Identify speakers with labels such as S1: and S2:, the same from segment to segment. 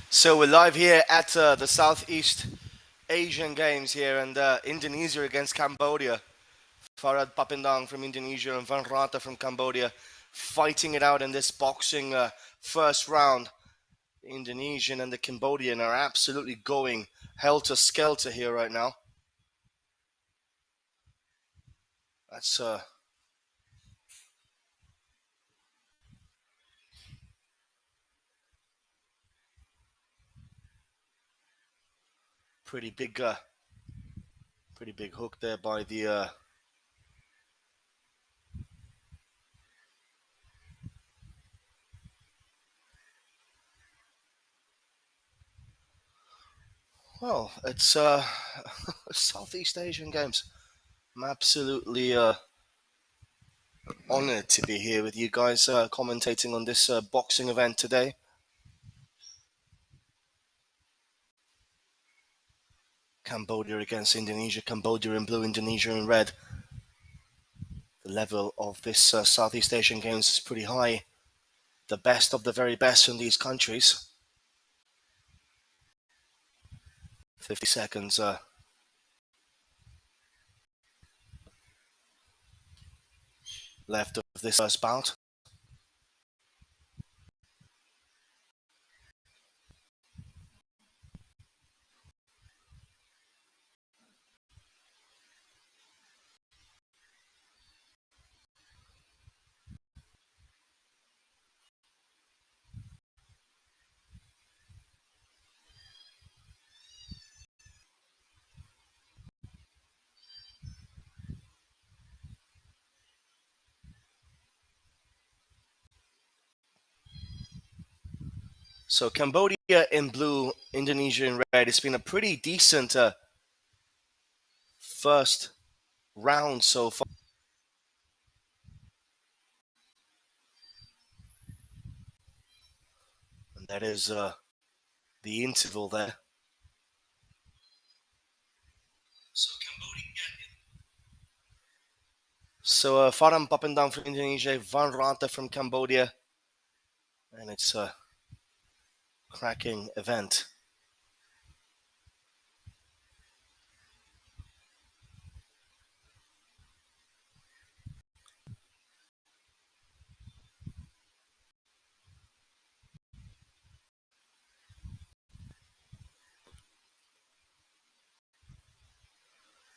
S1: So we're live here at the Southeast Asian Games here, and Indonesia against Cambodia. Farad Papindang from Indonesia and Van Rata from Cambodia fighting it out in this boxing first round. The Indonesian and the Cambodian are absolutely going helter-skelter here right now. That's pretty big hook there by the well, it's Southeast Asian Games. I'm absolutely honored to be here with you guys commentating on this boxing event today. Cambodia against Indonesia, Cambodia in blue, Indonesia in red. The level of this Southeast Asian Games is pretty high. The best of the very best from these countries. 50 seconds left of this first bout. So Cambodia in blue, Indonesia in red. It's been a pretty decent first round so far. And that is the interval there. So Farhan Papindang from Indonesia, Van Ranta from Cambodia. And it's a cracking event.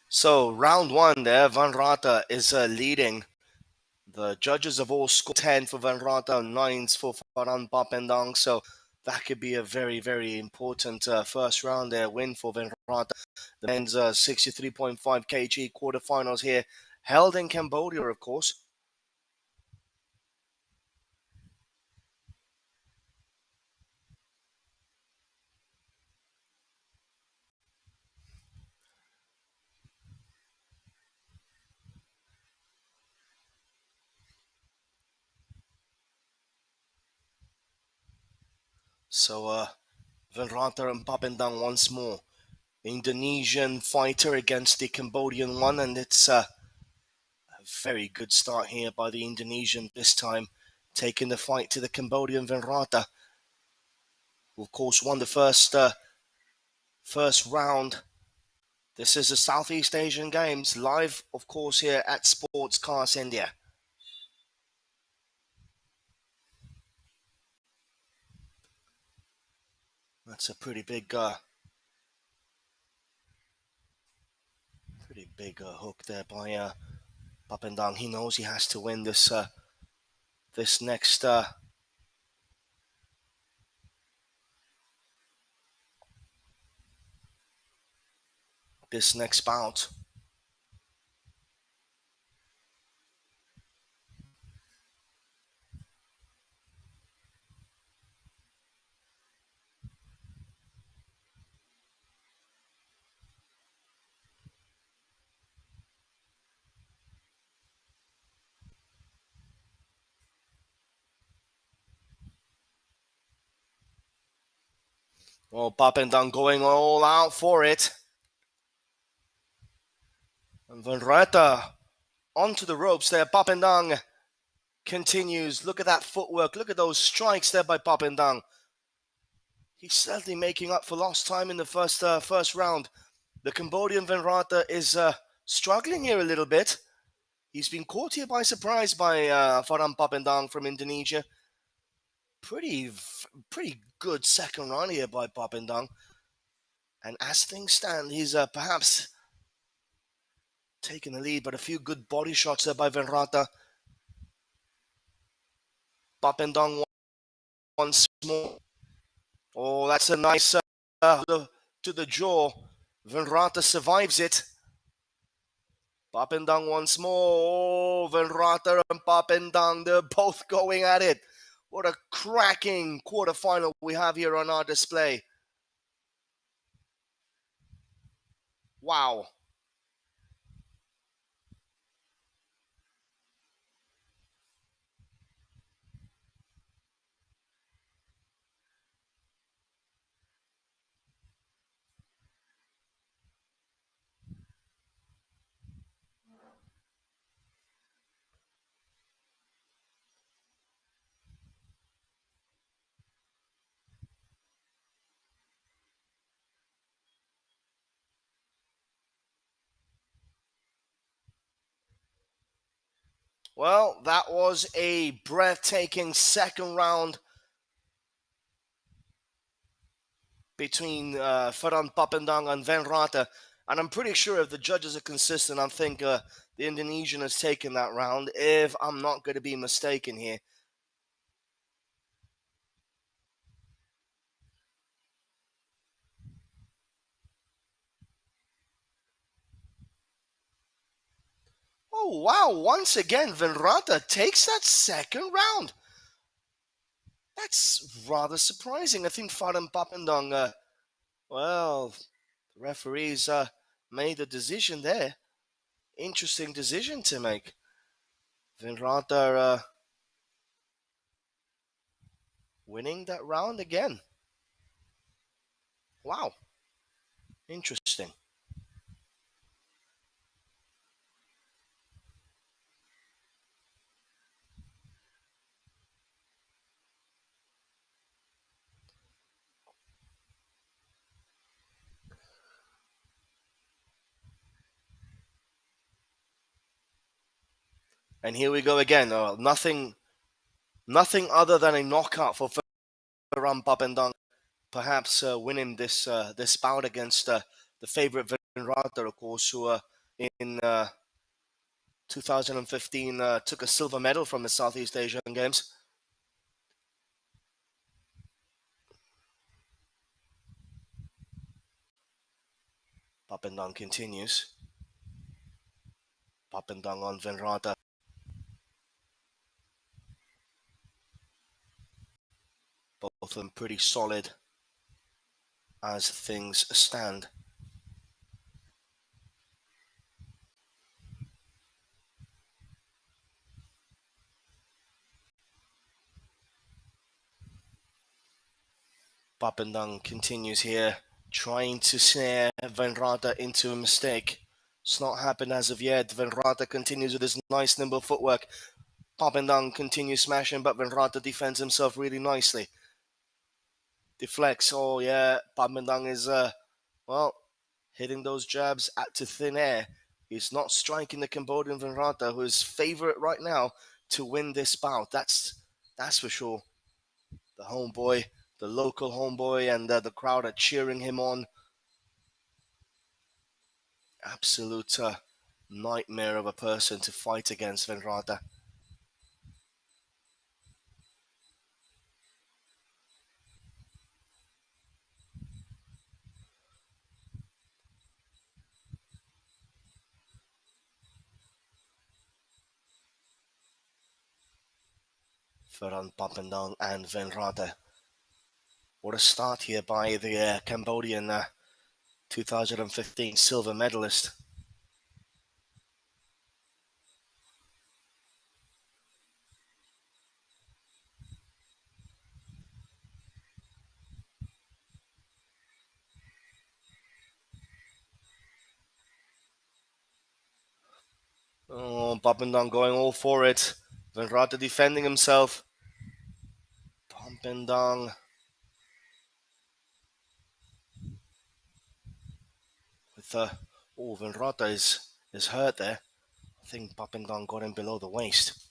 S1: So round one there, Van Rata is leading. The judges have all scored 10 for Van Rata, 9s for Farhan Papendang. So that could be a very, very important first round there win for Van Rata. The men's 63.5 kg quarterfinals here, held in Cambodia, of course. So Van Rata and Papendang once more. Indonesian fighter against the Cambodian one, and it's a very good start here by the Indonesian this time, taking the fight to the Cambodian Van Rata, who of course won the first round. This is the Southeast Asian Games, live of course here at Sports Cars India. That's a pretty big hook there by Papendang. He knows he has to win this this next bout. Well, Papendang going all out for it. And Van Rata onto the ropes there. Papendang continues. Look at that footwork. Look at those strikes there by Papendang. He's certainly making up for lost time in the first round. The Cambodian Venrata is struggling here a little bit. He's been caught here by surprise by Farhan Papendang from Indonesia. Pretty good second round here by Papendang. And as things stand, he's perhaps taking the lead, but a few good body shots there by Venrata. Papendang once more. Oh, that's a nice to the jaw. Venrata survives it. Papendang once more. Oh, Venrata and Papendang, they're both going at it. What a cracking quarterfinal we have here on our display. Wow. Well, that was a breathtaking second round between Ferran Papendang and Venrata. And I'm pretty sure if the judges are consistent, I think the Indonesian has taken that round, if I'm not going to be mistaken here. Oh, wow. Once again, Venrata takes that second round. That's rather surprising. I think Farhan Papendang, well, the referees made a decision there. Interesting decision to make. Venrata winning that round again. Wow. Interesting. And here we go again. Nothing other than a knockout for Ferran Papendang. Perhaps winning this bout against the favorite Venrata, of course, who in 2015 took a silver medal from the Southeast Asian Games. Papendang continues. Papendang on Venrata. Both of them pretty solid as things stand. Papendang continues here, trying to snare Venrata into a mistake. It's not happened as of yet. Venrata continues with his nice nimble footwork. Papendang continues smashing, but Venrata defends himself really nicely. Deflects. Oh yeah, Papendang is well, hitting those jabs to thin air. He's not striking the Cambodian Venrata, who is favorite right now to win this bout. That's for sure. The homeboy, the local homeboy, and the crowd are cheering him on. Absolute nightmare of a person to fight against, Venrata. Ferran Papendang and Venrata. What a start here by the Cambodian 2015 silver medalist. Oh, Papendang going all for it. Venrata defending himself. Papendang with Venrata is hurt there. I think Papendong got him below the waist.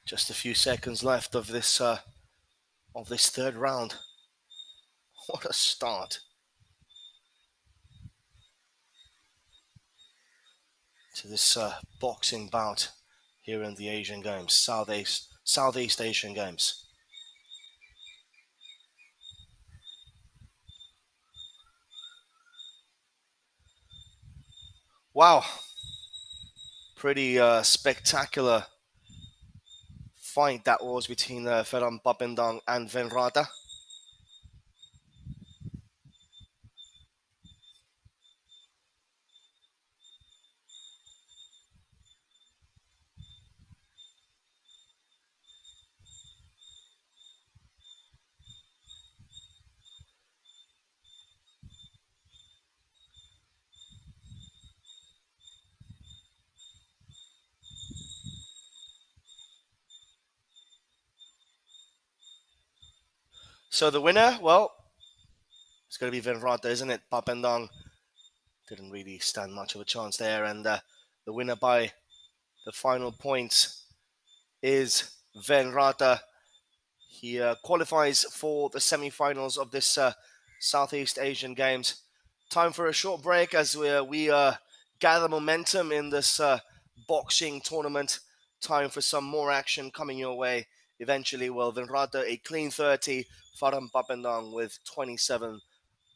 S1: Just a few seconds left of this third round. What a start to this boxing bout here in the Asian Games, Southeast Asian Games. Wow, pretty spectacular fight that was between Ferran Papendong and Venrata. So the winner, well, it's going to be Venrata, isn't it? Papendong didn't really stand much of a chance there, and the winner by the final points is Venrata. He qualifies for the semi-finals of this Southeast Asian Games. Time for a short break as we gather momentum in this boxing tournament. Time for some more action coming your way. Eventually, well, Venrata a clean 30, Farhan Papendong with 27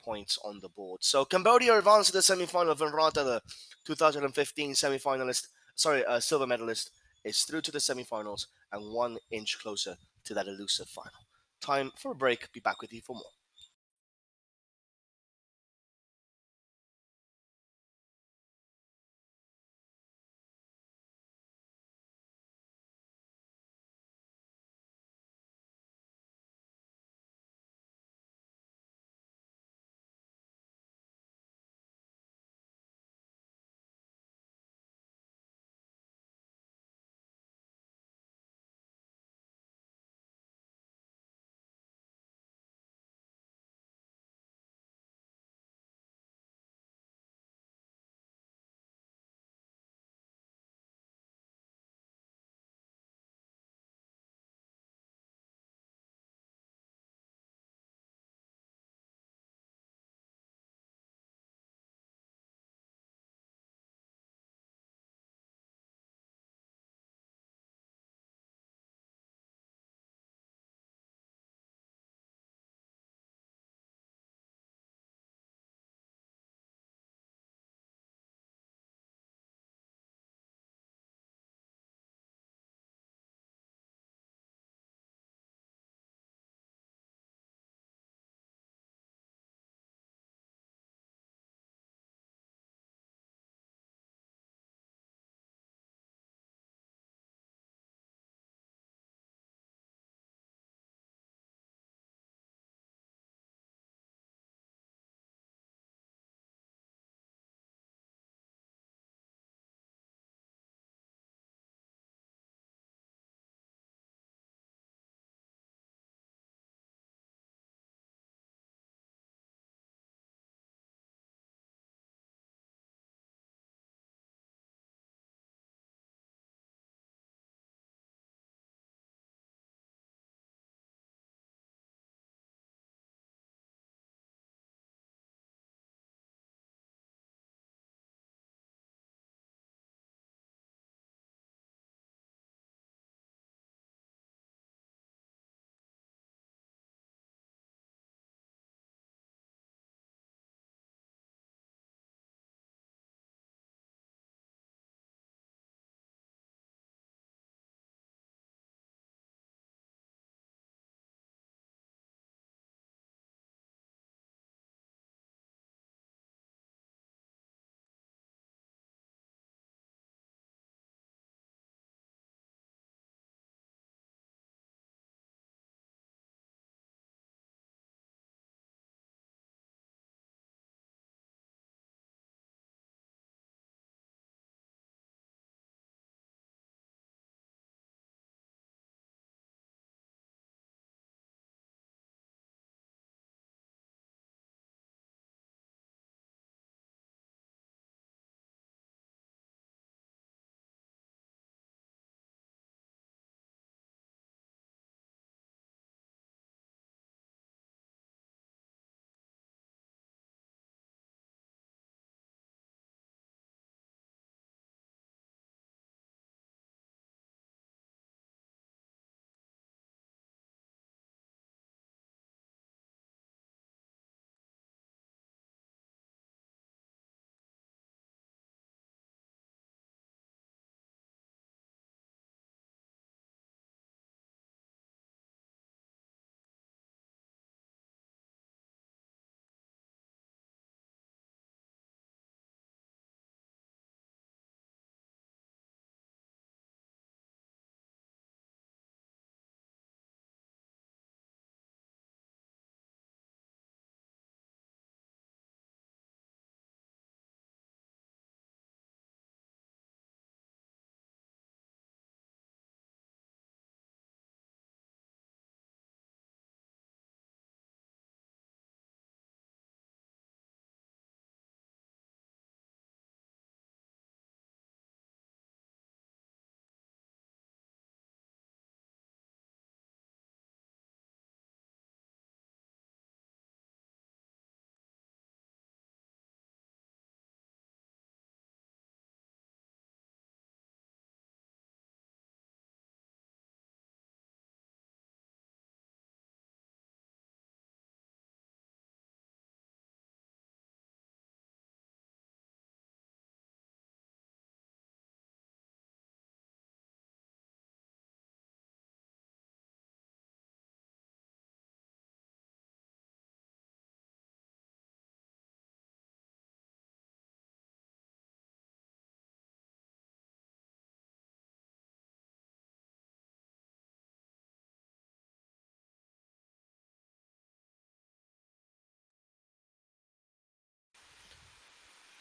S1: points on the board. So Cambodia advanced to the semi-final. Venrata, the 2015 semi-finalist, silver medalist, is through to the semi-finals and 1 inch closer to that elusive final. Time for a break. Be back with you for more.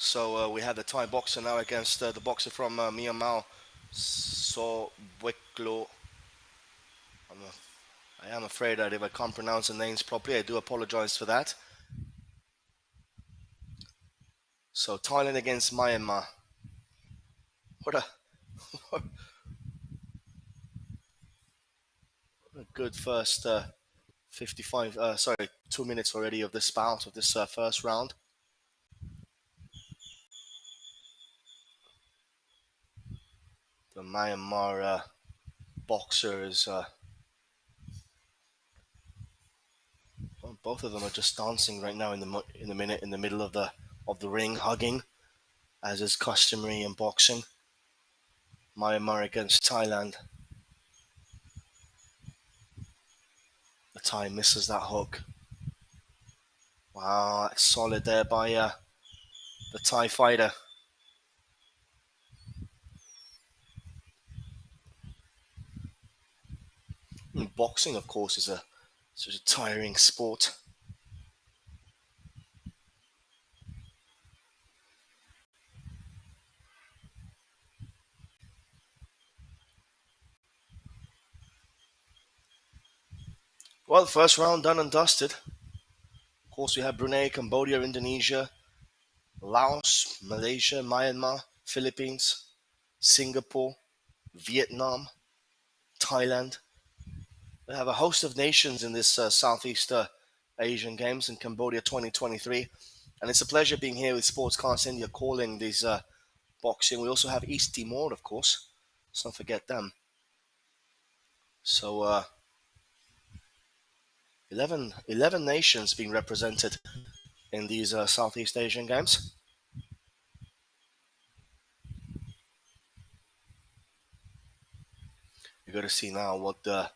S1: So we have the Thai boxer now against the boxer from Myanmar, So Weklo. I am afraid that if I can't pronounce the names properly, I do apologize for that. So Thailand against Myanmar. What a, what a good first 55, 2 minutes already of this bout, of this first round. The Myanmar boxer is, well, both of them are just dancing right now in the middle of the ring, hugging, as is customary in boxing. Myanmar against Thailand. The Thai misses that hook. Wow, that's solid there by the Thai fighter. And boxing, of course, is such a tiring sport. Well, first round done and dusted. Of course, we have Brunei, Cambodia, Indonesia, Laos, Malaysia, Myanmar, Philippines, Singapore, Vietnam, Thailand. We have a host of nations in this Southeast Asian Games in Cambodia 2023. And it's a pleasure being here with Sportscast India calling these boxing. We also have East Timor, of course. Let's not forget them. So 11 nations being represented in these Southeast Asian Games. You're going to see now what the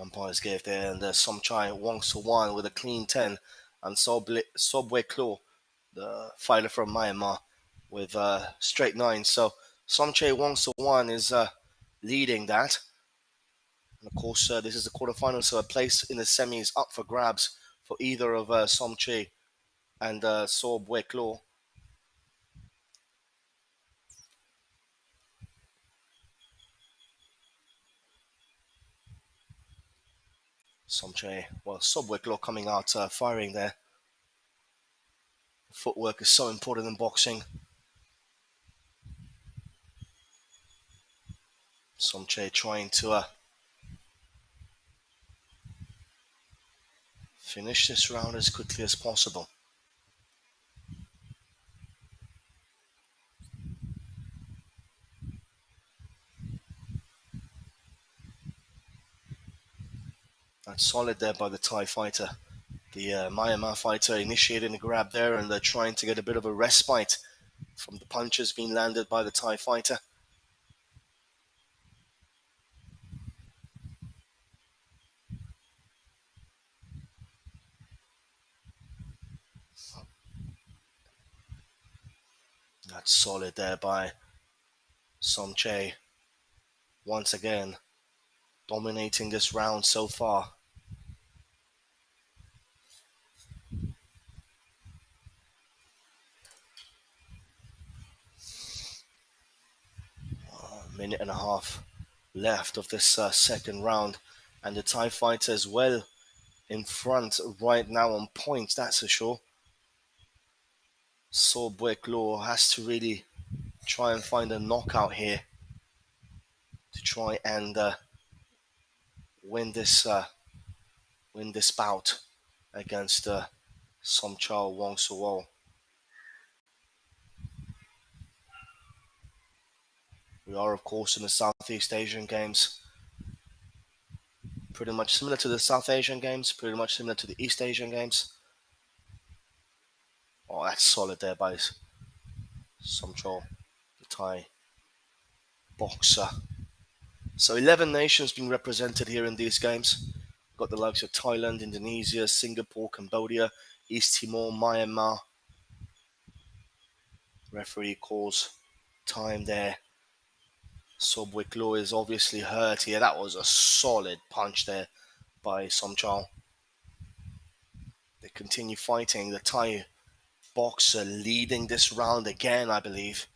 S1: umpires gave there, and Somchai Wong Sawan with a clean 10, and Sobwe Klo, the fighter from Myanmar, with straight 9. So Somchai Wong Sawan is leading that. And of course, this is the quarterfinals, so a place in the semis up for grabs for either of Somchai and Sobwe Klo. Sobwe Klo coming out firing there. Footwork is so important in boxing. Somchai trying to finish this round as quickly as possible. That's solid there by the Thai fighter. The Myanmar fighter initiating a grab there, and they're trying to get a bit of a respite from the punches being landed by the Thai fighter. That's solid there by Somchai. Once again, dominating this round so far. Minute and a half left of this second round, and the Thai fighter as well in front right now on points, that's for sure. Sobwe Klo has to really try and find a knockout here to try and win this bout against Somchai Wong Suwol. We are, of course, in the Southeast Asian Games. Pretty much similar to the South Asian Games, pretty much similar to the East Asian Games. Oh, that's solid there by Somchai, the Thai boxer. So 11 nations being represented here in these games. We've got the likes of Thailand, Indonesia, Singapore, Cambodia, East Timor, Myanmar. Referee calls time there. Sobwe Klo is obviously hurt here. That was a solid punch there by Somchai. They continue fighting. The Thai boxer leading this round again, I believe.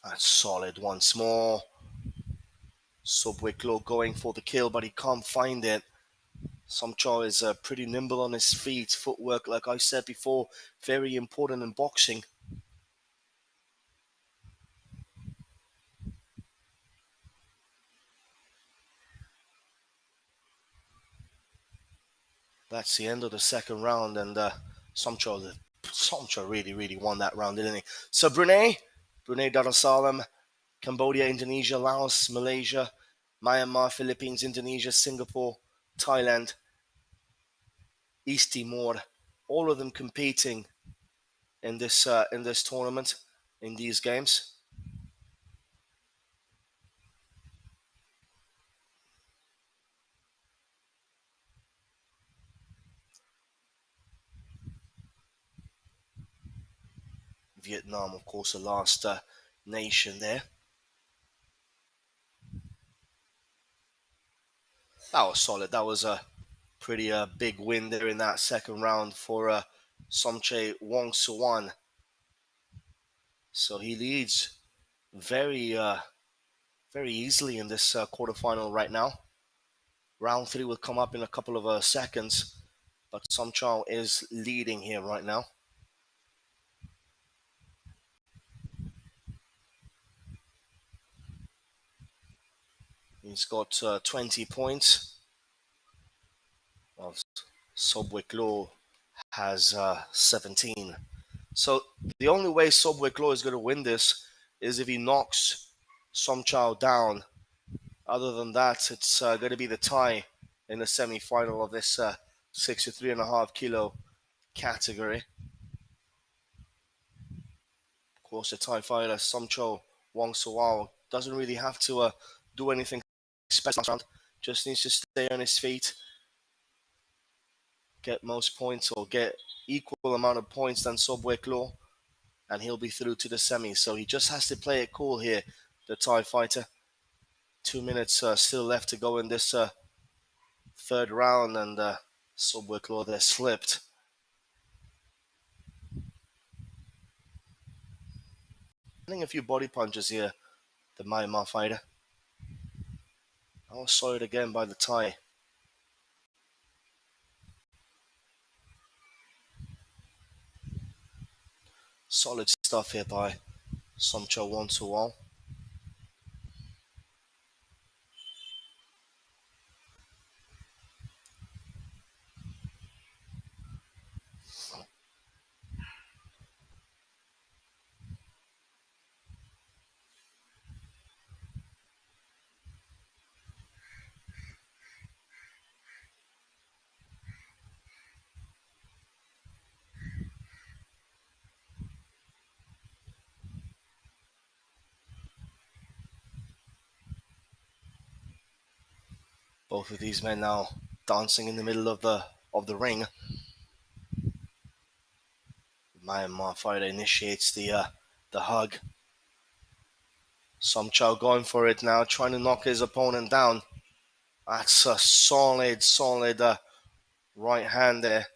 S1: That's solid once more. Subway Claw going for the kill, but he can't find it. Somcho is pretty nimble on his feet. Footwork, like I said before, very important in boxing. That's the end of the second round, and Somcho really won that round, didn't he? So Brunei Darussalam, Cambodia, Indonesia, Laos, Malaysia, Myanmar, Philippines, Indonesia, Singapore, Thailand, East Timor, all of them competing in this tournament, in these games. Vietnam, of course, the last nation there. That was solid. That was a pretty big win there in that second round for Somche Wongsuwan. So he leads very very easily in this quarterfinal right now. Round 3 will come up in a couple of seconds, but Somchao is leading here right now. He's got 20 points, while Sobweklo has 17. So the only way Sobweklo is going to win this is if he knocks Somchao down. Other than that, it's going to be the tie in the semi-final of this 63.5 kilo category. Of course, the Thai fighter Somcho Wongsuwao doesn't really have to do anything special last round. Just needs to stay on his feet, get most points or get equal amount of points than Sobweklo, and he'll be through to the semi. So he just has to play it cool here, the Thai fighter. 2 minutes still left to go in this third round, and Sobweklo there slipped. Landing a few body punches here, the Myanmar fighter. I was solid again by the Thai. Solid stuff here by Somcho Wongsuwao. Both of these men now dancing in the middle of the ring. Myanmar fighter initiates the hug. Somchao going for it now, trying to knock his opponent down. That's a solid right hand there.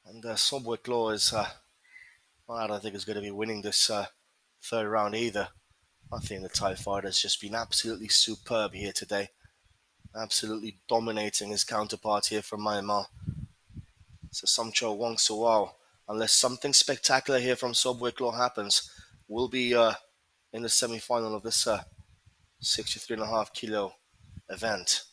S1: And Sobweklo is, well, I don't think is going to be winning this third round either. I think the Thai fighter has just been absolutely superb here today. Absolutely dominating his counterpart here from Myanmar. So Somcho Wongsuwao, unless something spectacular here from Sobweklo happens, will be in the semi-final of this 63.5 kilo event.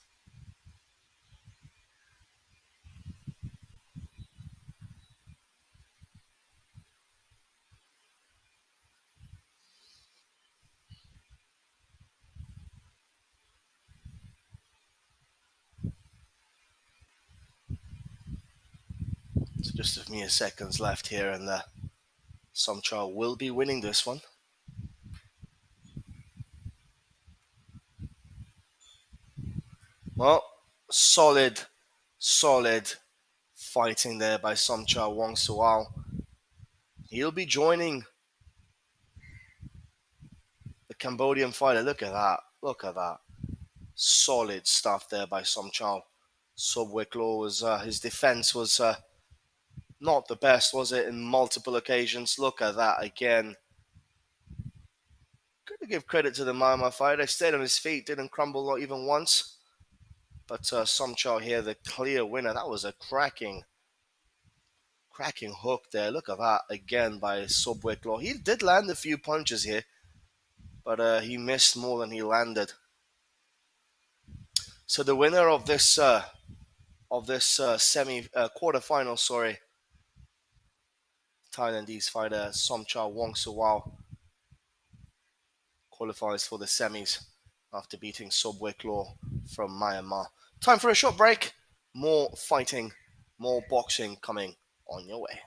S1: So just a mere seconds left here, and Somcho will be winning this one. Well, solid fighting there by Somcho Wongsuwao. He'll be joining the Cambodian fighter. Look at that. Solid stuff there by Som Chow. Sobweklo was his defense was not the best, was it? In multiple occasions. Look at that again. Gotta give credit to the Myanmar fighter. Stayed on his feet, didn't crumble not even once. But Som Chow here, the clear winner. That was a cracking hook there. Look at that again by Sobweklo. He did land a few punches here, but he missed more than he landed. So the winner of this semi quarterfinal, sorry, Thailandese fighter Somcha Wongsuwao qualifies for the semis after beating Sobweklo from Myanmar. Time for a short break. More fighting, more boxing coming on your way.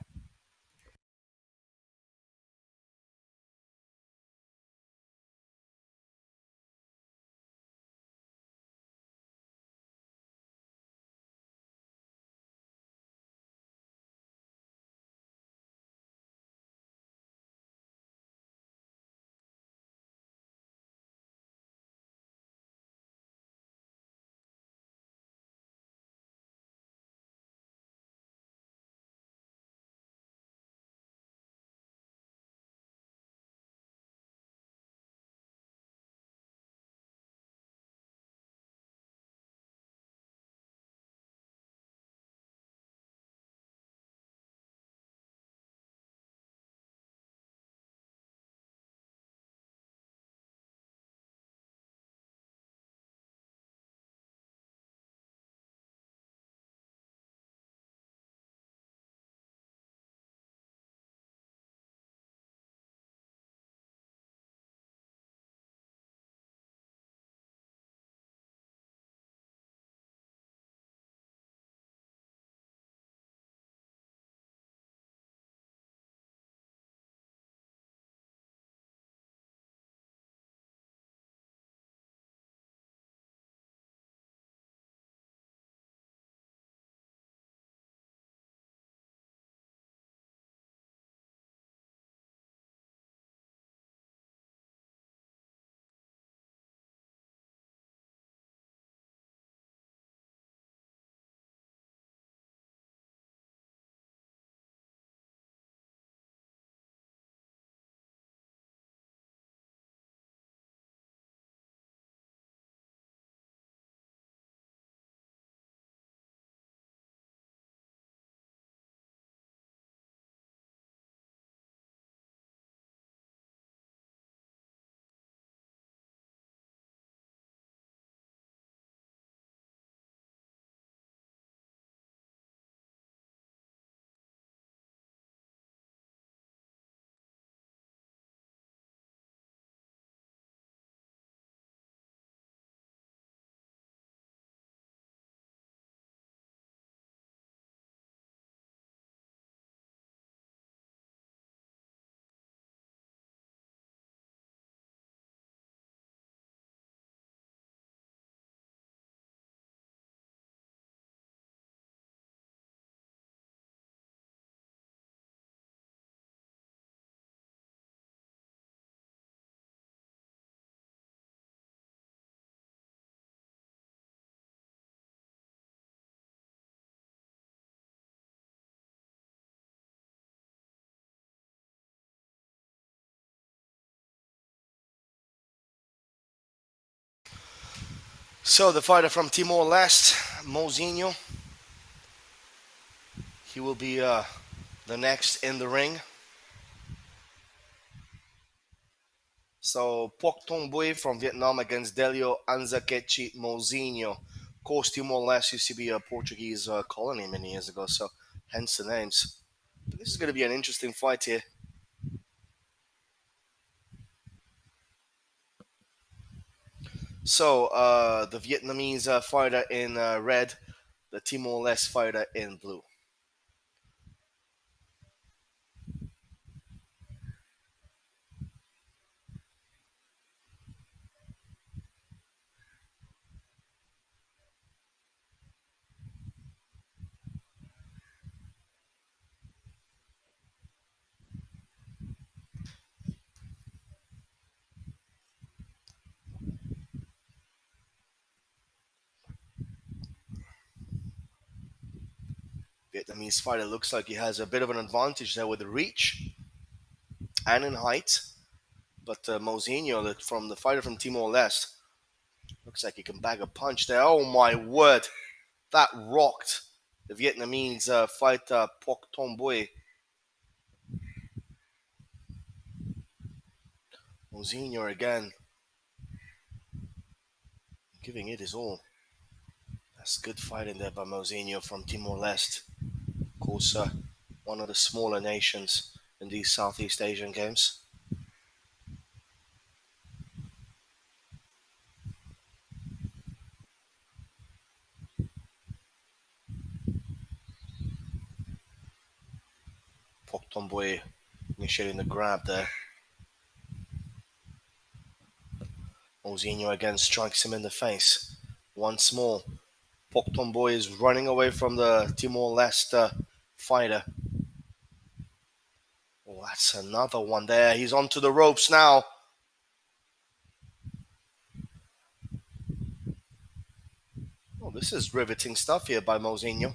S1: So the fighter from Timor Leste, Mozinho, he will be the next in the ring. So Pok Tong Bui from Vietnam against Delio Anzakechi Mozinho. Of course, Timor Leste used to be a Portuguese colony many years ago, so hence the names. But this is going to be an interesting fight here. So the Vietnamese fighter in red, the Timor Leste fighter in blue. Vietnamese fighter looks like he has a bit of an advantage there with the reach and in height. But Mozinho, from the fighter from Timor Leste, looks like he can bag a punch there. Oh my word, that rocked the Vietnamese fighter Pok Tom Boy. Mozinho again, giving it his all. That's good fighting there by Mozinho from Timor Leste. Of course, one of the smaller nations in these Southeast Asian games. Pok Tomboy initiating the grab there. Mozinho again strikes him in the face. Once more, Pok Tomboy is running away from the Timor-Leste fighter. Oh, that's another one there. He's onto the ropes now. Oh, this is riveting stuff here by Mozinho.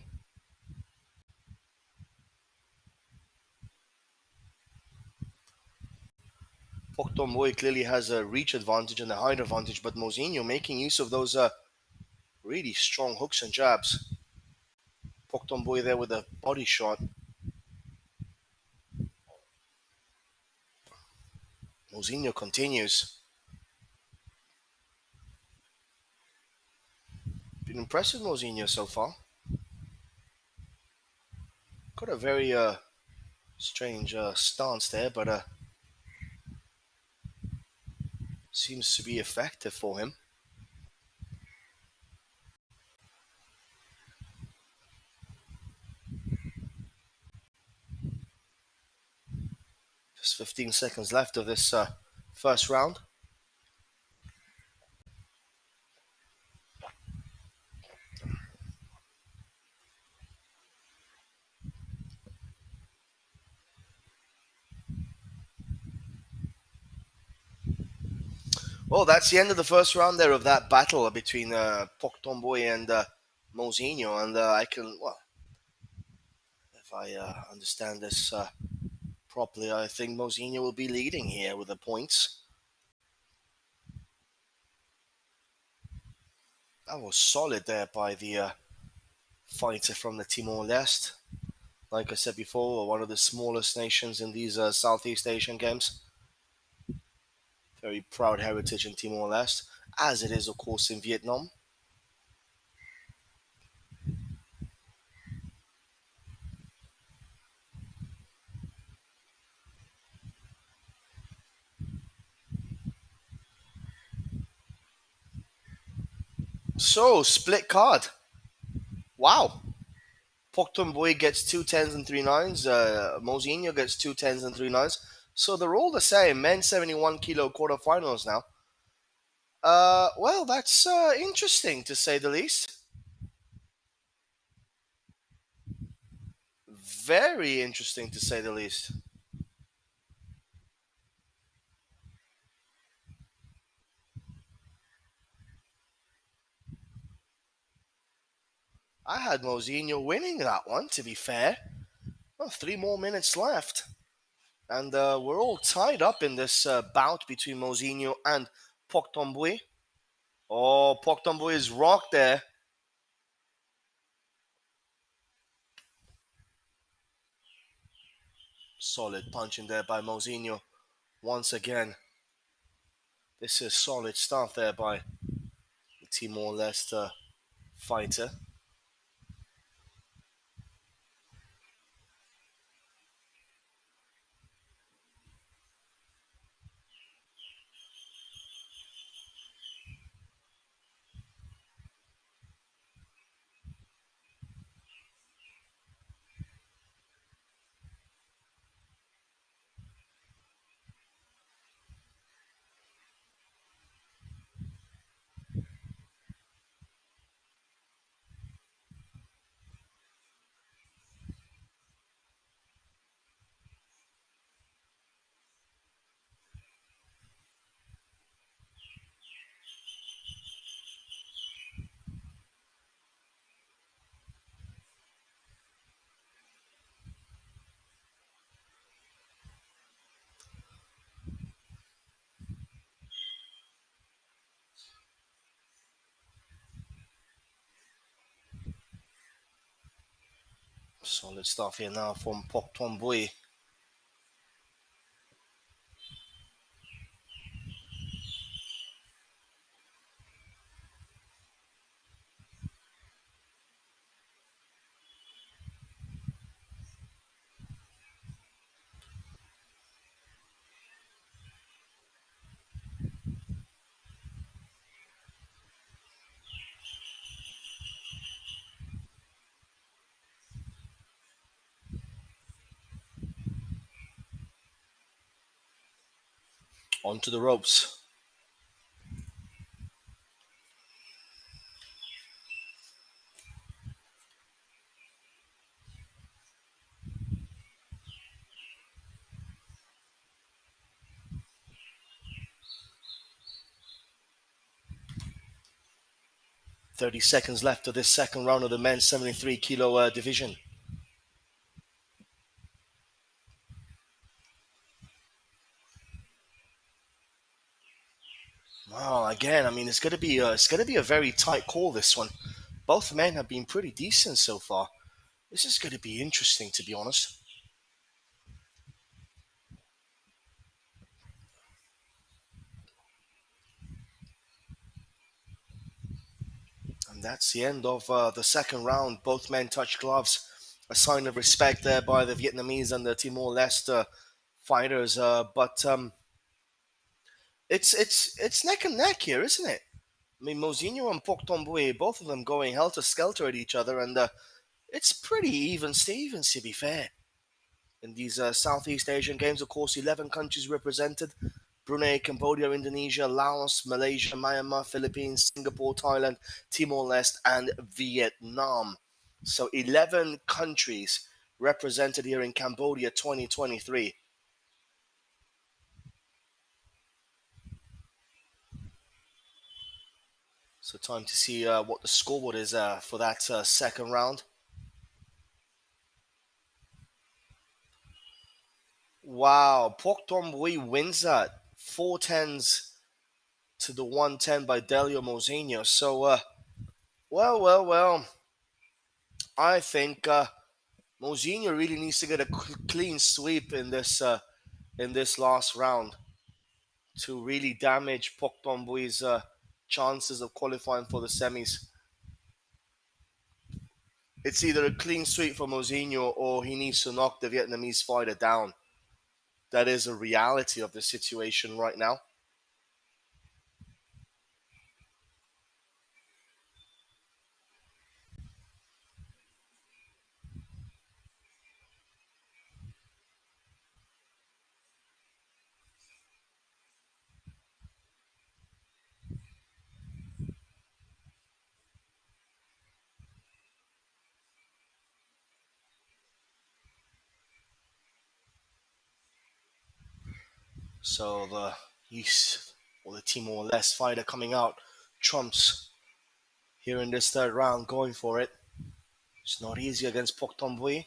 S1: Pok Tomboy clearly has a reach advantage and a height advantage, but Mozinho making use of those really strong hooks and jabs. Pok Tomboy there with a body shot. Mozinho continues. Been impressed with Mozinho so far. Got a very strange stance there, but seems to be effective for him. Just 15 seconds left of this first round. Well, that's the end of the first round there of that battle between Pok Tomboy and Mozinho. And I can, well, if I understand this properly, I think Mozinho will be leading here with the points. That was solid there by the fighter from the Timor-Leste. Like I said before, one of the smallest nations in these Southeast Asian games. Very proud heritage in Timor-Leste, as it is, of course, in Vietnam. So, split card. Wow. Pok Boy gets 2 10s and 3 9s. Mozinho gets 2 10s and 3 9s. So they're all the same. Men 71 kilo quarterfinals now. Well, that's interesting to say the least. Very interesting to say the least. I had Mozinho winning that one, to be fair. Well, 3 more minutes left. And we're all tied up in this bout between Mozinho and Pok Tomboy. Oh, Pok Tomboy is rocked there. Solid punch in there by Mozinho. Once again, this is solid stuff there by the Timor-Leste fighter. Solid stuff here now from Pok Tombui. Onto the ropes. 30 seconds left of this second round of the men's 73 kilo division. Wow, again, I mean, it's gonna be a very tight call. This one, both men have been pretty decent so far. This is gonna be interesting, to be honest. And that's the end of the second round. Both men touch gloves. A sign of respect there by the Vietnamese and the Timor-Leste fighters. But it's neck and neck here, isn't it? I mean, Mozinho and Pok Tombui, both of them going helter skelter at each other, and it's pretty even Stevens, to be fair. In these Southeast Asian games, of course, 11 countries represented: Brunei, Cambodia, Indonesia, Laos, Malaysia, Myanmar, Philippines, Singapore, Thailand, Timor-Leste, and Vietnam. So 11 countries represented here in Cambodia 2023. So time to see what the scoreboard is for that second round. Wow, Pok Tombui wins that. 4 tens to the 110 by Delio Mozinho. So, well, I think Mozinho really needs to get a clean sweep in this last round to really damage Pok Tombui's chances of qualifying for the semis. It's either a clean sweep for Mozinho or he needs to knock the Vietnamese fighter down. That is a reality of the situation right now. So the East or the Timor-Leste fighter coming out trumps here in this third round, going for it. It's not easy against Pok Tombui.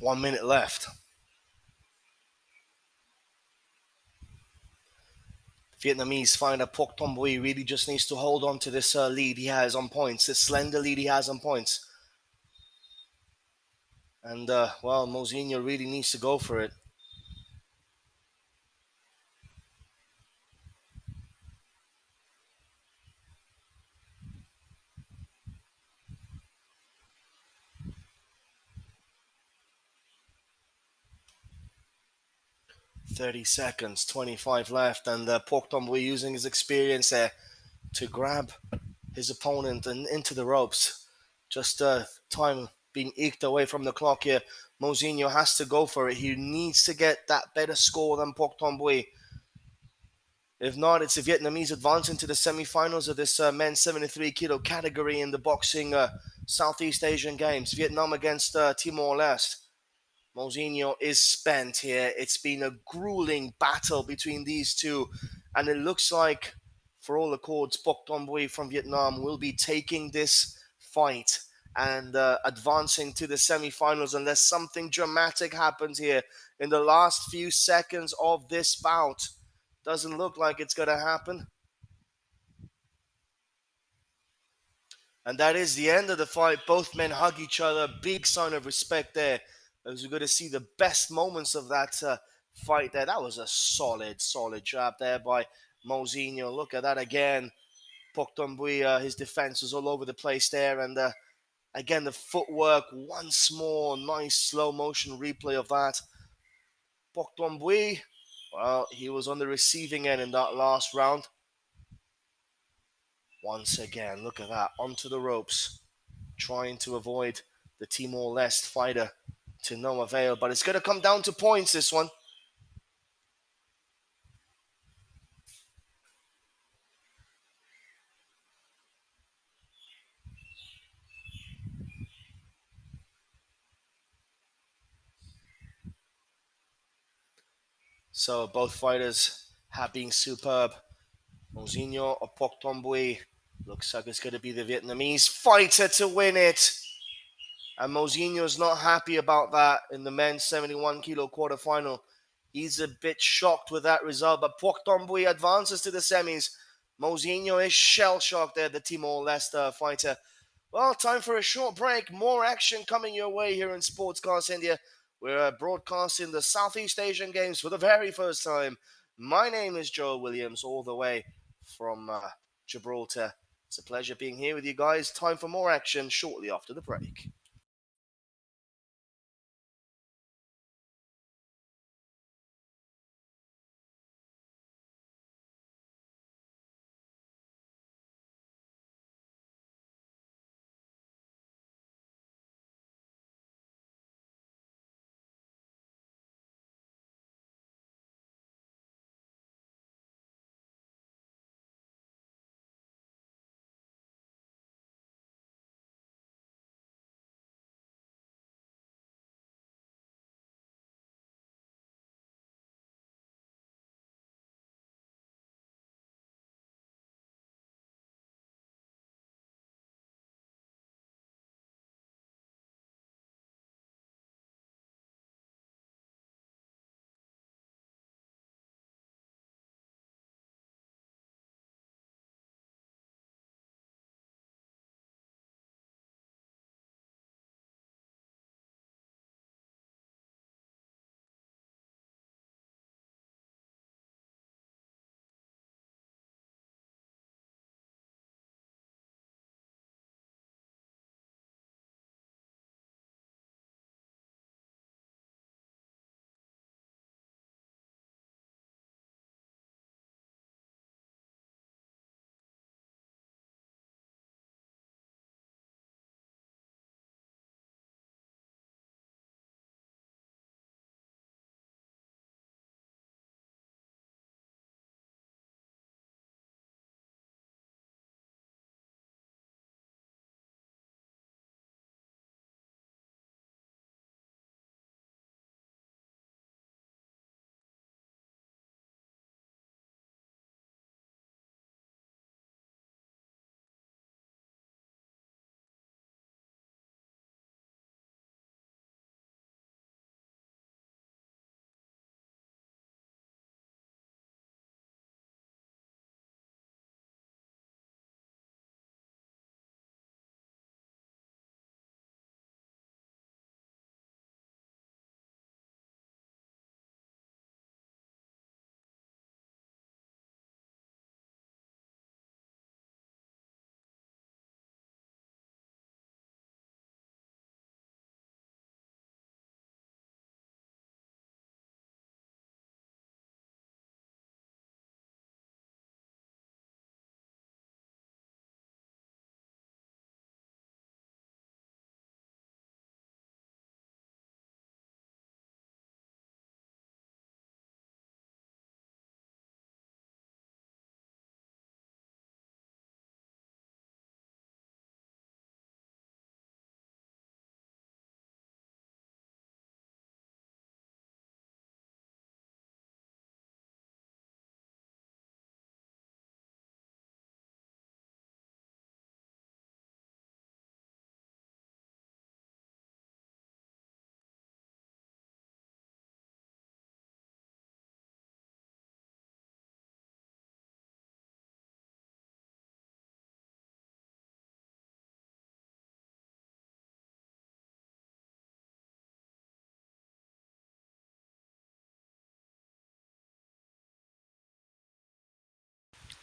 S1: One minute left. Vietnamese fighter Pok Tombui really just needs to hold on to this lead he has on points, this slender lead he has on points. And, well, Mozinho really needs to go for it. 30 seconds, 25 left, and Pork Tomboy using his experience there to grab his opponent and into the ropes. Just time being eked away from the clock here. Mozinho has to go for it. He needs to get that better score than Pork Tomboy. If not, it's the Vietnamese advancing to the semi-finals of this men's 73 kilo category in the boxing Southeast Asian Games. Vietnam against Timor-Leste. Mozinho is spent here. It's been a grueling battle between these two, and it looks like, for all accords, Bok Tom from Vietnam will be taking this fight and advancing to the semi-finals unless something dramatic happens here in the last few seconds of this bout. Doesn't look like it's going to happen. And that is the end of the fight. Both men hug each other. Big sign of respect there. As we're going to see the best moments of that fight there. That was a solid job there by Mozinho. Look at that again. Pok Tombui, his defense was all over the place there. And again, the footwork, once more, nice slow motion replay of that. Pok Tombui, well, he was on the receiving end in that last round. Once again, look at that, onto the ropes, trying to avoid the Timor-Leste fighter to no avail. But it's going to come down to points, this one. So both fighters have been superb. Mozinho or Pok Tombui. Looks like it's going to be the Vietnamese fighter to win it. And Mozinho's not happy about that in the men's 71 kilo quarterfinal. He's a bit shocked with that result, but Pok Tombui advances to the semis. Mozinho is shell-shocked there, the Timor-Leste fighter. Well, time for a short break. More action coming your way here in Sportscast India. We're broadcasting the Southeast Asian Games for the very first time. My name is Joel Williams, all the way from Gibraltar. It's a pleasure being here with you guys. Time for more action shortly after the break.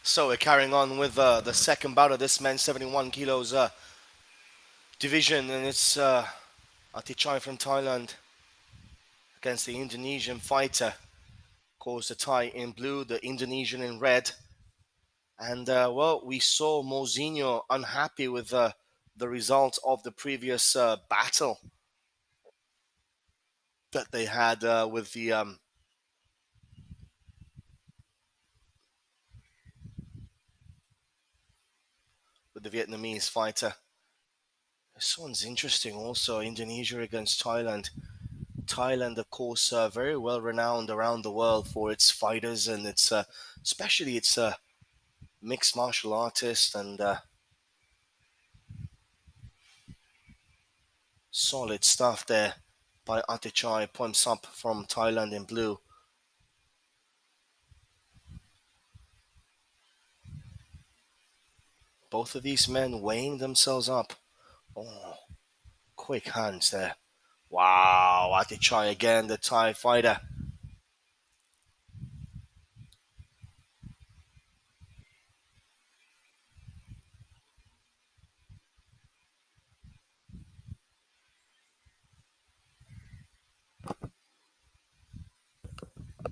S1: So we're carrying on with the second bout of this men's 71 kilos division, and it's Atichai from Thailand against the Indonesian fighter. Of course, the Thai in blue, the Indonesian in red. And well, we saw Mozinho unhappy with the result of the previous battle that they had with the Vietnamese fighter. This one's interesting. Also, Indonesia against Thailand. Thailand, of course, very well renowned around the world for its fighters and its, especially its mixed martial artists and solid stuff there by Atichai Pomsap from Thailand in blue. Both of these men weighing themselves up. Oh, quick hands there. Wow, Atichai again, the Thai fighter.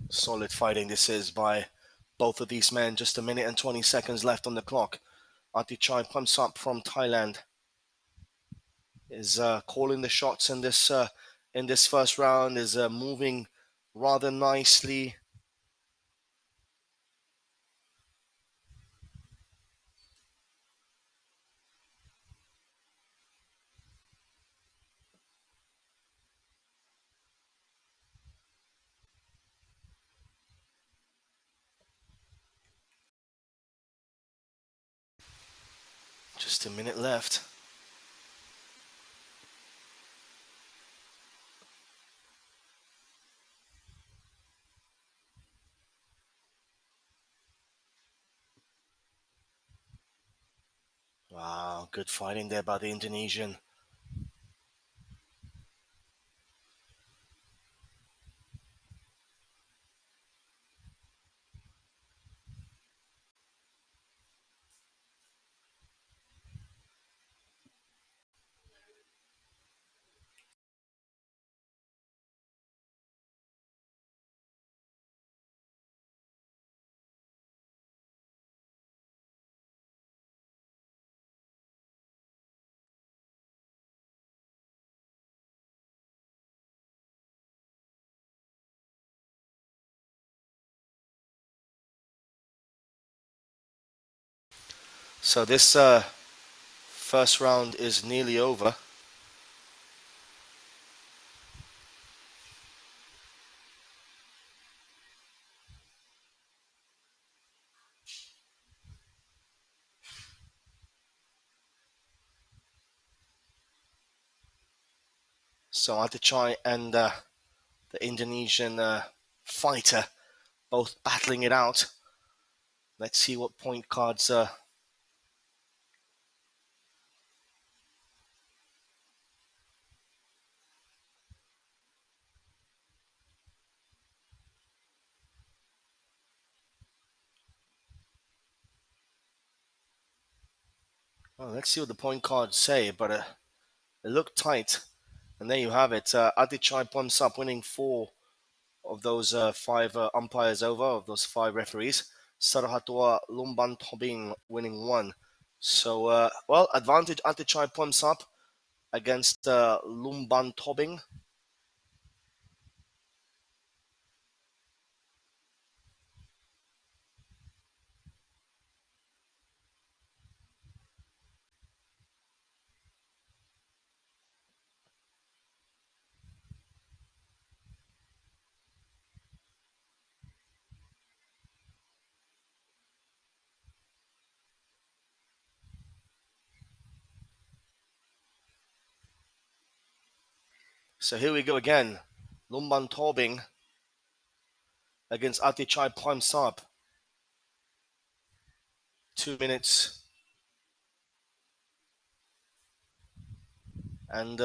S1: Solid fighting this is by both of these men. Just a minute and 20 seconds left on the clock. Atichai Pomsap from Thailand is calling the shots in this first round. Is moving rather nicely. Just a minute left. Wow, good fighting there by the Indonesian. So this first round is nearly over. So Atichai and the Indonesian fighter both battling it out. Let's see what point cards. Well, let's see what the point cards say. But it looked tight, and there you have it. Atichai Pomsap winning 4 of those 5 umpires over, of those 5 referees. Sarahatua Lumban Tobing winning 1. So, well, advantage Atichai Pomsap against Lumban Tobing. So here we go again. Lumban Tobing against Atichai Pomsap. 2 minutes and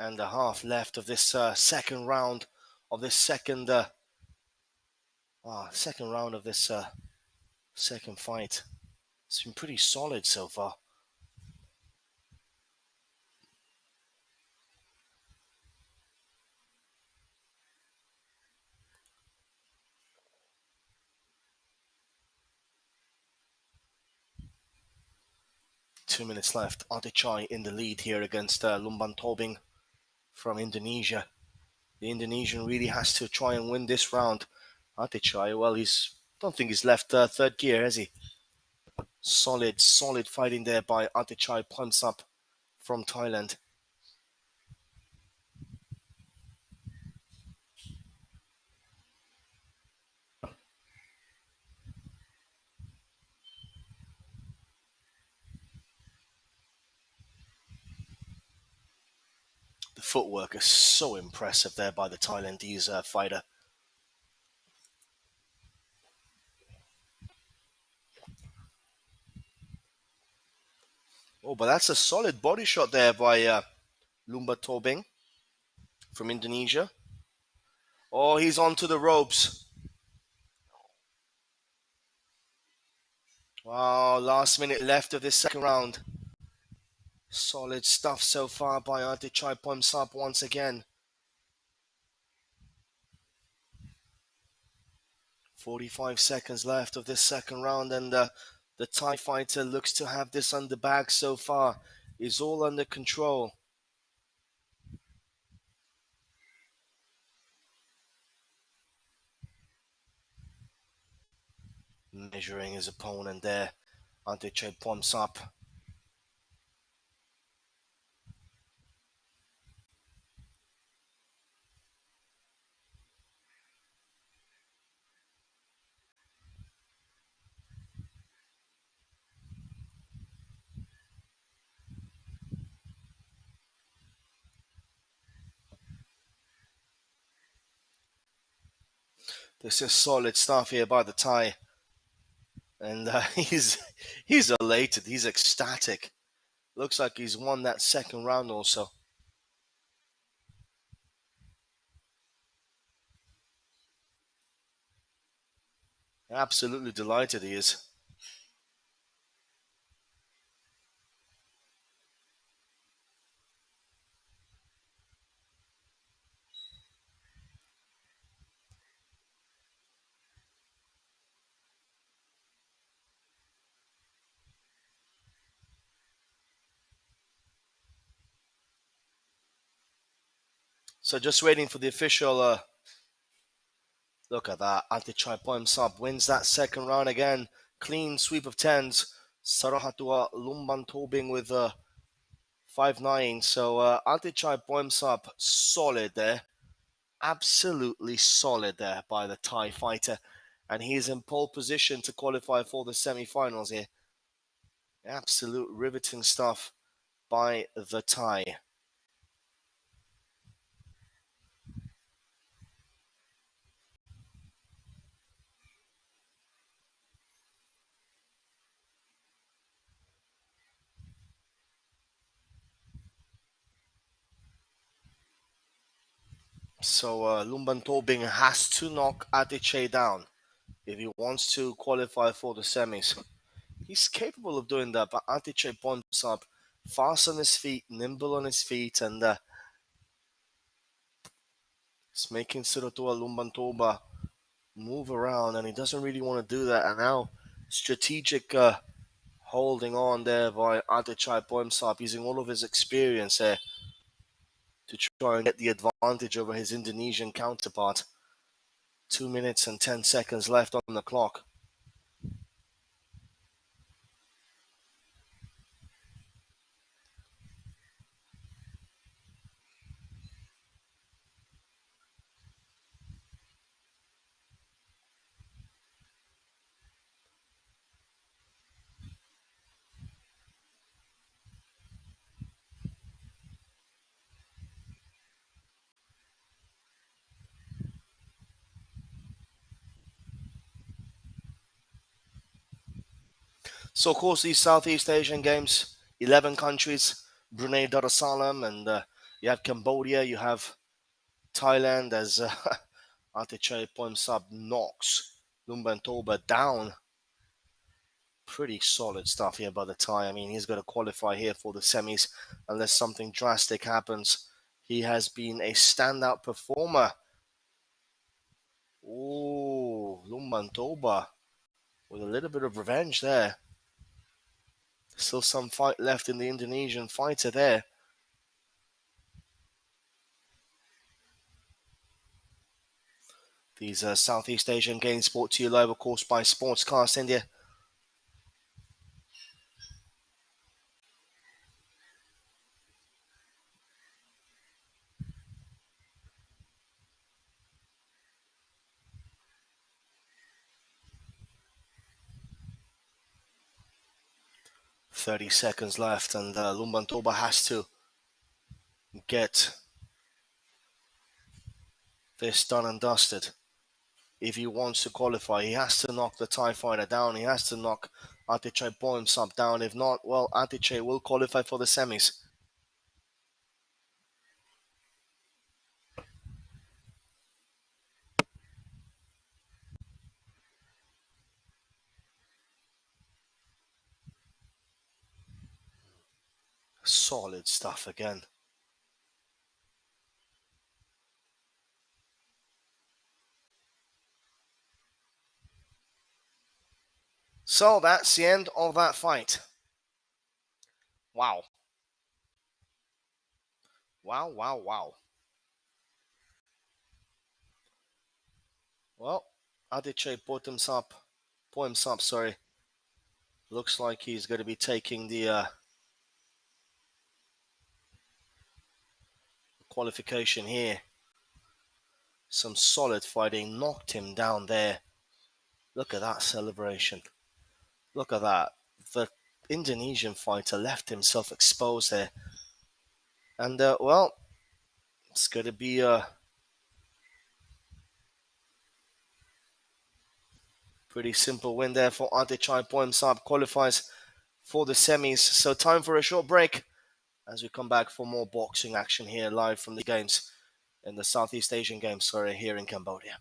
S1: and a half left of this second round of this second round of this second fight. It's been pretty solid so far. Two minutes left. Artichai in the lead here against Lumban Tobing from Indonesia. The Indonesian really has to try and win this round. Artichai, well, don't think he's left third gear, has he? Solid fighting there by Artichai Ponsap from Thailand. The footwork is so impressive there by the Thailandese fighter. Oh, but that's a solid body shot there by Lumba Tobing from Indonesia. Oh, he's onto the ropes. Wow, last minute left of this second round. Solid stuff so far by Artichai Ponsap once again. 45 seconds left of this second round, and the Thai fighter looks to have this under bag so far. Is all under control. Measuring his opponent there, Artichai Ponsap. This is solid stuff here by the Thai, and he's elated. He's ecstatic. Looks like he's won that second round also. Absolutely delighted he is. So just waiting for the official look at that. Artichai Ponsap wins that second round again. Clean sweep of tens. Sarahatua Lumban Tobing with 5-9. So Artichai Ponsap solid there. Absolutely solid there by the Thai fighter. And he is in pole position to qualify for the semi-finals here. Absolute riveting stuff by the Thai. So Lumban Tobing has to knock Artichai down if he wants to qualify for the semis. He's capable of doing that, but Artichai Ponsap, fast on his feet, nimble on his feet, and it's making Sirotua Lumban Toba move around, and he doesn't really want to do that. And now, strategic holding on there by Artichai Ponsap, using all of his experience there to try and get the advantage over his Indonesian counterpart. 2 minutes and 10 seconds left on the clock. So, of course, these Southeast Asian games, 11 countries, Brunei Darussalam and You have Cambodia, you have Thailand as Atichai Poimsap knocks Lumbantoba down. Pretty solid stuff here by the Thai. I mean, he's going to qualify here for the semis unless something drastic happens. He has been a standout performer. Ooh, Lumbantoba with a little bit of revenge there. Still some fight left in the Indonesian fighter there. These Southeast Asian Games brought to you live, of course, by Sportscast India. $30 left, and Lumbantoba has to get this done and dusted. If he wants to qualify, he has to knock the Thai fighter down. He has to knock Atichai Poimsap down. If not, well, Atichai will qualify for the semis. Solid stuff again. So that's the end of that fight. Wow. Wow, wow, wow. Well, Atichai Poimsap, sorry. Looks like he's going to be taking the qualification here. Some solid fighting. Knocked him down there. Look at that celebration. Look at that. The Indonesian fighter left himself exposed there. And, well, it's going to be a pretty simple win there for Atichai Poimsap. Qualifies for the semis. So time for a short break as we come back for more boxing action here live from the games in the Southeast Asian Games, here in Cambodia.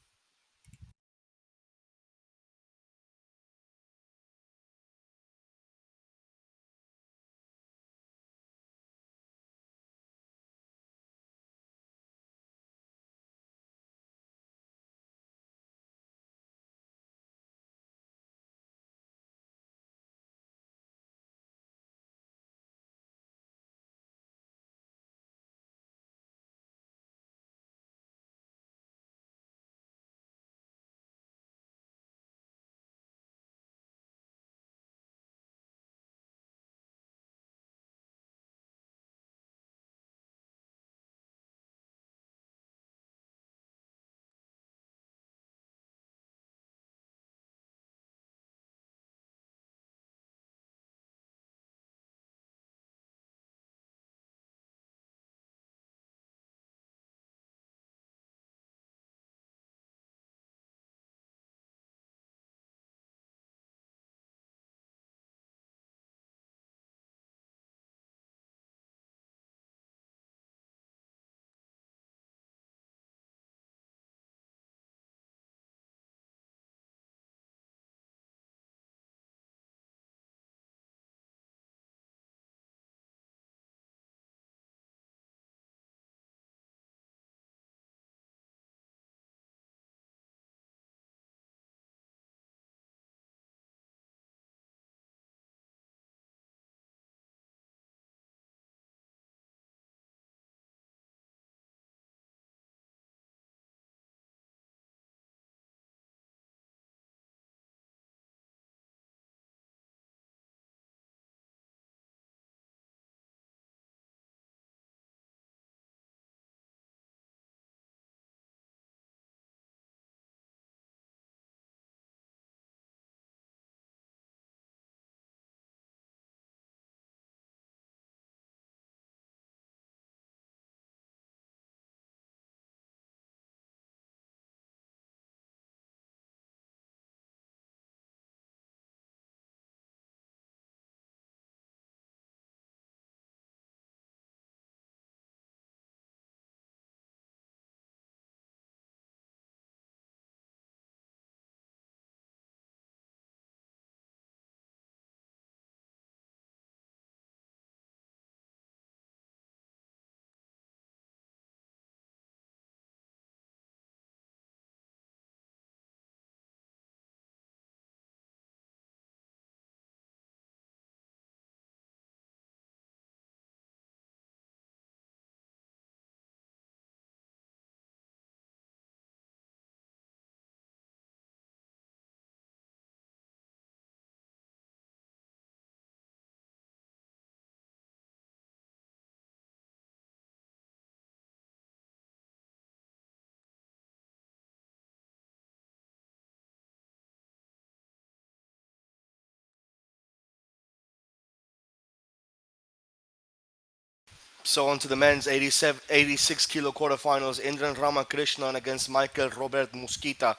S1: So on to the men's 86 kilo quarterfinals. Indran Ramakrishnan against Michael Robert Mosquita.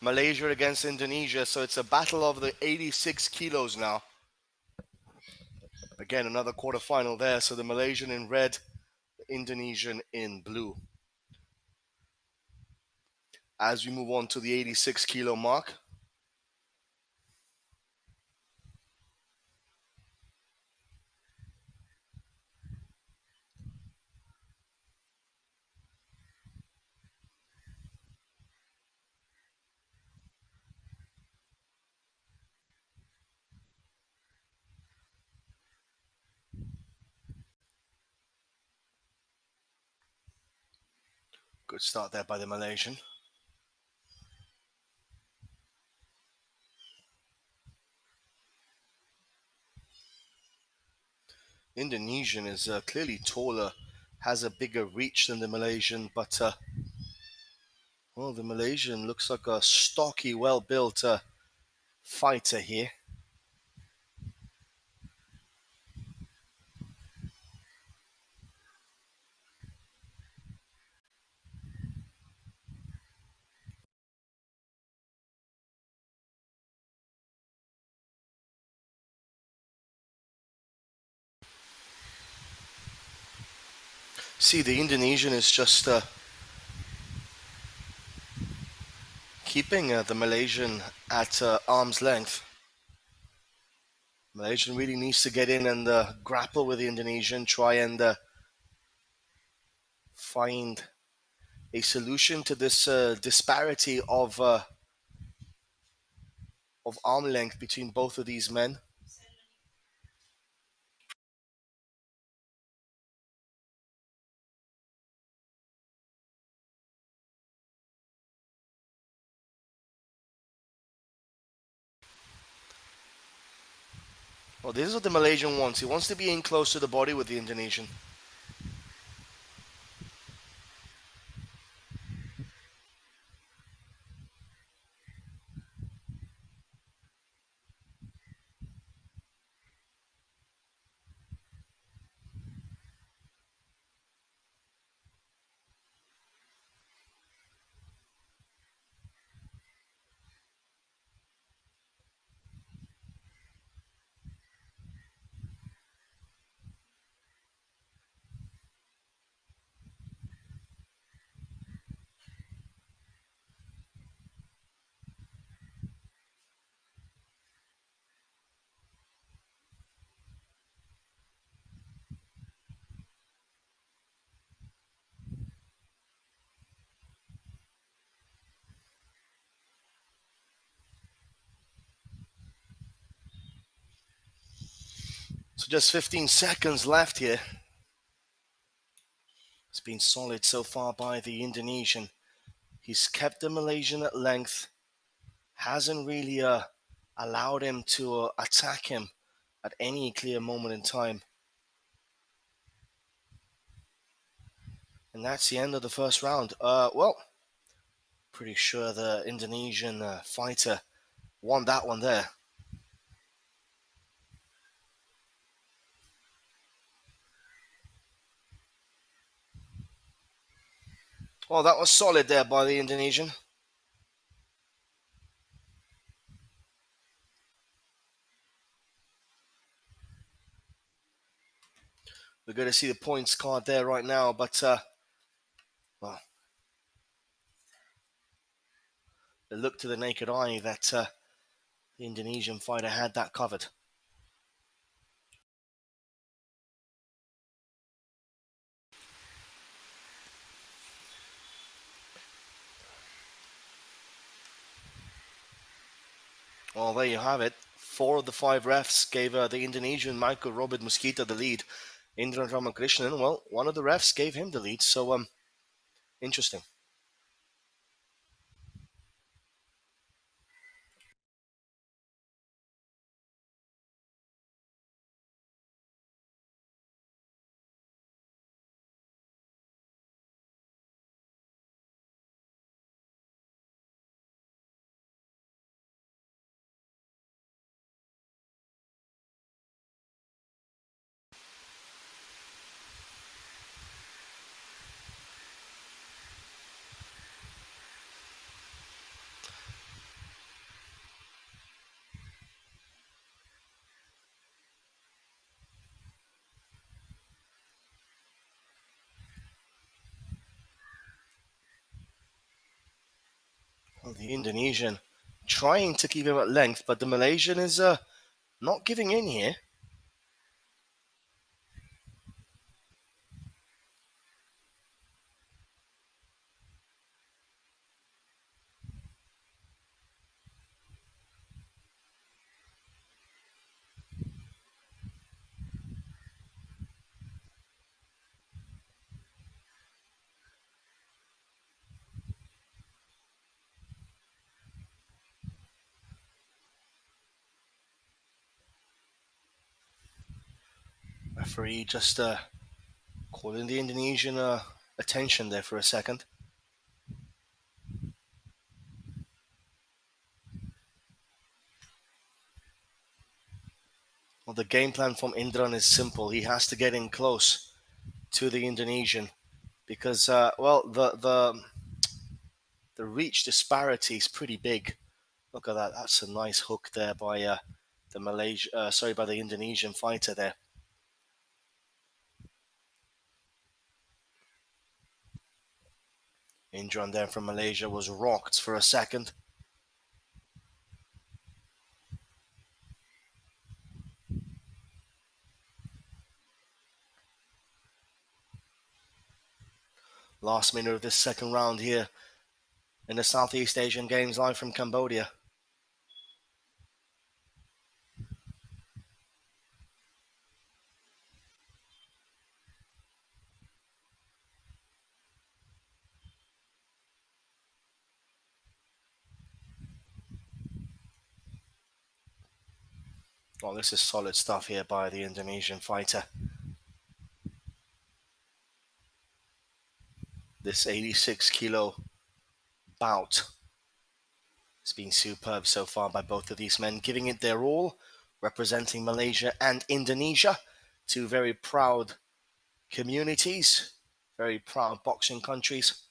S1: Malaysia against Indonesia. So it's a battle of the 86 kilos now. Again, another quarterfinal there. So the Malaysian in red, the Indonesian in blue. As we move on to the 86 kilo mark. Good start there by the Malaysian. Indonesian is clearly taller, has a bigger reach than the Malaysian, but well, the Malaysian looks like a stocky, well-built fighter here. See, the Indonesian is just keeping the Malaysian at arm's length. Malaysian really needs to get in and grapple with the Indonesian, try and find a solution to this disparity of arm length between both of these men. Well, this is what the Malaysian wants. He wants to be in close to the body with the Indonesian. So just 15 seconds left here. It's been solid so far by the Indonesian. He's kept the Malaysian at length. Hasn't really allowed him to attack him at any clear moment in time. And that's the end of the first round. Well, pretty sure the Indonesian fighter won that one there. Well, that was solid there by the Indonesian. We're going to see the points card there right now, but well, it looked to the naked eye that the Indonesian fighter had that covered. Well, there you have it. 4 of the 5 refs gave the Indonesian Michael Robert Mosquita the lead. Indran Ramakrishnan, well, one of the refs gave him the lead, so interesting. Well, the Indonesian trying to keep him at length, but the Malaysian is not giving in here. Referee just calling the Indonesian attention there for a second. Well, the game plan from Indran is simple. He has to get in close to the Indonesian because, the reach disparity is pretty big. Look at that. That's a nice hook there by by the Indonesian fighter there. Indran there from Malaysia was rocked for a second. Last minute of this second round here in the Southeast Asian Games live from Cambodia. Well, this is solid stuff here by the Indonesian fighter. This 86 kilo bout has been superb so far by both of these men, giving it their all, representing Malaysia and Indonesia, two very proud communities, very proud boxing countries.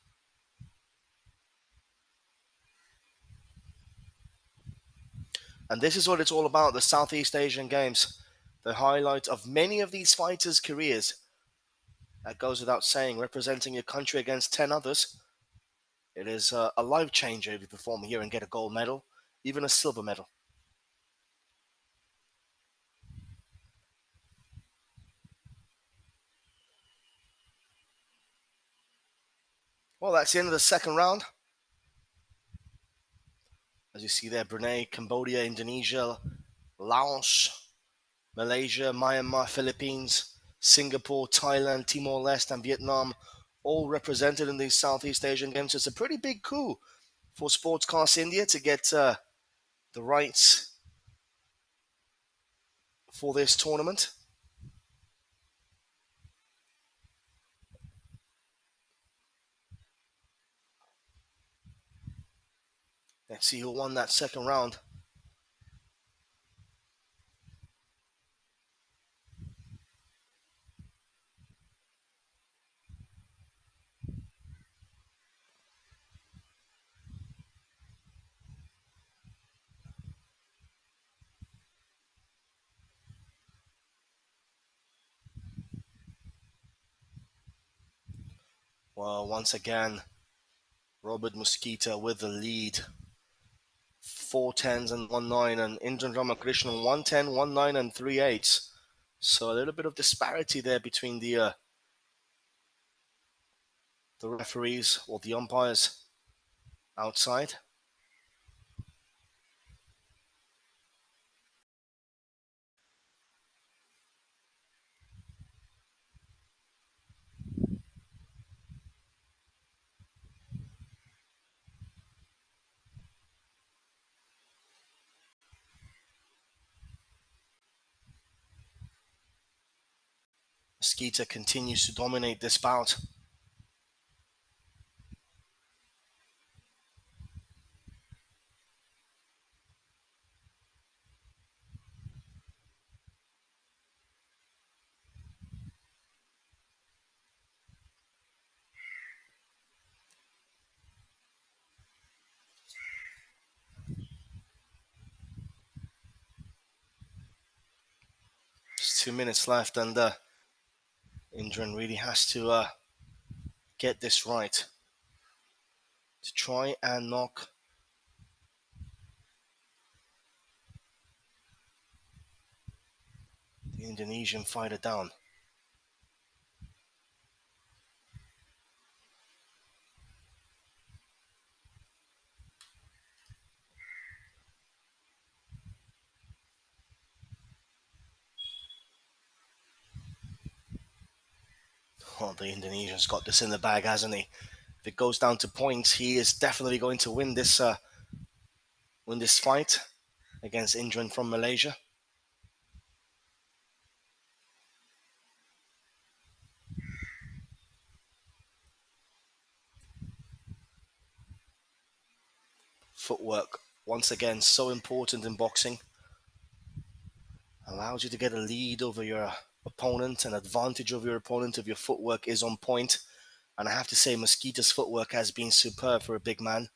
S1: And this is what it's all about, the Southeast Asian Games, the highlight of many of these fighters' careers. That goes without saying, representing your country against 10 others. It is a life changer if you perform here and get a gold medal, even a silver medal. Well, that's the end of the second round. As you see there, Brunei, Cambodia, Indonesia, Laos, Malaysia, Myanmar, Philippines, Singapore, Thailand, Timor-Leste, and Vietnam, all represented in these Southeast Asian Games. It's a pretty big coup for Sportscast India to get the rights for this tournament. Let's see who won that second round. Well, once again, Robert Mosquita with the lead. 4 10s and 1 9, and Indran Ramakrishnan 1 10, 1 9, and 3 8s. So a little bit of disparity there between the referees or the umpires outside. Mosquita continues to dominate this bout. Just 2 minutes left, and Indran really has to get this right to try and knock Indonesian fighter down. Oh, the Indonesian's got this in the bag, hasn't he? If it goes down to points, he is definitely going to win this fight against Indran from Malaysia. Footwork, once again, so important in boxing. Allows you to get a lead over your opponent, an advantage over your opponent if your footwork is on point. And I have to say, Mosquita's footwork has been superb for a big man.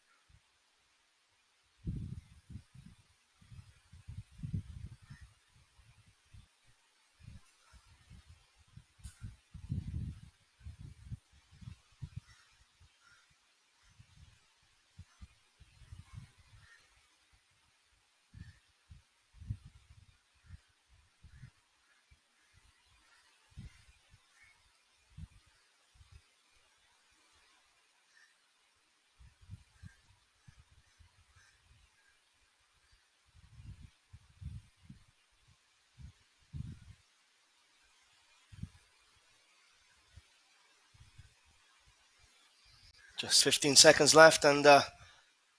S1: Just 15 seconds left, and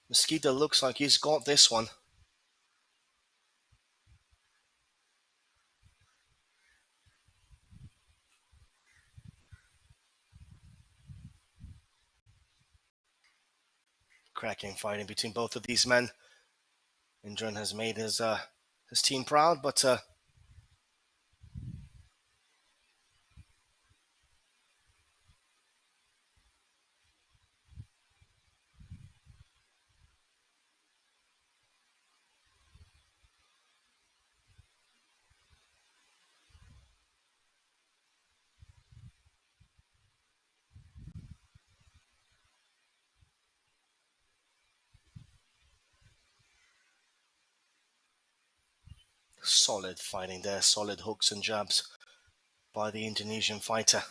S1: Mosquita looks like he's got this one. Cracking fighting between both of these men. Indran has made his team proud, but solid fighting there, solid hooks and jabs by the Indonesian fighter.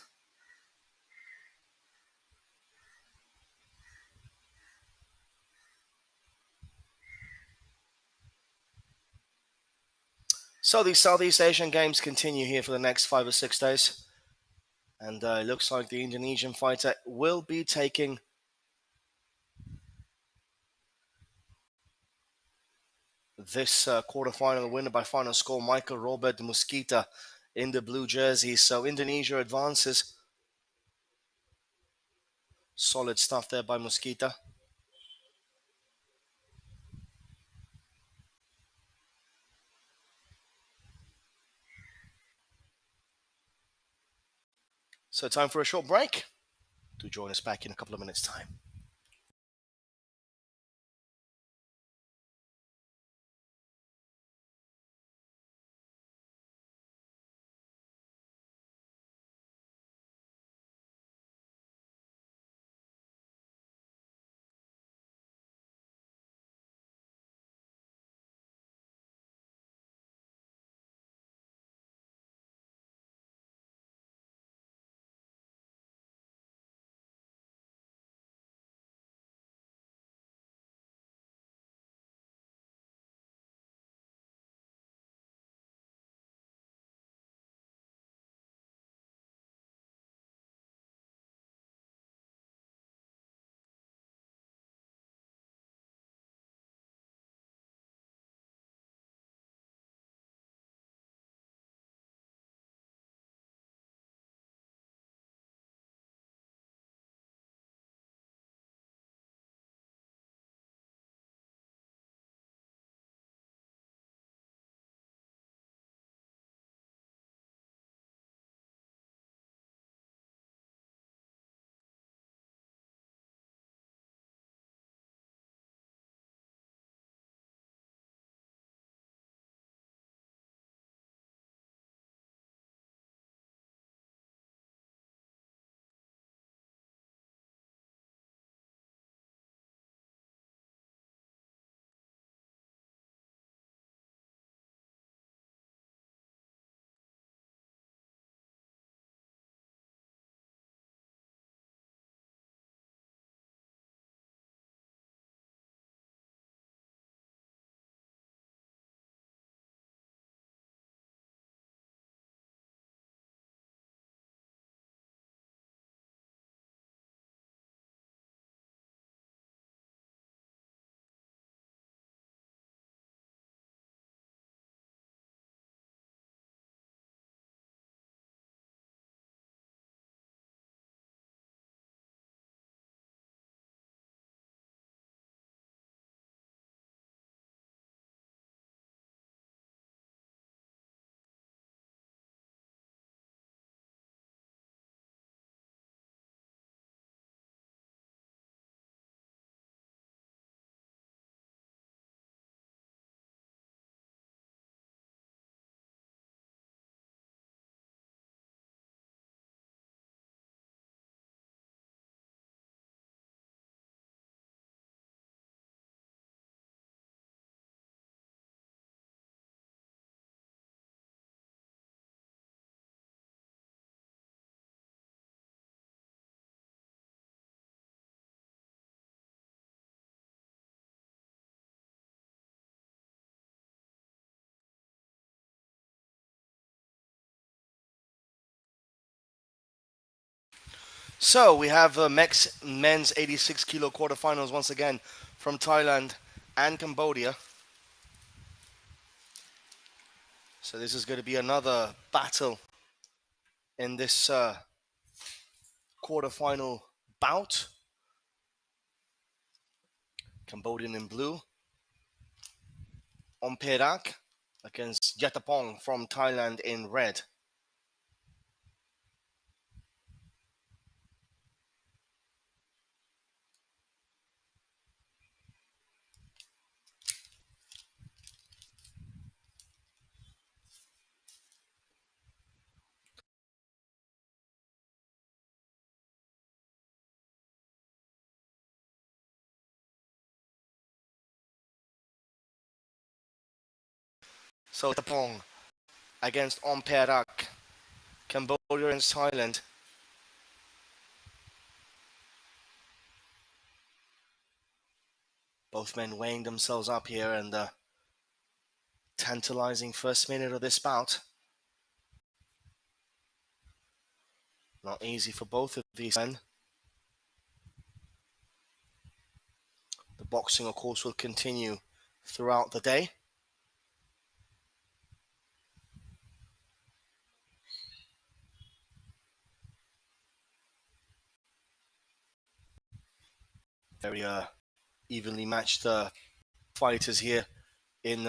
S1: So these Southeast Asian games continue here for the next 5 or 6 days. And it looks like the Indonesian fighter will be taking this quarterfinal winner by final score, Michael Robert Mosquita, in the blue jersey. So Indonesia advances. Solid stuff there by Mosquita. So time for a short break. Do join us back in a couple of minutes' time. So we have men's 86 kilo quarterfinals once again from Thailand and Cambodia. So this is going to be another battle in this quarterfinal bout. Cambodian in blue, Omperak against Yatapong from Thailand in red. So Yatapong against Omperak, Cambodia and Thailand. Both men weighing themselves up here and the tantalizing first minute of this bout. Not easy for both of these men. The boxing, of course, will continue throughout the day. Very evenly matched fighters here in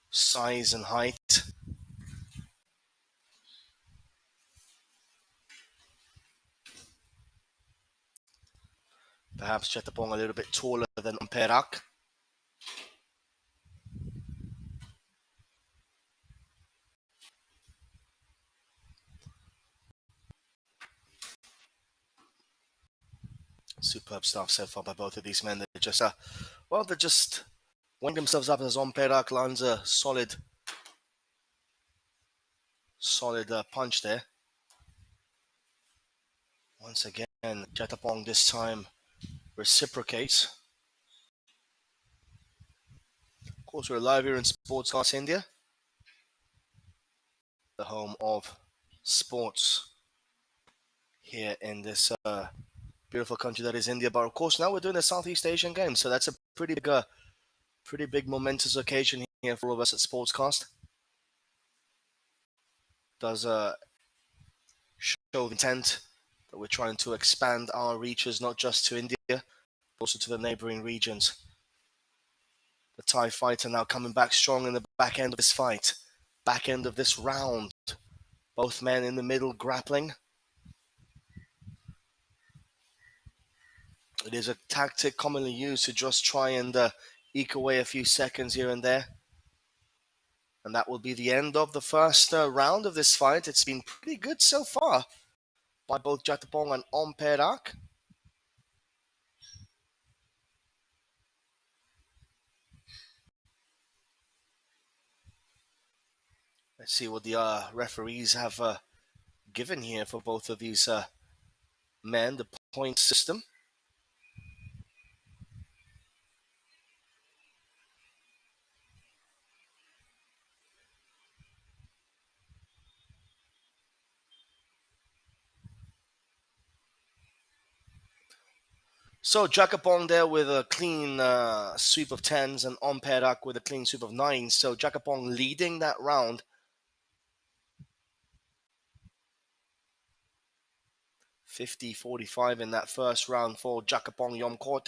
S1: size and height. Perhaps Chetapong a little bit taller than Perak. Superb stuff so far by both of these men. They're just, they're just weighing themselves up as Perak lands a solid punch there. Once again, Chetapong this time reciprocates. Of course, we're live here in Sportscast India, the home of sports here in this beautiful country that is India. But of course, now we're doing the Southeast Asian Games, so that's a pretty big momentous occasion here for all of us at Sportscast. Does show the intent that we're trying to expand our reaches not just to India, but also to the neighboring regions. The Thai fighter now coming back strong in the back end of this fight, back end of this round. Both men in the middle grappling. It is a tactic commonly used to just try and eke away a few seconds here and there. And that will be the end of the first round of this fight. It's been pretty good so far by both Jatapong and Omperak. Let's see what the referees have given here for both of these men, the point system. So Jacopong there with a clean sweep of 10s and Omperak with a clean sweep of 9s. So Jacopong leading that round. 50-45 in that first round for Jacopong Yomkot.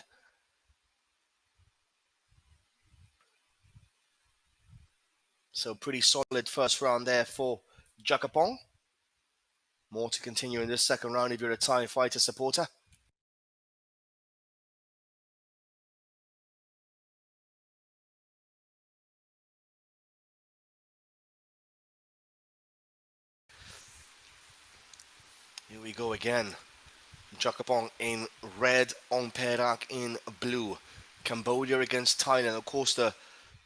S1: So pretty solid first round there for Jacopong. More to continue in this second round if you're a Thai fighter supporter. Here we go again. Jacopong in red, Omperak in blue. Cambodia against Thailand. Of course, the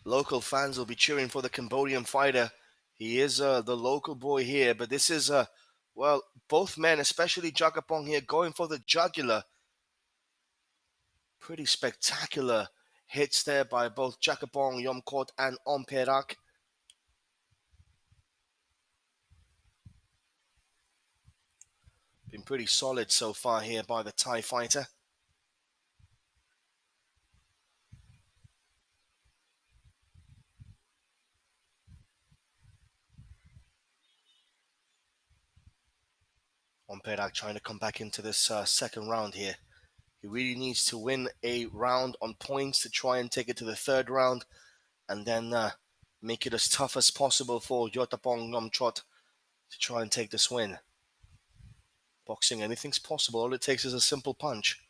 S1: local fans will be cheering for the Cambodian fighter. He is the local boy here, but this is, both men, especially Jacopong here, going for the jugular. Pretty spectacular hits there by both Jacopong, Yomkot, and Omperak. Been pretty solid so far here by the Thai fighter. Omperak trying to come back into this second round here. He really needs to win a round on points to try and take it to the third round and then make it as tough as possible for Yotapong Nomtrot to try and take this win. Boxing, anything's possible. All it takes is a simple punch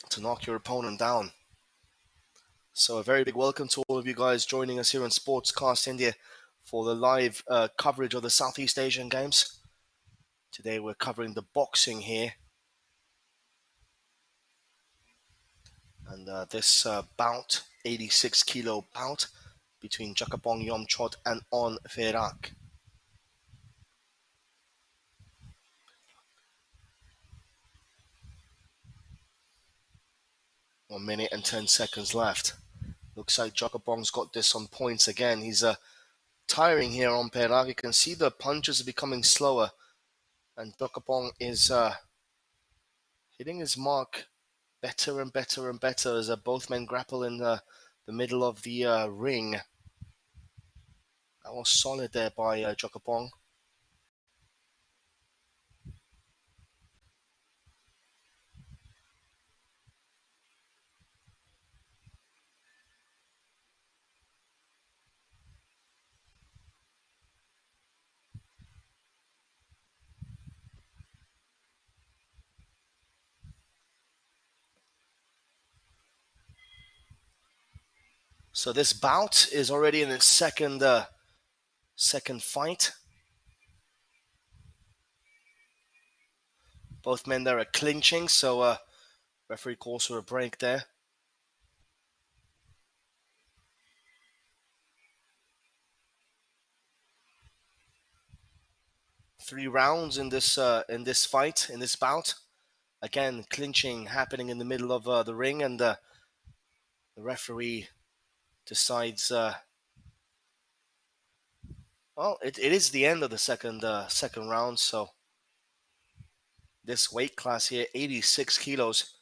S1: to knock your opponent down. So a very big welcome to all of you guys joining us here on Sportscast India for the live coverage of the Southeast Asian Games. Today we're covering the boxing here. And this bout, 86 kilo bout between Jakapong Yomchot and On Ferak. 1 minute and 10 seconds left. Looks like Jakapong's got this on points again. He's tiring here on Perak. You can see the punches are becoming slower. And Jakapong is hitting his mark better and better and better as both men grapple in the middle of the ring. That was solid there by Jakapong. So this bout is already in its second fight. Both men there are clinching, so referee calls for a break there. 3 rounds in this fight, in this bout. Again, clinching happening in the middle of the ring, and the referee decides. Well, it is the end of the second round, so this weight class here, 86 kilos.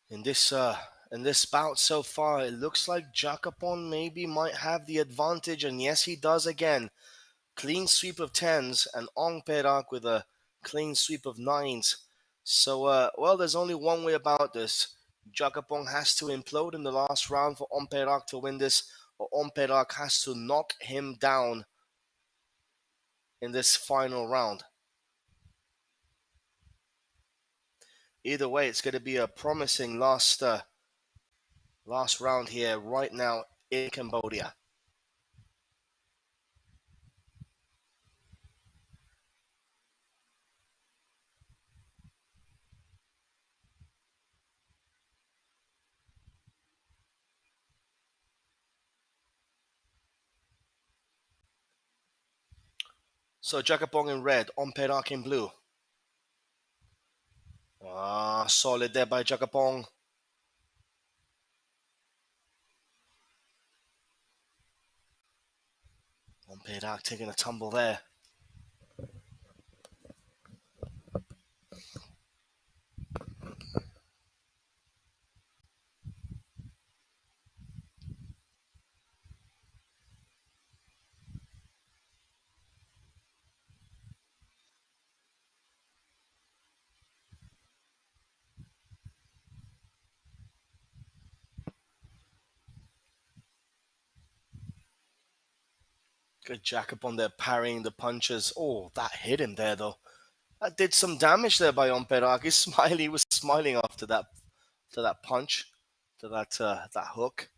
S1: In this bout so far, it looks like Jakapon maybe might have the advantage, and yes, he does again. Clean sweep of 10s, and Ong Perak with a clean sweep of 9s. So, well, there's only one way about this. Jakapong has to implode in the last round for Ong Perak to win this, or Ong Perak has to knock him down in this final round. Either way, it's going to be a promising last round here right now in Cambodia. So Jakapong in red, Ong Perak in blue. Solid there by Jakapong. Ong Perak taking a tumble there. Good Jakapong there parrying the punches. Oh, that hit him there though. That did some damage there by Ong Perak. He was smiling after that punch, to that hook.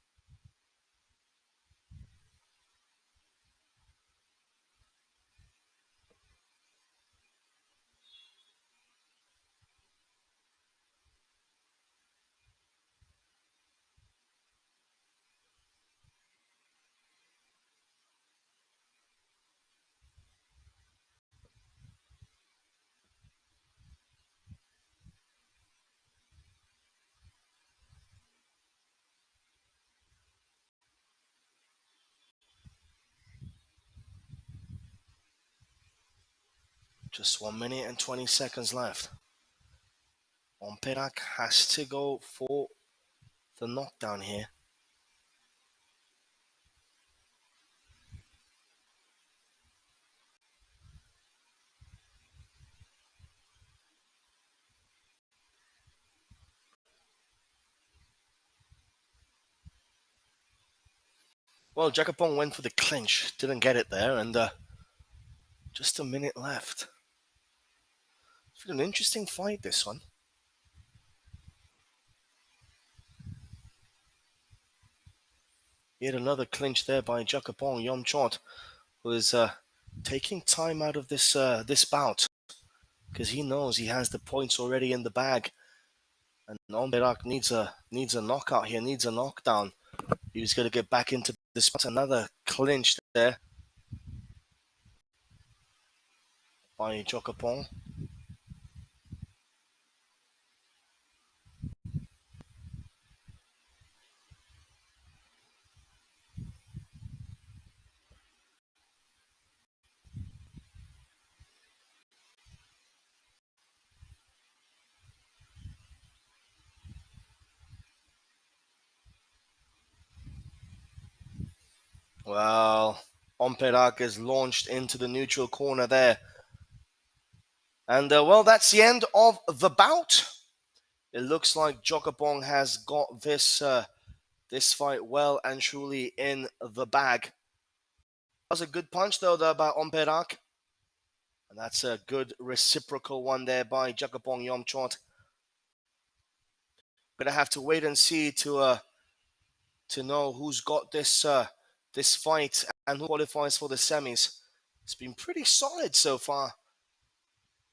S1: Just 1 minute and 20 seconds left. Omperak has to go for the knockdown here. Well, Jakapong went for the clinch, didn't get it there, and just a minute left. It's been an interesting fight, this one. Yet another clinch there by Jakapong Yomchot, who is taking time out of this bout because he knows he has the points already in the bag. And Omberak needs a knockout here, needs a knockdown. He was going to get back into this. Another clinch there by Jakapong. Well, Omperak is launched into the neutral corner there. And well, that's the end of the bout. It looks like Jakapong has got this fight well and truly in the bag. That was a good punch though there by Omperak. And that's a good reciprocal one there by Jakapong Yomchot. Gonna have to wait and see to know who's got this fight and who qualifies for the semis. It's been pretty solid so far.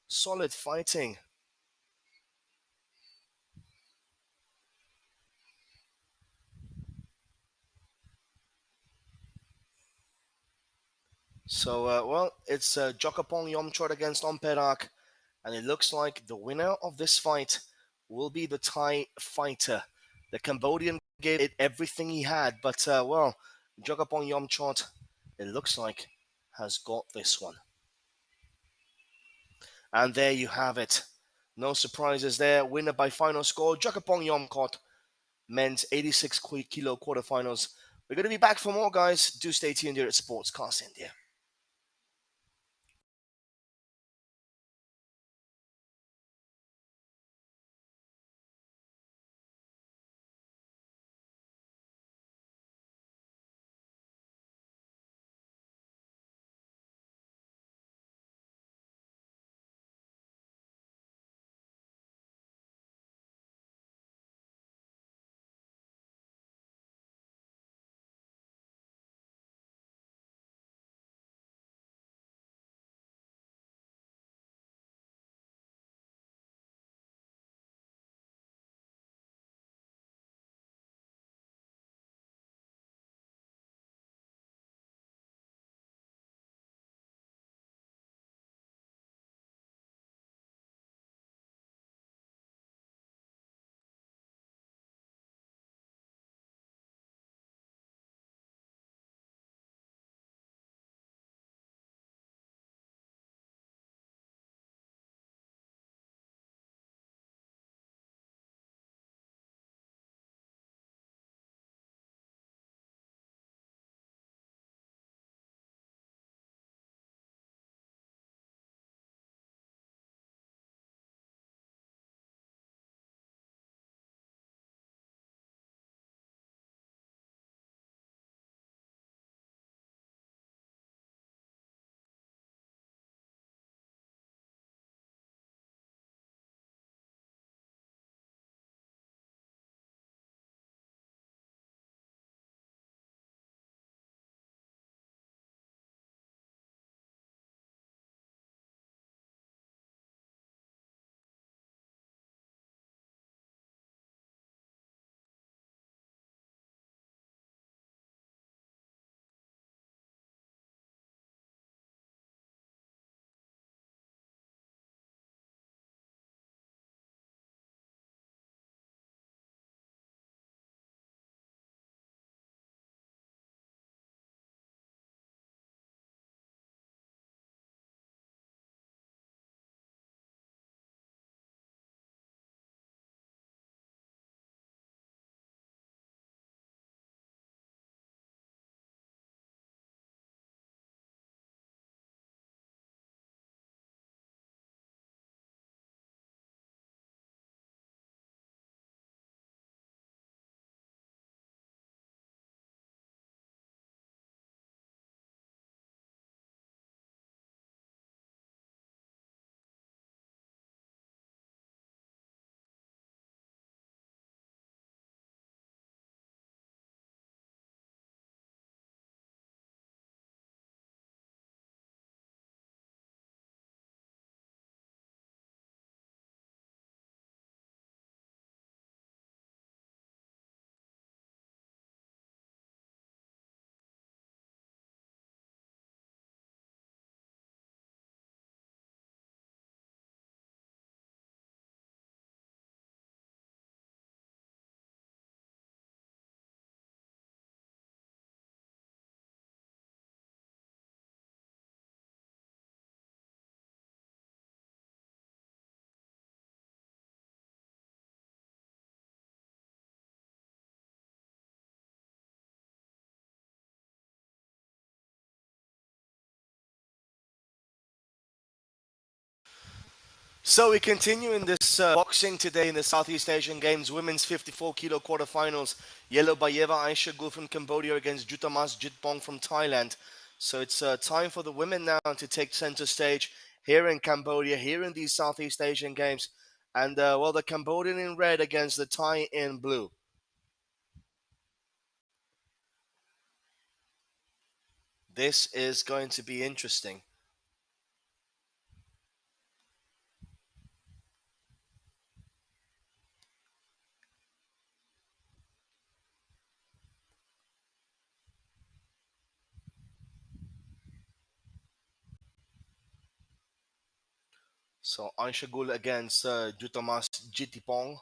S1: Solid fighting. So, well, it's Jakapong Yomchot against Omperak, and it looks like the winner of this fight will be the Thai fighter. The Cambodian gave it everything he had, but, well, Jakapong Yomchot, it looks like, has got this one. And there you have it. No surprises there. Winner by final score, Jakapong Yomchot, men's 86 kilo quarterfinals. We're going to be back for more, guys. Do stay tuned here at Sportscast India. So we continue in this boxing today in the Southeast Asian Games women's 54 kilo quarterfinals. Yellow Bayeva Aisha Gul from Cambodia against Jutamas Jitbong from Thailand. So it's time for the women now to take center stage here in Cambodia, here in these Southeast Asian Games. And well, the Cambodian in red against the Thai in blue. This is going to be interesting. So Aisha Gul against Jutamas Jitipong.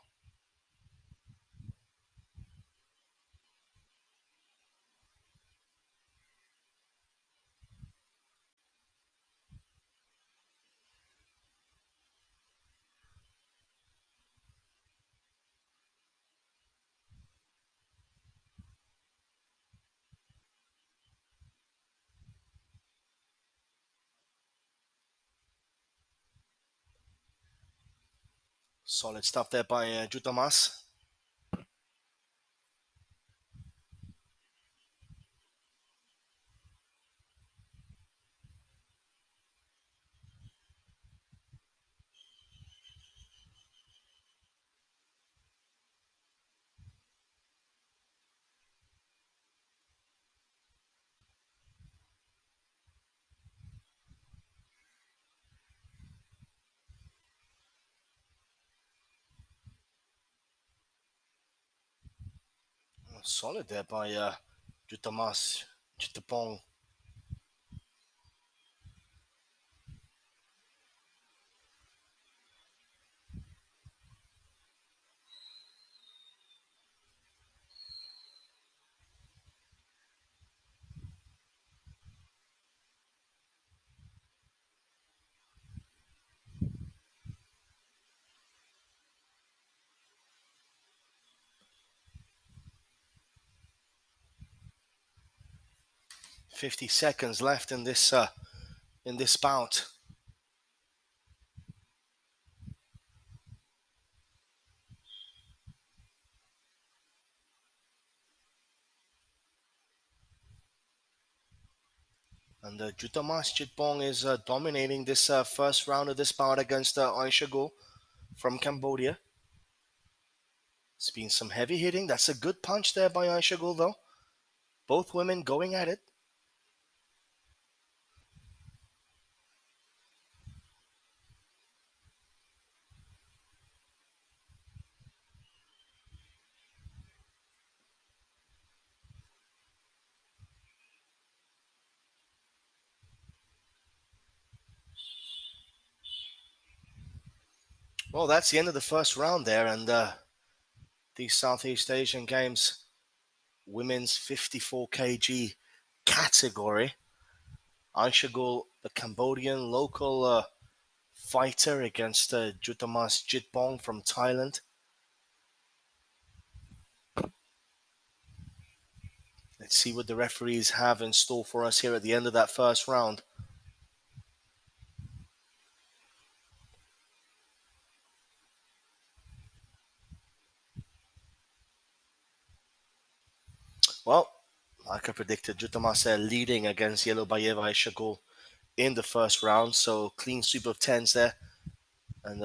S1: Solid stuff there by Jutamas. Solid there by Jutamas Jitipong. 50 seconds left in this bout. And Jutamas Jitbong is dominating this first round of this bout against Aisha Gul from Cambodia. It's been some heavy hitting. That's a good punch there by Aisha Gul, though. Both women going at it. Well, that's the end of the first round there, and these Southeast Asian Games women's 54 kg category. Aisha Gul, the Cambodian local fighter, against Jutamas Jitbong from Thailand. Let's see what the referees have in store for us here at the end of that first round. Well, like I predicted, Jutamase leading against Yellow Bayeva Shagul in the first round. So clean sweep of tens there. And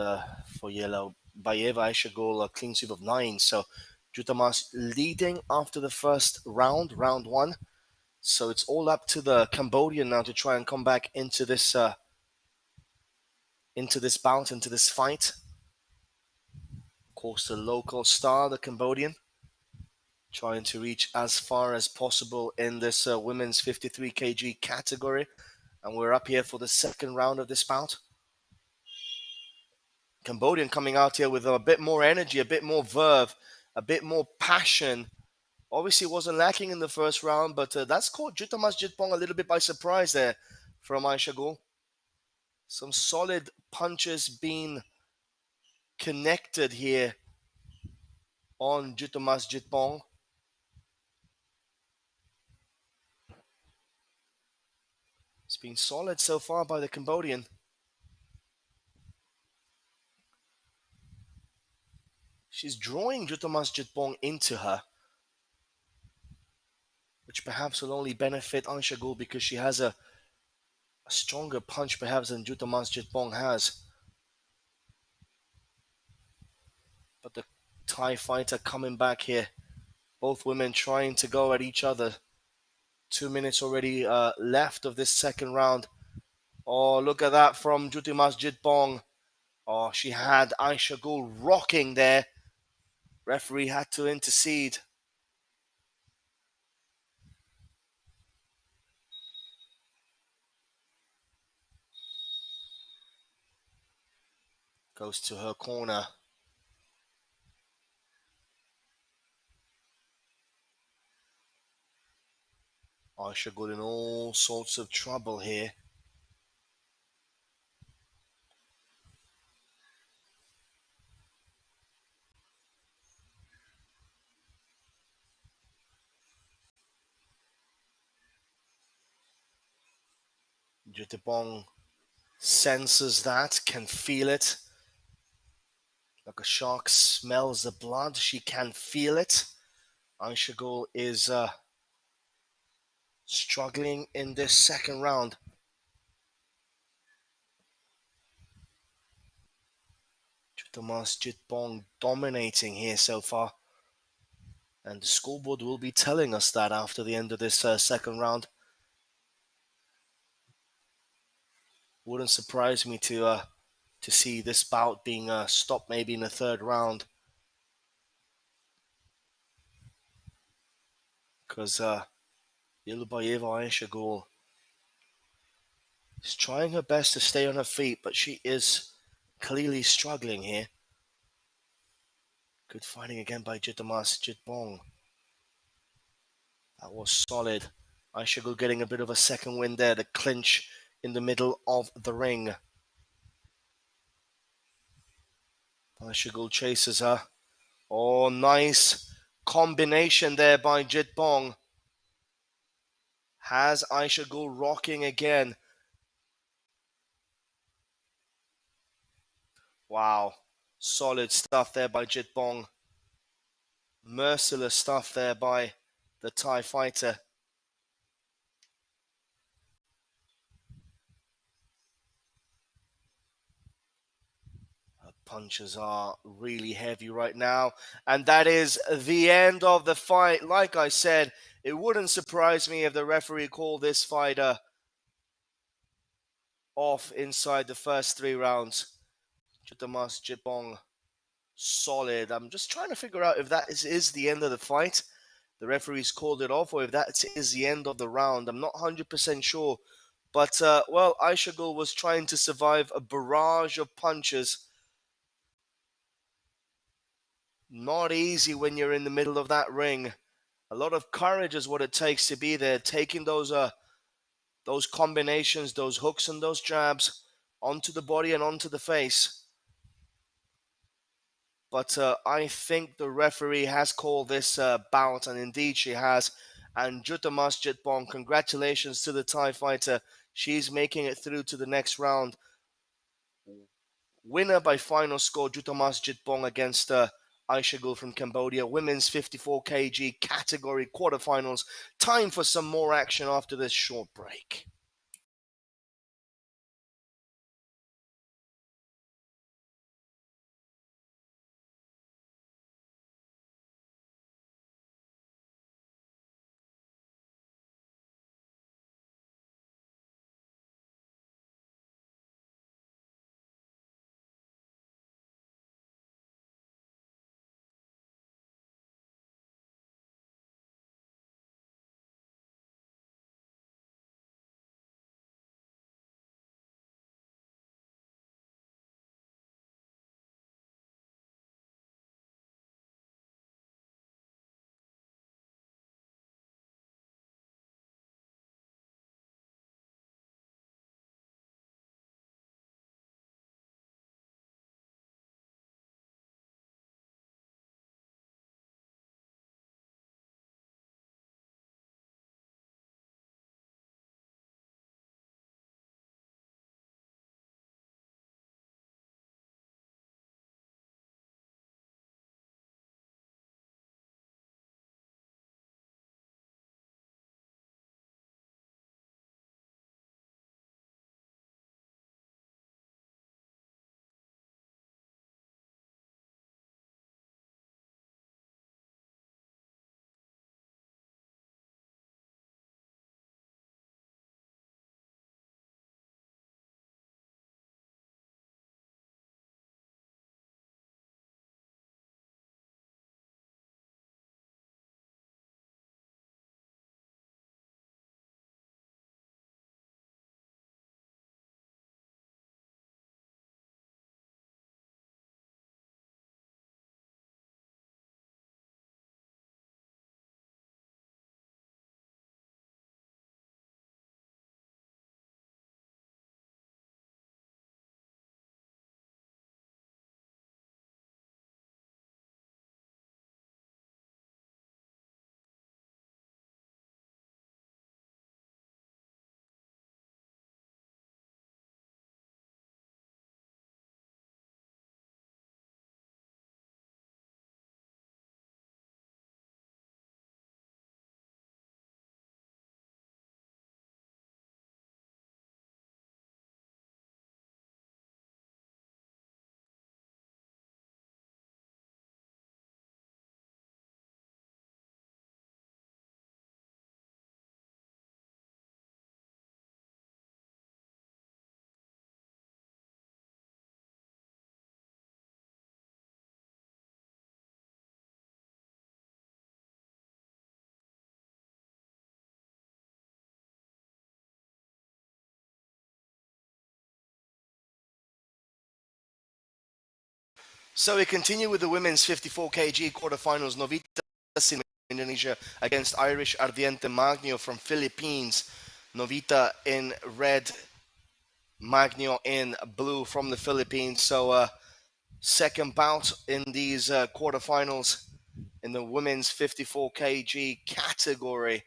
S1: for Yellow Bayeva Shagul, a clean sweep of nine. So Jutamas leading after the first round, round one. So it's all up to the Cambodian now to try and come back into this bout, into this fight. Of course, the local star, the Cambodian, trying to reach as far as possible in this women's 53 kg category. And we're up here for the second round of this bout. Cambodian coming out here with a bit more energy, a bit more verve, a bit more passion. Obviously, wasn't lacking in the first round, but that's caught Jutamas Jitbong a little bit by surprise there from Aisha Gul. Some solid punches being connected here on Jutamas Jitbong. It's been solid so far by the Cambodian. She's drawing Jutamas Jitbong into her, which perhaps will only benefit Anshagul because she has a stronger punch perhaps than Jutamas Jitbong has. But the Thai fighter coming back here. Both women trying to go at each other. 2 minutes already left of this second round. Oh, look at that from Jutimas Jitbong. Oh, she had Aisha Gul rocking there. Referee had to intercede. Goes to her corner. Aisha Gul in all sorts of trouble here. Jitbong senses that, can feel it. Like a shark smells the blood, she can feel it. Aisha Gul is struggling in this second round. Jutamas Jitbong dominating here so far. And the scoreboard will be telling us that after the end of this second round. Wouldn't surprise me to see this bout being stopped maybe in the third round. Because Yilbayeva Aishagul is trying her best to stay on her feet, but she is clearly struggling here. Good fighting again by Jitamas Jitbong. That was solid. Aishagul getting a bit of a second win there, the clinch in the middle of the ring. Aishagul chases her. Oh, nice combination there by Jitbong. Has Aishagul rocking again. Wow. Solid stuff there by Jitbong. Merciless stuff there by the Thai fighter. Her punches are really heavy right now. And that is the end of the fight. Like I said, it wouldn't surprise me if the referee called this fighter off inside the first 3 rounds. Jutamas Jitbong, solid. I'm just trying to figure out if that is the end of the fight. The referee's called it off, or if that is the end of the round. I'm not 100% sure. But, well, Aishagul was trying to survive a barrage of punches. Not easy when you're in the middle of that ring. A lot of courage is what it takes to be there, taking those combinations, those hooks and those jabs onto the body and onto the face. But I think the referee has called this bout, and indeed she has. And Jutamas Jitbong, congratulations to the Thai fighter. She's making it through to the next round. Winner by final score, Jutamas Jitbong against Aishagul from Cambodia. Women's 54 kg category quarterfinals. Time for some more action after this short break. So we continue with the women's 54 kg quarterfinals. Novita Sin Indonesia against Irish Ardiente Magno from Philippines. Novita in red, Magno in blue from the Philippines. So second bout in these quarterfinals in the women's 54 kg category.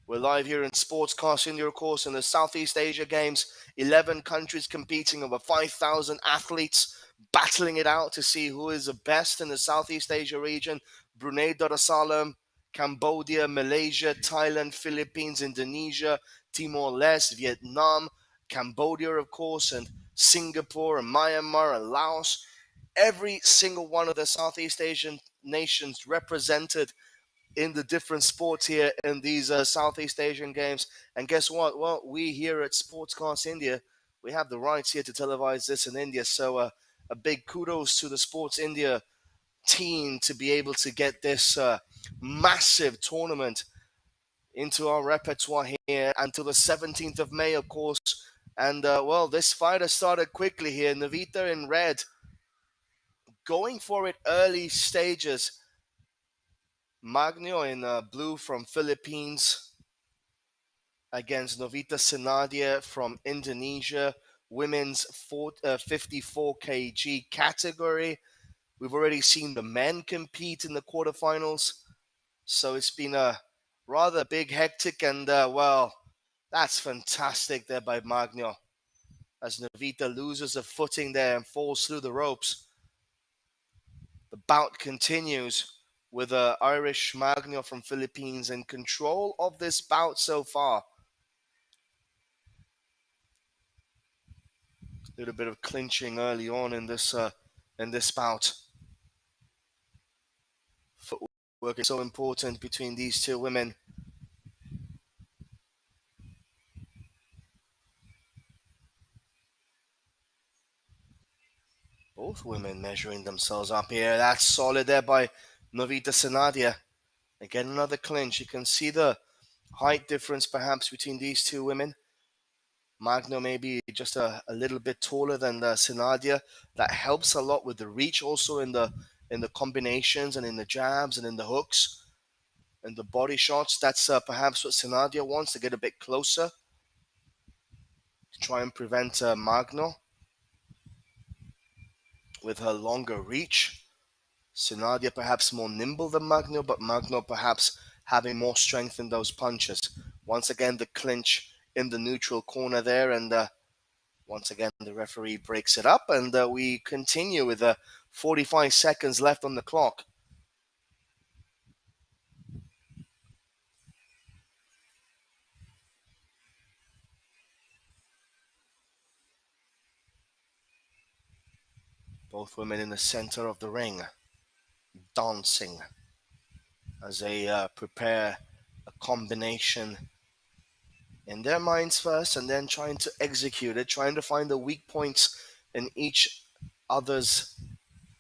S1: We're live here in Sportscast India, of course, in the Southeast Asia Games. 11 countries competing, over 5,000 athletes battling it out to see who is the best in the Southeast Asia region. Brunei Darussalam, Cambodia, Malaysia, Thailand, Philippines, Indonesia, Timor-Leste, Vietnam, Cambodia, of course, and Singapore, and Myanmar, and Laos. Every single one of the Southeast Asian nations represented in the different sports here in these Southeast Asian games. And guess what? Well, we here at Sportscast India, we have the rights here to televise this in India. So a big kudos to the Sports India team to be able to get this massive tournament into our repertoire here until the 17th of May, of course. And well, this fight has started quickly here. Novita in red, going for it early stages. Magno in blue from Philippines against Novita Sinadia from Indonesia, women's 54 kg category. We've already seen the men compete in the quarterfinals, so it's been a rather big, hectic, and well, that's fantastic there by Magno as Novita loses a footing there and falls through the ropes. The bout continues with Irish Magno from Philippines in control of this bout so far. A little bit of clinching early on in this bout. Footwork is so important between these two women. Both women measuring themselves up here. That's solid there by Novita Sanadia. Again, another clinch. You can see the height difference perhaps between these two women. Magno maybe just a little bit taller than the Sinadia. That helps a lot with the reach also in the combinations and in the jabs and in the hooks and the body shots. That's perhaps what Sinadia wants, to get a bit closer to try and prevent Magno with her longer reach. Sinadia perhaps more nimble than Magno, but Magno perhaps having more strength in those punches. Once again, the clinch in the neutral corner there, and once again, the referee breaks it up, and we continue with 45 seconds left on the clock. Both women in the center of the ring, dancing as they prepare a combination in their minds first, and then trying to execute it, trying to find the weak points in each other's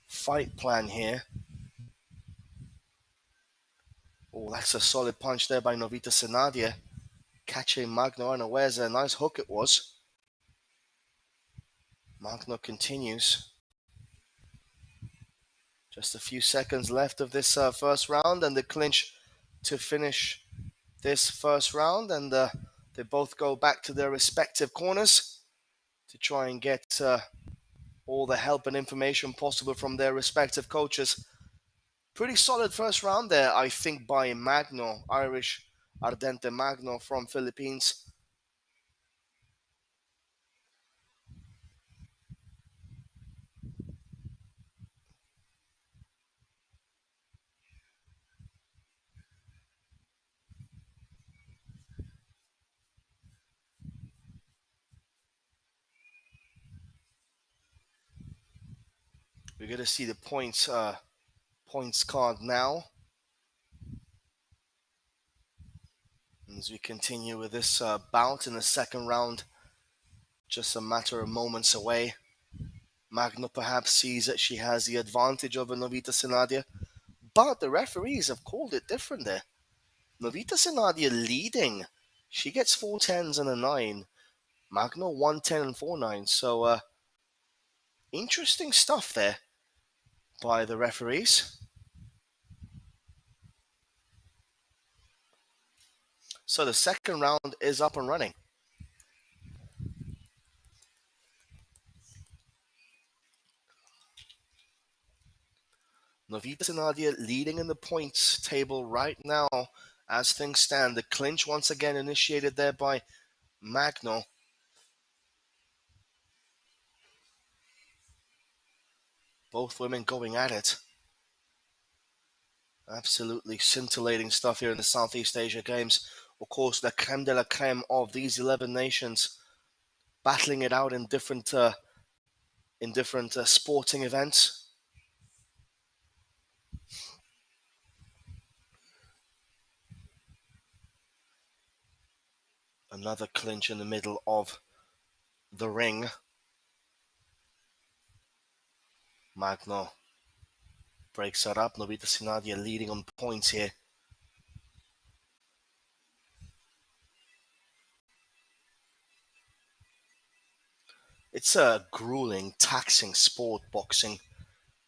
S1: fight plan here. Oh, that's a solid punch there by Novita Sanadia, catching Magno unawares. A nice hook it was. Magno continues. Just a few seconds left of this first round, and the clinch to finish this first round, and they both go back to their respective corners to try and get all the help and information possible from their respective coaches. Pretty solid first round there, I think, by Magno, Irish Ardente Magno from Philippines. We're going to see the points card now as we continue with this bout in the second round. Just a matter of moments away. Magno perhaps sees that she has the advantage over Novita Sinadia, but the referees have called it different there. Novita Sinadia leading. She gets 4 10s and a 9. Magno 1 10 and 4 9. So interesting stuff there. by the referees. So the second round is up and running. Novita Sanadia leading in the points table right now as things stand. The clinch once again initiated there by Magno. Both women going at it. Absolutely scintillating stuff here in the Southeast Asia Games. Of course, the creme de la creme of these 11 nations battling it out in different sporting events. Another clinch in the middle of the ring. Magno breaks that up. Novita Sinadia leading on points here. It's a grueling, taxing sport, boxing.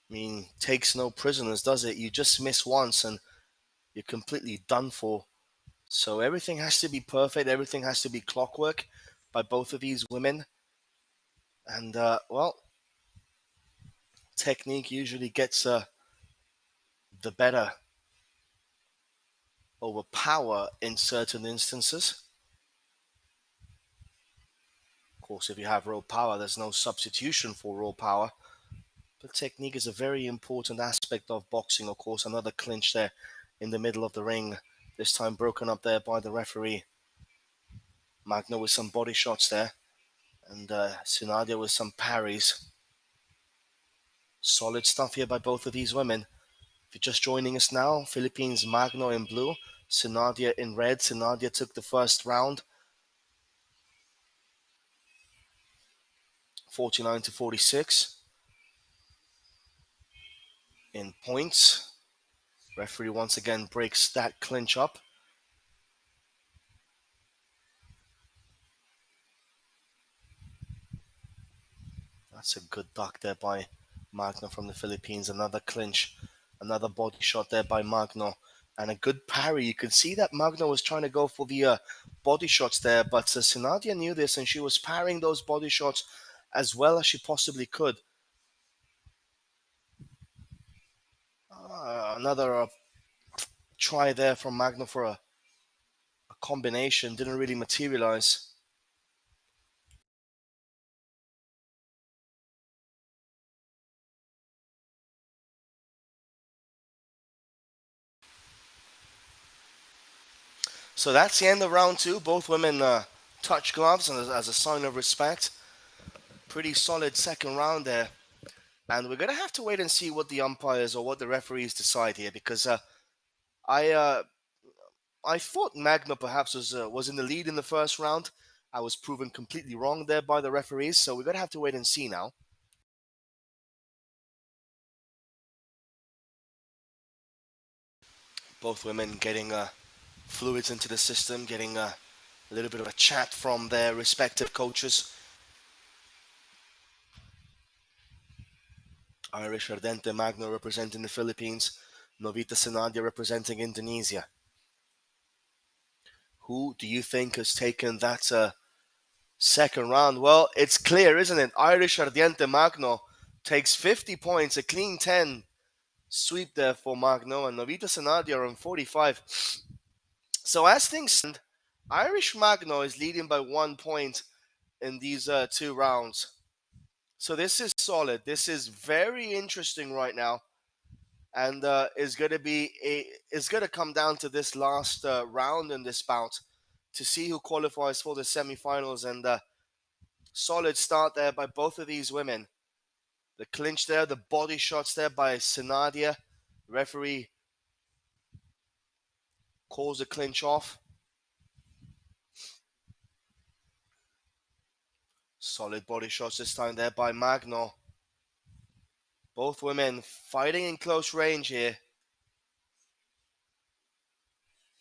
S1: I mean, takes no prisoners, does it? You just miss once and you're completely done for. So everything has to be perfect. Everything has to be clockwork by both of these women. And, well, technique usually gets the better over power in certain instances. Of course, if you have raw power, there's no substitution for raw power. But technique is a very important aspect of boxing. Of course, another clinch there in the middle of the ring. This time broken up there by the referee. Magno with some body shots there. And Sinadia with some parries. Solid stuff here by both of these women. If you're just joining us now, Philippines Magno in blue, Sinadia in red. Sinadia took the first round, 49-46. In points, referee once again breaks that clinch up. That's a good duck there by Magno from the Philippines. Another clinch, another body shot there by Magno, and a good parry. You can see that Magno was trying to go for the body shots there, but Sinadia knew this and she was parrying those body shots as well as she possibly could. Another try there from Magno for a combination. Didn't really materialize. So that's the end of round two. Both women touch gloves and as a sign of respect. Pretty solid second round there. And we're going to have to wait and see what the umpires or what the referees decide here because I uh, I thought Magno perhaps was in the lead in the first round. I was proven completely wrong there by the referees. So we're going to have to wait and see now. Both women getting fluids into the system, getting a little bit of a chat from their respective coaches. Irish Ardente Magno representing the Philippines, Novita Sanadia representing Indonesia. Who do you think has taken that second round? Well, it's clear, isn't it? Irish Ardiente Magno takes 50 points, a clean 10 sweep there for Magno, and Novita Sanadia on 45. So as things stand, Irish Magno is leading by 1 point in these two rounds. So this is solid. This is very interesting right now, and is going to come down to this last round in this bout to see who qualifies for the semifinals. And solid start there by both of these women. The clinch there, the body shots there by Sinadia. Referee calls the clinch off. Solid body shots this time there by Magno. Both women fighting in close range here.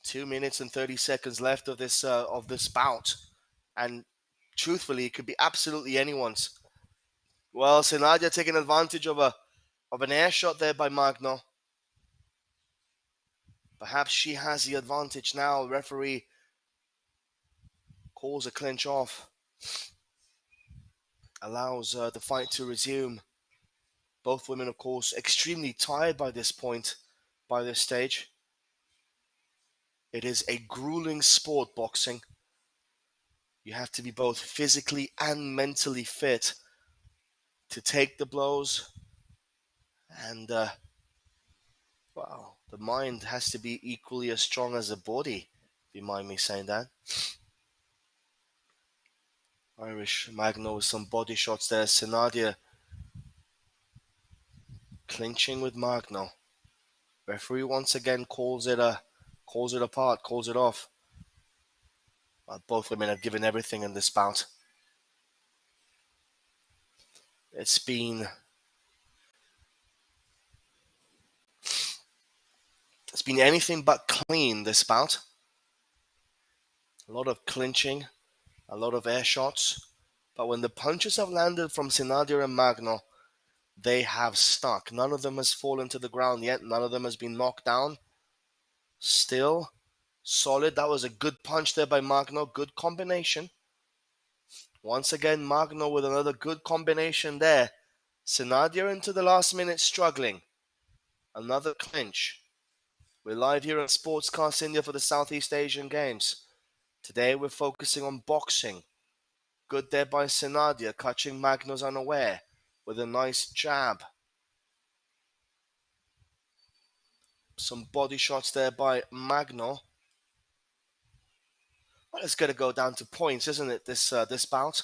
S1: 2 minutes and 30 seconds left of this bout, and truthfully, it could be absolutely anyone's. Well, Sinadia taking advantage of a of an air shot there by Magno. Perhaps she has the advantage now. Referee calls a clinch off, allows the fight to resume. Both women, of course, extremely tired by this point, by this stage. It is a grueling sport, boxing. You have to be both physically and mentally fit to take the blows. And, wow, the mind has to be equally as strong as the body, if you mind me saying that. Irish Magno with some body shots there. Sinadia clinching with Magno. Referee once again calls it apart, calls it off. Both women have given everything in this bout. It's been anything but clean, this bout. A lot of clinching, a lot of air shots. But when the punches have landed from Sinadia and Magno, they have stuck. None of them has fallen to the ground yet. None of them has been knocked down. Still solid. That was a good punch there by Magno. Good combination. Once again, Magno with another good combination there. Sinadia into the last minute struggling. Another clinch. We're live here on Sportscast India for the Southeast Asian Games. Today we're focusing on boxing. Good there by Sinadia, catching Magno's unaware with a nice jab. Some body shots there by Magno. Well, it's going to go down to points, isn't it, this bout?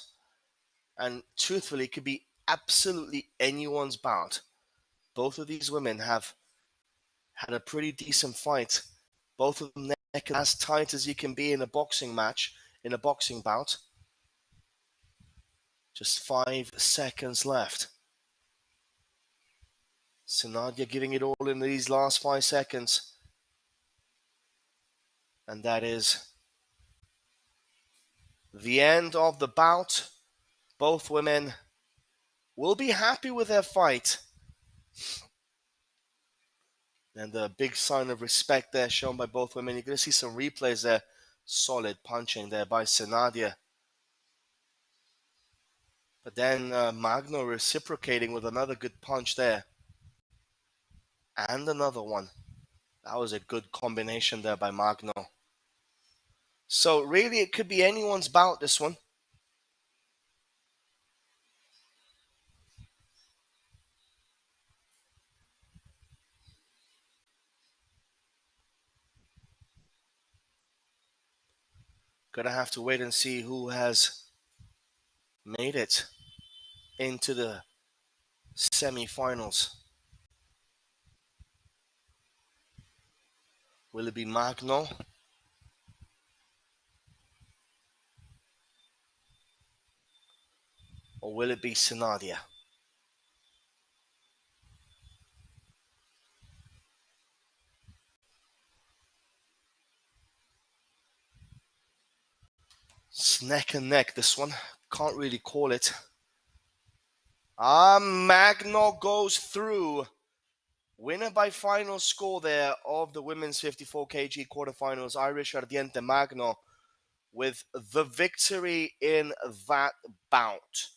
S1: And truthfully, it could be absolutely anyone's bout. Both of these women have had a pretty decent fight. Both of them neck as tight as you can be in a boxing match, in a boxing bout. Just 5 seconds left. Sinadia giving it all in these last 5 seconds. And that is the end of the bout. Both women will be happy with their fight. And a big sign of respect there shown by both women. You're going to see some replays there. Solid punching there by Sinadia. But then Magno reciprocating with another good punch there. And another one. That was a good combination there by Magno. So really it could be anyone's bout, this one. Gonna have to wait and see who has made it into the semi-finals. Will it be Magno? Or will it be Sinadia? It's neck and neck, this one. Can't really call it. Magno goes through. Winner by final score there of the women's 54 kg quarterfinals. Irish Ardiente Magno with the victory in that bout.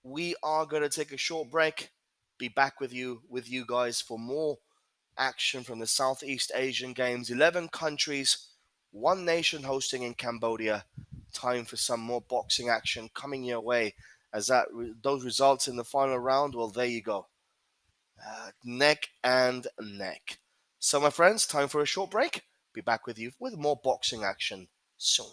S1: We are going to take a short break. Be back with you guys for more action from the Southeast Asian Games. 11 countries, one nation hosting in Cambodia. Time for some more boxing action coming your way. As those results in the final round, well, there you go. Neck and neck. So, my friends, time for a short break. Be back with you with more boxing action soon.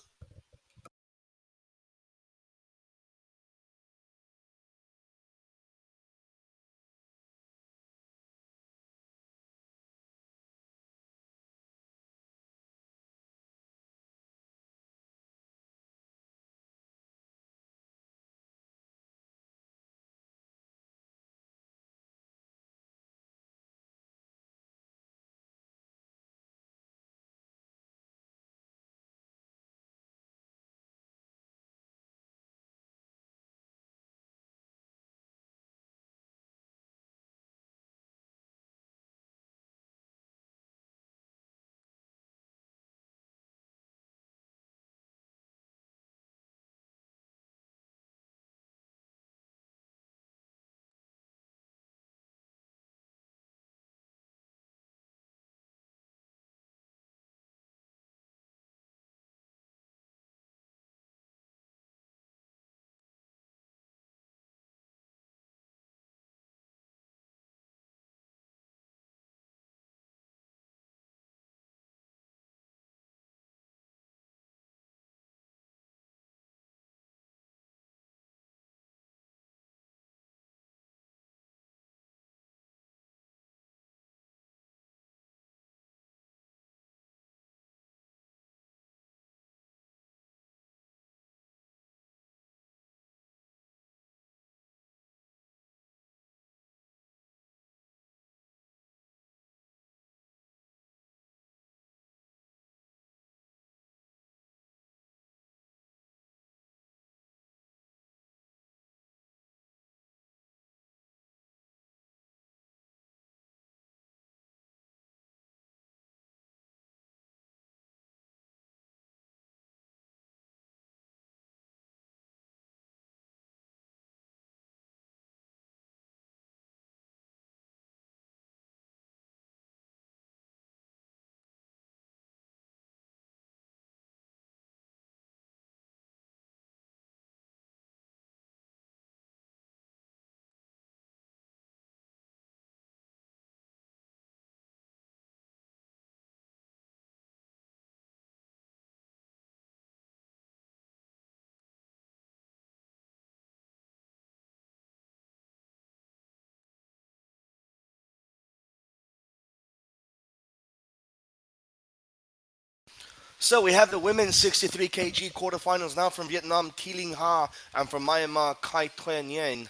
S1: So we have the women's 63 kg quarterfinals now from Vietnam, Thi Ling Ha, and from Myanmar, Kai Thuyen Yen.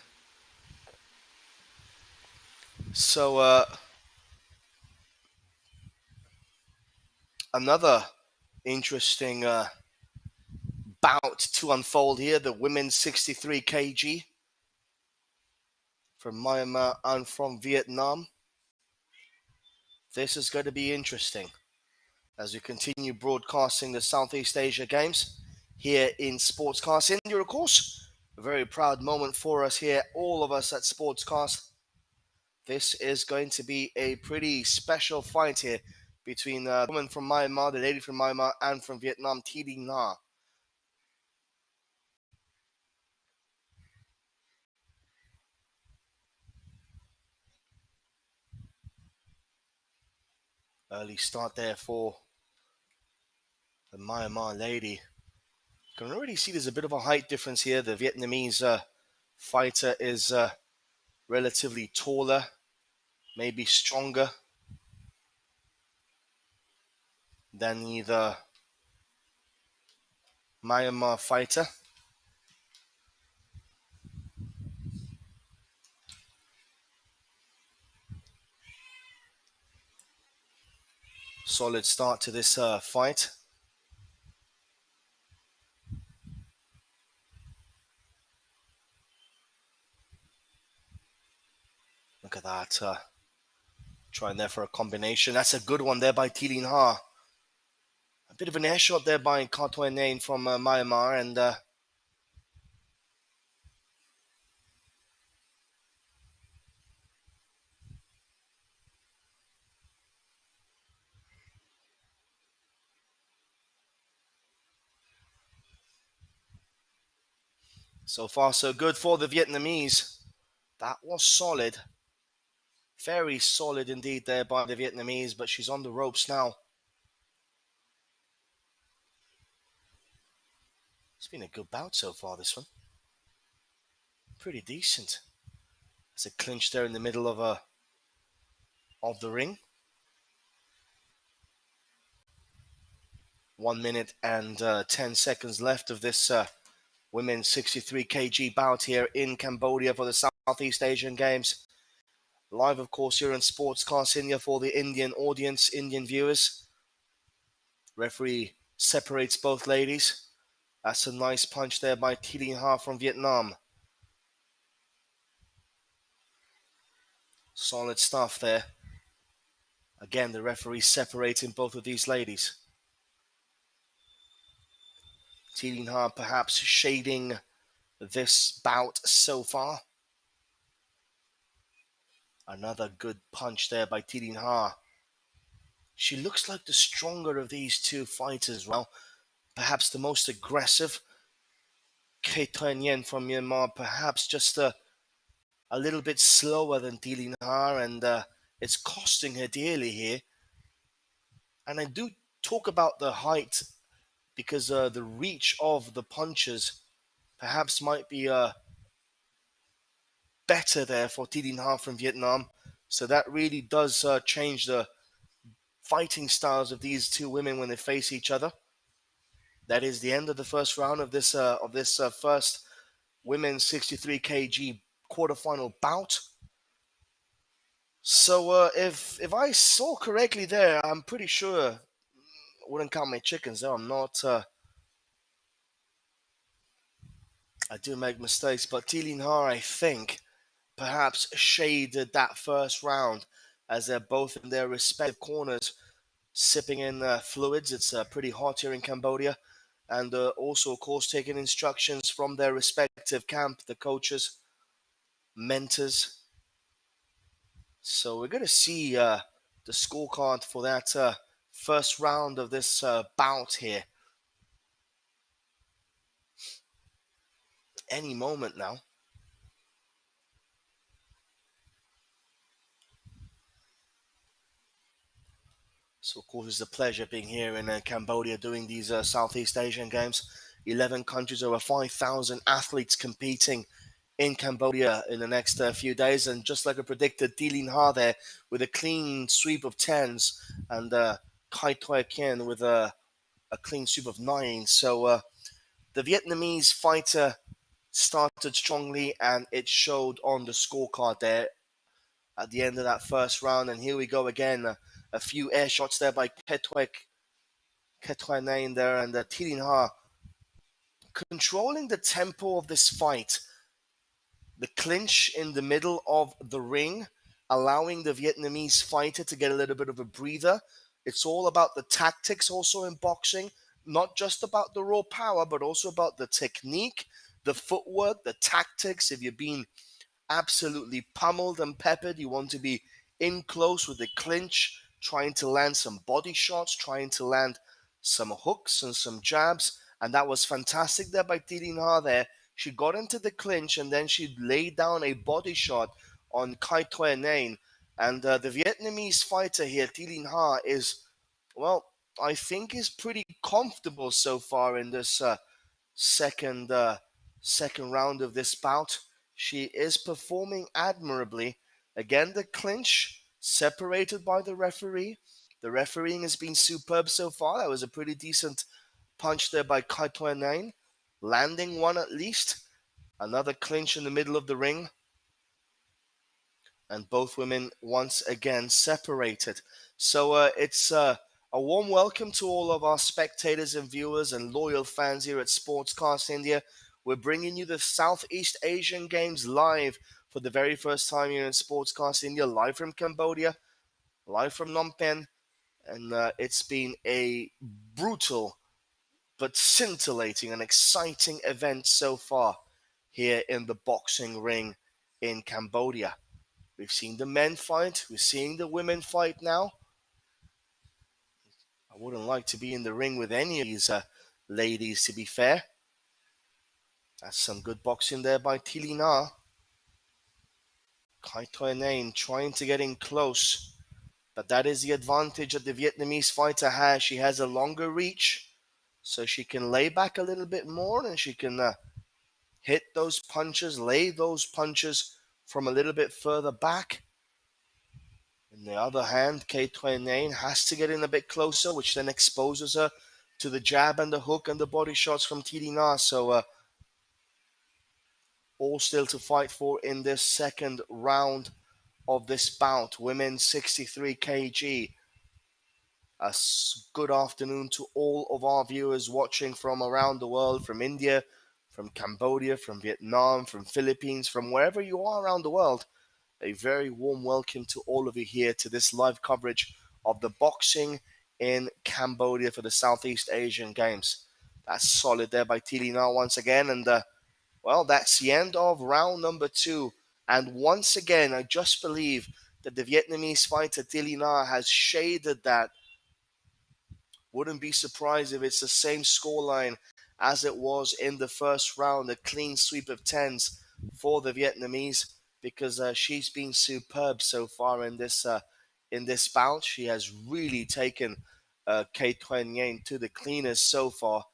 S1: So another interesting bout to unfold here. The women's 63 kg from Myanmar and from Vietnam. This is going to be interesting as we continue broadcasting the Southeast Asia Games here in Sportscast India, of course. A very proud moment for us here, all of us at Sportscast. This is going to be a pretty special fight here between the woman from Myanmar, the lady from Myanmar, and from Vietnam, Thi Ling Ha. Early start there for the Myanmar lady. You can already see there's a bit of a height difference here. The Vietnamese fighter is relatively taller, maybe stronger than the Myanmar fighter. Solid start to this fight. Look at that. Trying there for a combination. That's a good one there by Thi Ling Ha. A bit of an air shot there by Kai Thuyen Yen from Myanmar. And so far, so good for the Vietnamese. That was solid. Very solid indeed there by the Vietnamese, but she's on the ropes now. It's been a good bout so far, this one. Pretty decent. There's a clinch there in the middle of the ring. 1 minute and 10 seconds left of this women's 63 kg bout here in Cambodia for the Southeast Asian Games. Live, of course, here in Sportscast India for the Indian audience, Indian viewers. Referee separates both ladies. That's a nice punch there by Thi Ling Ha from Vietnam. Solid stuff there. Again, the referee separating both of these ladies. Thi Ling Ha perhaps shading this bout so far. Another good punch there by Thi Ling Ha. She looks like the stronger of these two fighters. Well, perhaps the most aggressive. Kai Thuyen Yen from Myanmar, perhaps just a little bit slower than Thi Ling Ha, and it's costing her dearly here. And I do talk about the height because the reach of the punches perhaps might be better there for Thi Ling Ha from Vietnam. So that really does change the fighting styles of these two women when they face each other. That is the end of the first round of this first women's 63 kg quarterfinal bout. So if I saw correctly there, I'm pretty sure I wouldn't count my chickens there. I'm not. I do make mistakes, but Thi Ling Ha, I think, perhaps shaded that first round as they're both in their respective corners sipping in fluids. It's pretty hot here in Cambodia. And also, of course, taking instructions from their respective camp, the coaches, mentors. So we're going to see the scorecard for that first round of this bout here. Any moment now. So, of course, it's a pleasure being here in Cambodia doing these Southeast Asian Games. 11 countries, over 5,000 athletes competing in Cambodia in the next few days. And just like I predicted, Thi Ling Ha there with a clean sweep of 10s, and Kai Thuyen Yen with a a clean sweep of nine. So the Vietnamese fighter started strongly, and it showed on the scorecard there at the end of that first round. And here we go again. A few air shots there by Ketwek Nain there, and Tilin Ha controlling the tempo of this fight. The clinch in the middle of the ring, allowing the Vietnamese fighter to get a little bit of a breather. It's all about the tactics also in boxing, not just about the raw power, but also about the technique, the footwork, the tactics. If you're being absolutely pummeled and peppered, you want to be in close with the clinch, trying to land some body shots, trying to land some hooks and some jabs. And that was fantastic there by Tilin Ha there. She got into the clinch and then she laid down a body shot on Kai Tue Nain. And the Vietnamese fighter here, Tilin Ha, is, well, I think is pretty comfortable so far in this second second round of this bout. She is performing admirably. Again, the clinch separated by the referee. The refereeing has been superb so far. That was a pretty decent punch there by Kai Tue Nain, landing one at least. Another clinch in the middle of the ring, and both women once again separated. So it's a warm welcome to all of our spectators and viewers and loyal fans here at Sportscast India. We're bringing you the Southeast Asian Games live for the very first time here in Sportscast India, live from Cambodia, live from Phnom Penh, and it's been a brutal but scintillating and exciting event so far here in the boxing ring in Cambodia. We've seen the men fight. We're seeing the women fight now. I wouldn't like to be in the ring with any of these ladies, to be fair. That's some good boxing there by Tilin Ha. Kai Tue Nain trying to get in close. But that is the advantage that the Vietnamese fighter has. She has a longer reach, so she can lay back a little bit more and she can hit those punches, lay those punches from a little bit further back. On the other hand, K. Nain has to get in a bit closer, which then exposes her to the jab and the hook and the body shots from Tilin Ha. So all still to fight for in this second round of this bout. Women's 63 kg. A good afternoon to all of our viewers watching from around the world, from India, from Cambodia, from Vietnam, from Philippines, from wherever you are around the world. A very warm welcome to all of you here to this live coverage of the boxing in Cambodia for the Southeast Asian Games. That's solid there by Tilin Ha once again. And, well, that's the end of round number 2. And once again, I just believe that the Vietnamese fighter Tilin Ha has shaded that. Wouldn't be surprised if it's the same scoreline as it was in the first round, a clean sweep of tens for the Vietnamese, because she's been superb so far in this bout. She has really taken K. Tuen Yen to the cleaners so far,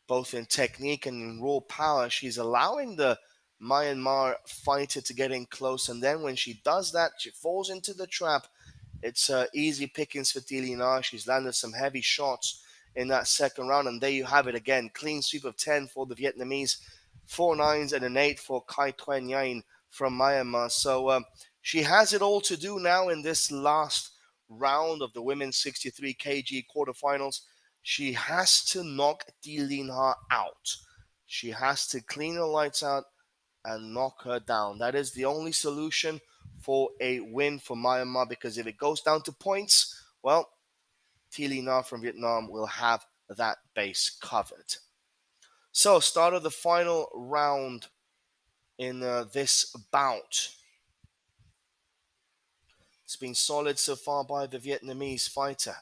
S1: both in technique and in raw power. She's allowing the Myanmar fighter to get in close, and then when she does that, she falls into the trap. It's easy pickings for Tilin Ha. She's landed some heavy shots in that second round, and there you have it again. Clean sweep of 10 for the Vietnamese, 4 nines and an 8 for Kai Tuen Yen from Myanmar. So she has it all to do now in this last round of the women's 63 kg quarterfinals. She has to knock Tilin Ha out. She has to clean her lights out and knock her down. That is the only solution for a win for Myanmar, because if it goes down to points, well, Tilin Ha from Vietnam will have that base covered. So, start of the final round in this bout. It's been solid so far by the Vietnamese fighter.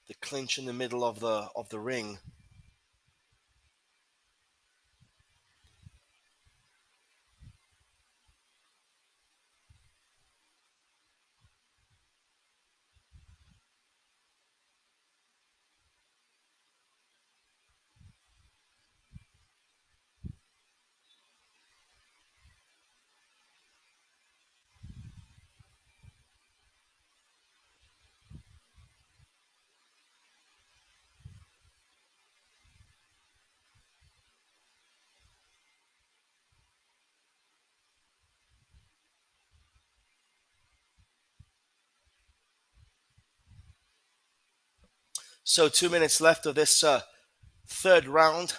S1: The clinch in the middle of the ring. So 2 minutes left of this third round.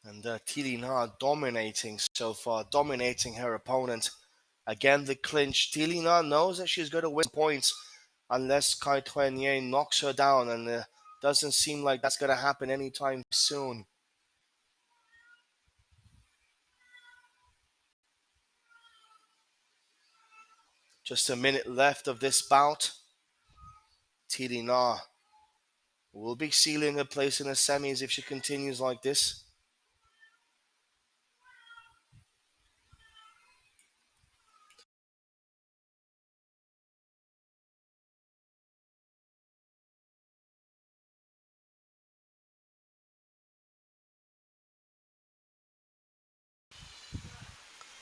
S1: And Tilina dominating so far, dominating her opponent. Again, the clinch. Tilina knows that she's going to win points unless Kai Tuan knocks her down, and doesn't seem like that's going to happen anytime soon. Just a minute left of this bout. Tilina will be sealing her place in the semis if she continues like this.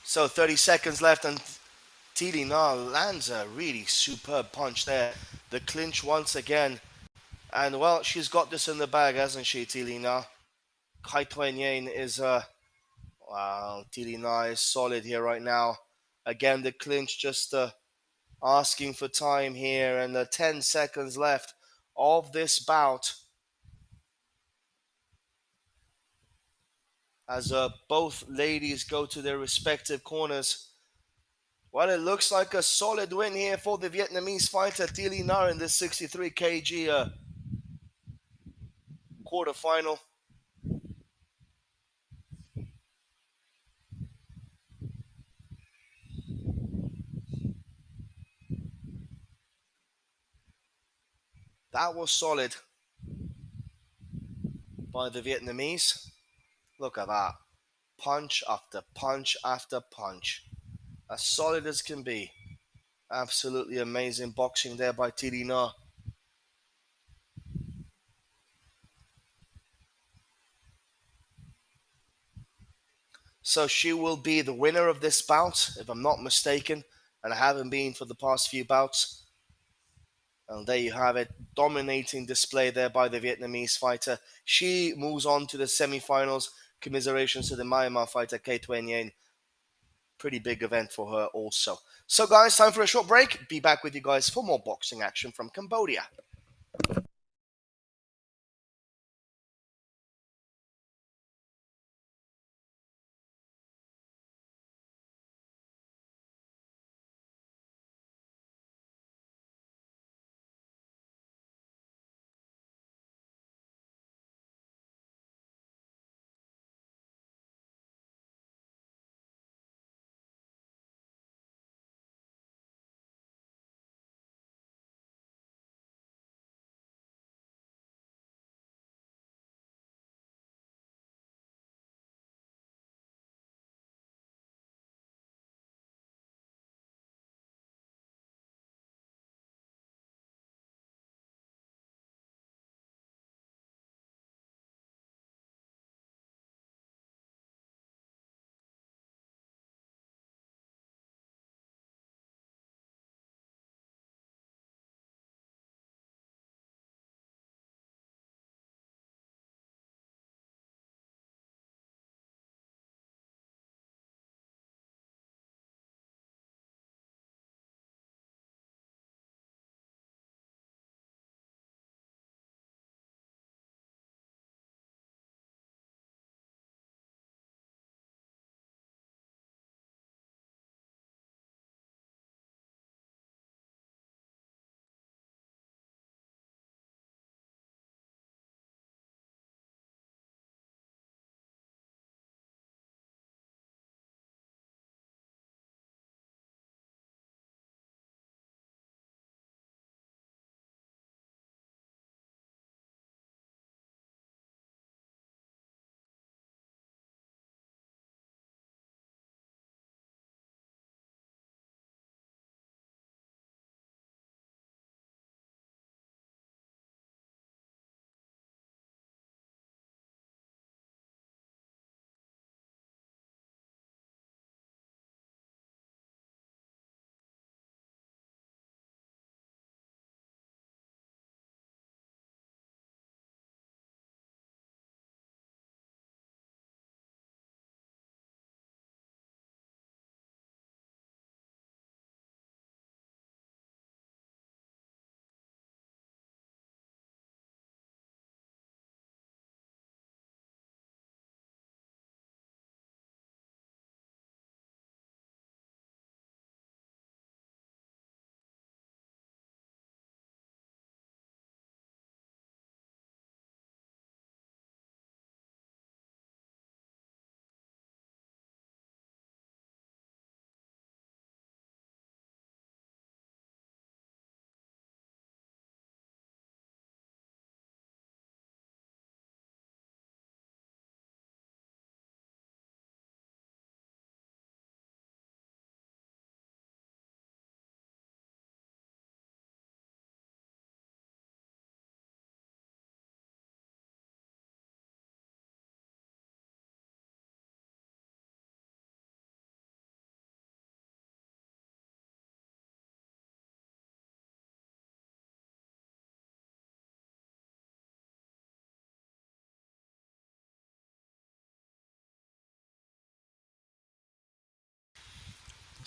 S1: So 30 seconds left, and Tilina lands a really superb punch there. The clinch once again. And well, she's got this in the bag, hasn't she, Tilina? Kai Tuan is wow, Tilina is solid here right now. Again, the clinch just asking for time here, and 10 seconds left of this bout as both ladies go to their respective corners. Well, it looks like a solid win here for the Vietnamese fighter Tilina in this 63 kg quarterfinal. That was solid by the Vietnamese. Look at that. Punch after punch after punch. As solid as can be. Absolutely amazing boxing there by Tilina. So she will be the winner of this bout, if I'm not mistaken, and I haven't been for the past few bouts. And there you have it, dominating display there by the Vietnamese fighter. She moves on to the semi-finals. Commiserations to the Myanmar fighter K Tuan. Pretty big event for her also. So guys, time for a short break. Be back with you guys for more boxing action from Cambodia.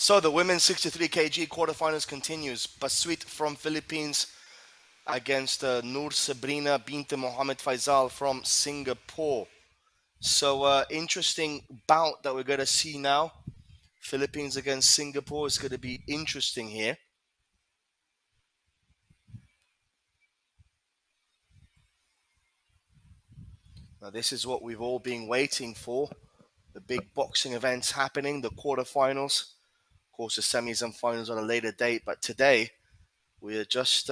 S1: So the women's 63 kg quarterfinals continues. Baswit from Philippines against Nur Sabrina Binte Mohammed Faisal from Singapore. So interesting bout that we're going to see now. Philippines against Singapore is going to be interesting here. Now this is what we've all been waiting for. The big boxing events happening, the quarterfinals. Of course, the semis and finals on a later date. But today, we are just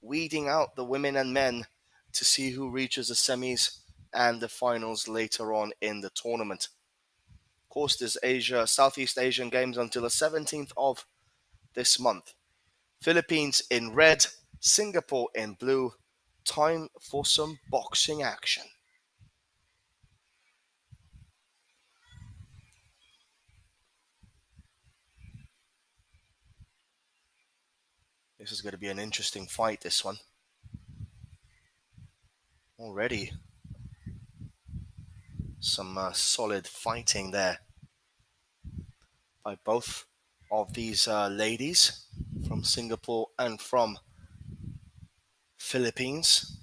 S1: weeding out the women and men to see who reaches the semis and the finals later on in the tournament. Of course, there's Southeast Asian Games until the 17th of this month. Philippines in red, Singapore in blue. Time for some boxing action. This is going to be an interesting fight, this one. Already some solid fighting there by both of these ladies from Singapore and from Philippines.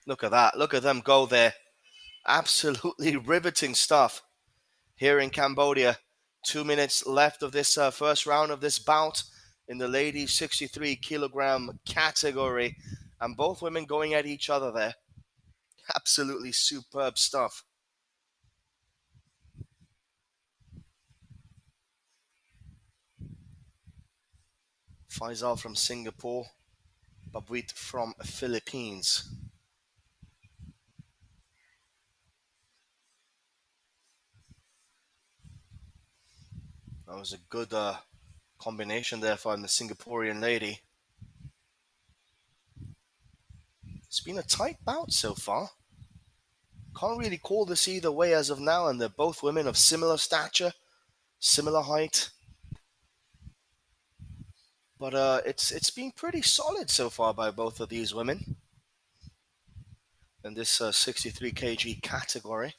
S1: Look at that. Look at them go there. Absolutely riveting stuff here in Cambodia. 2 minutes left of this first round of this bout in the ladies 63 kilogram category. And both women going at each other there. Absolutely superb stuff. Faisal from Singapore, Babuit from Philippines. That was a good combination there for the Singaporean lady. It's been a tight bout so far. Can't really call this either way as of now, and they're both women of similar stature, similar height. But it's been pretty solid so far by both of these women in this 63 kg category.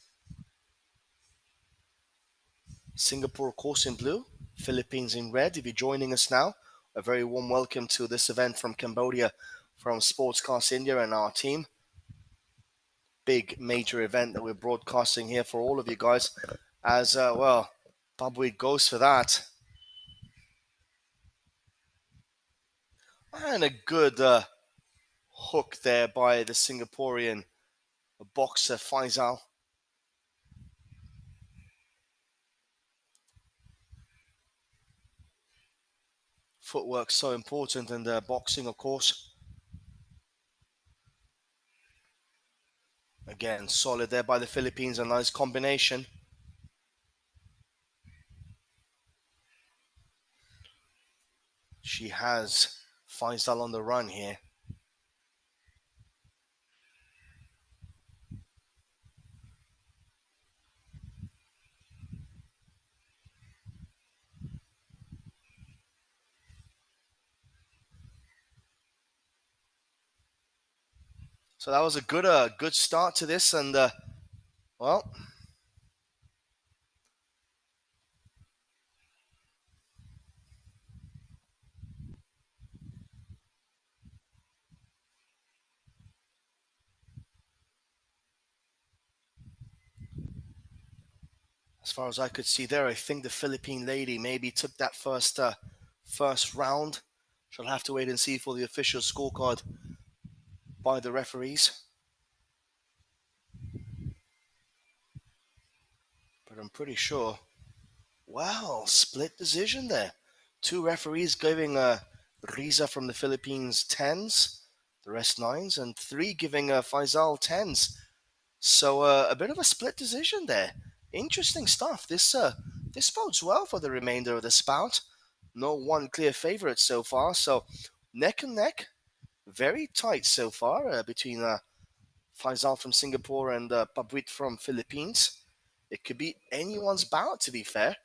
S1: Singapore, of course, in blue, Philippines in red. If you're joining us now, a very warm welcome to this event from Cambodia, from Sportscast India and our team. Big major event that we're broadcasting here for all of you guys. As well, Babuit goes for that. And a good hook there by the Singaporean boxer Faisal. Footwork so important in boxing, of course. Again, solid there by the Philippines, a nice combination. She has Faisal on the run here. So that was a good start to this, and well, as far as I could see there, I think the Philippine lady maybe took that first round. She'll have to wait and see for the official scorecard by the referees. But I'm pretty sure. Wow, split decision there. Two referees giving Riza from the Philippines 10s, the rest 9s, and three giving Faisal 10s. So a bit of a split decision there. Interesting stuff. This bodes well for the remainder of the spout. No one clear favorite so far. So neck and neck, very tight so far between Faisal from Singapore and Pabuit from Philippines. It could be anyone's bout, to be fair.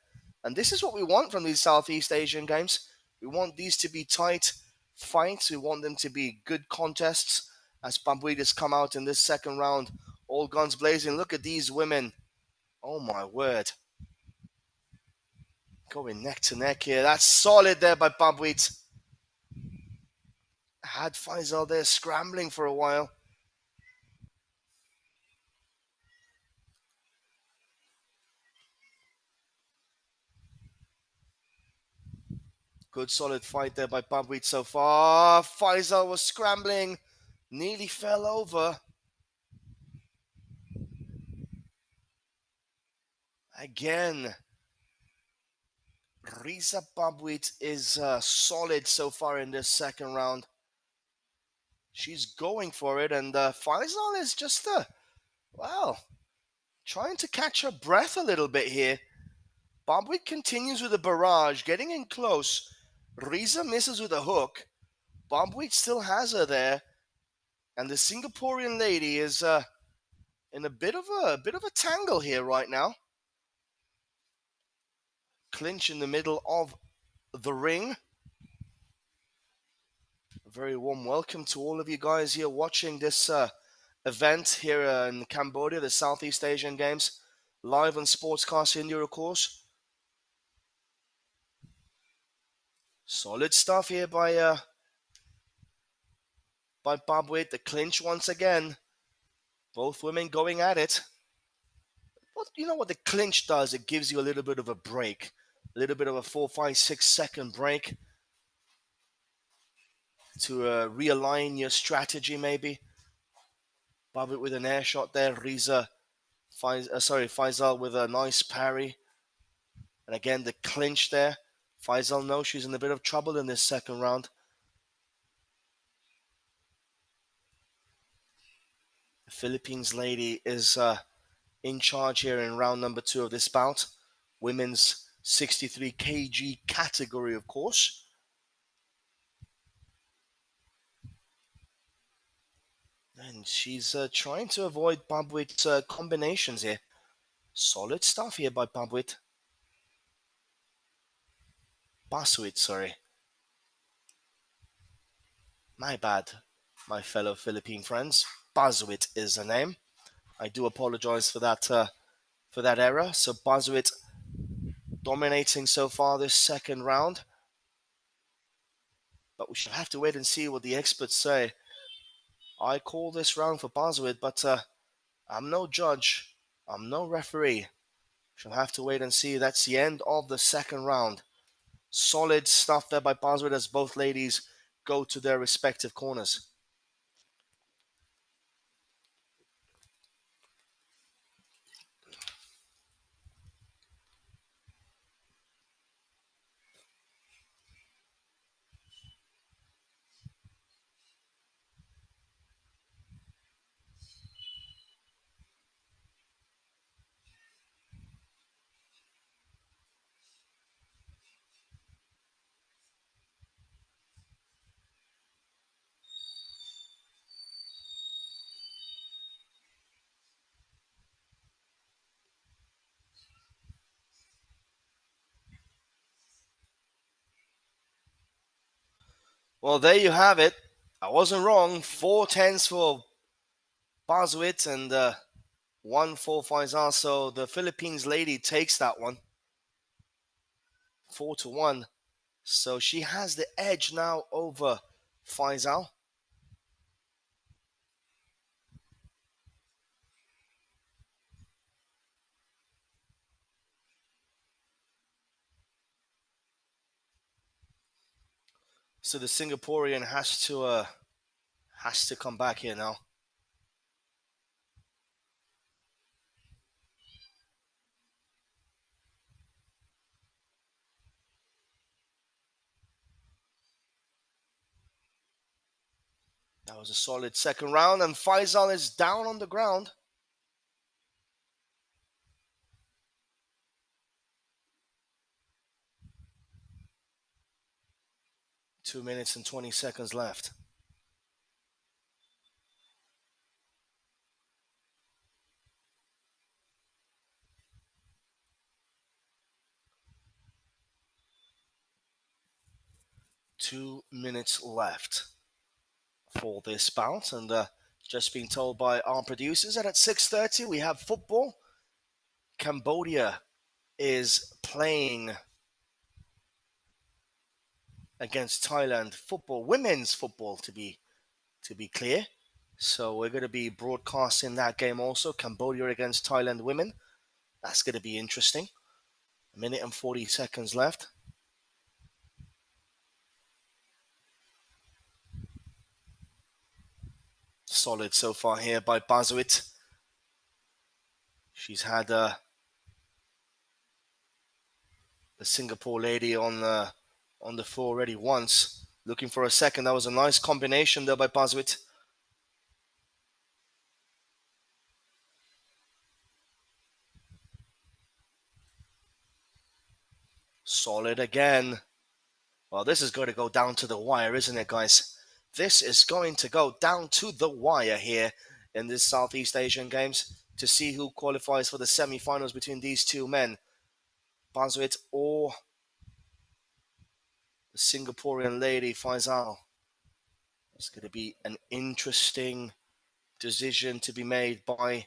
S1: And this is what we want from these Southeast Asian games. We want these to be tight fights. We want them to be good contests. As Pambuitas come out in this second round, all guns blazing. Look at these women. Oh my word. Going neck to neck here. That's solid there by Pambuit. Had Faisal there scrambling for a while. Good solid fight there by Pambuit so far. Faisal was scrambling. Nearly fell over. Again. Risa Pambuit is solid so far in this second round. She's going for it, and Faisal is just, wow, trying to catch her breath a little bit here. Pambuit continues with a barrage, getting in close. Riza misses with a hook. Pambuit still has her there, and the Singaporean lady is in a bit of a tangle here right now. Clinch in the middle of the ring. A very warm welcome to all of you guys here watching this event here in Cambodia, the Southeast Asian Games, live on Sportscast India, of course. Solid stuff here by Pambuit. The clinch once again. Both women going at it. Well, you know what the clinch does? It gives you a little bit of a break. A little bit of a 4, 5, 6 second break to realign your strategy, maybe. Pambuit with an air shot there. Riza, Faisal with a nice parry. And again, the clinch there. Faisal knows she's in a bit of trouble in this second round. The Philippines lady is in charge here in round number 2 of this bout. Women's 63 kg category, of course. And she's trying to avoid Pambuit's combinations here. Solid stuff here by Pambuit. Basuit, sorry. My bad, my fellow Philippine friends. Basuit is the name. I do apologize for that error. So Basuit dominating so far this second round. But we shall have to wait and see what the experts say. I call this round for Basuit, but I'm no judge. I'm no referee. Shall have to wait and see. That's the end of the second round. Solid stuff there by Basuit as both ladies go to their respective corners. Well, there you have it. I wasn't wrong. 4 10s for Basuit and 1 4 Faisal. So the Philippines lady takes that one. 4-1. So she has the edge now over Faisal. So the Singaporean has to come back here now. That was a solid second round, and Faisal is down on the ground. Two minutes and 20 seconds left. 2 minutes left for this bout, and just being told by our producers that at 6:30 we have football. Cambodia is playing against Thailand. Football, women's football to be clear. So we're going to be broadcasting that game also. Cambodia against Thailand women. That's going to be interesting. 1 minute and 40 seconds left. Solid so far here by Bazuit. She's had the Singapore lady on the floor already once. Looking for a second. That was a nice combination there by Bazuit. Solid again. Well, this is going to go down to the wire, isn't it, guys? This is going to go down to the wire here in this Southeast Asian Games to see who qualifies for the semi-finals between these two men, Bazuit or the Singaporean lady, Faisal. It's going to be an interesting decision to be made by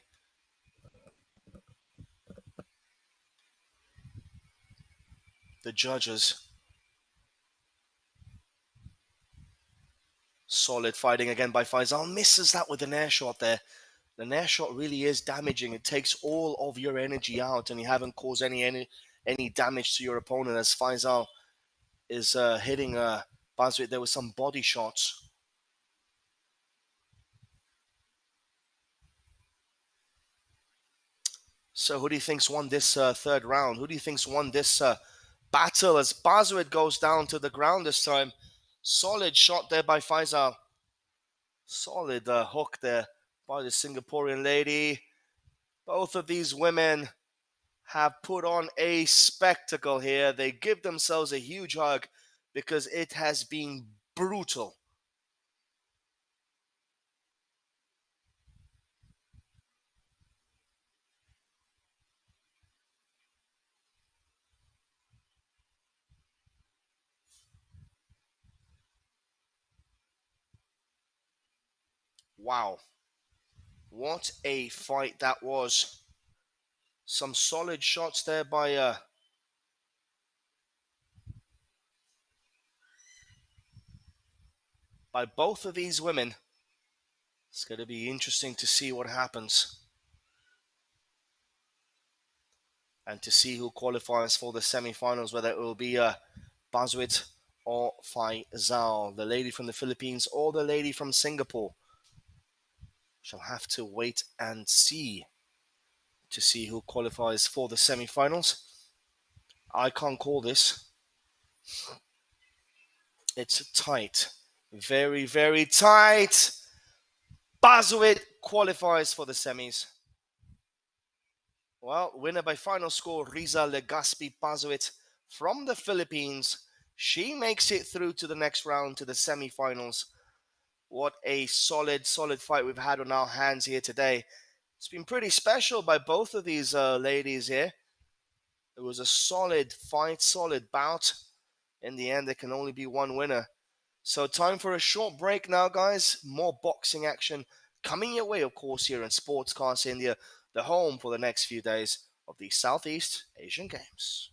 S1: the judges. Solid fighting again by Faisal. Misses that with an air shot there. The nair shot really is damaging. It takes all of your energy out, and you haven't caused any damage to your opponent. As Faisal is hitting Bazuit there with some body shots. So who do you think's won this third round? Who do you think's won this battle as Bazuit goes down to the ground this time? Solid shot there by Faisal. Solid hook there by the Singaporean lady. Both of these women have put on a spectacle here. They give themselves a huge hug because it has been brutal. Wow. What a fight that was. Some solid shots there by both of these women. It's going to be interesting to see what happens and to see who qualifies for the semi-finals, whether it will be Bazuit or Faisal, the lady from the Philippines or the lady from Singapore. Shall have to wait and see to see who qualifies for the semi-finals. I can't call this. It's tight. Very, very tight. Bazuit qualifies for the semis. Well, winner by final score, Riza Legaspi Bazuit from the Philippines. She makes it through to the next round, to the semi-finals. What a solid fight we've had on our hands here today. It's been pretty special by both of these ladies here. It was a solid fight, solid bout. In the end, there can only be one winner. So time for a short break now, guys. More boxing action coming your way, of course, here in Sportscast India, the home for the next few days of the Southeast Asian Games.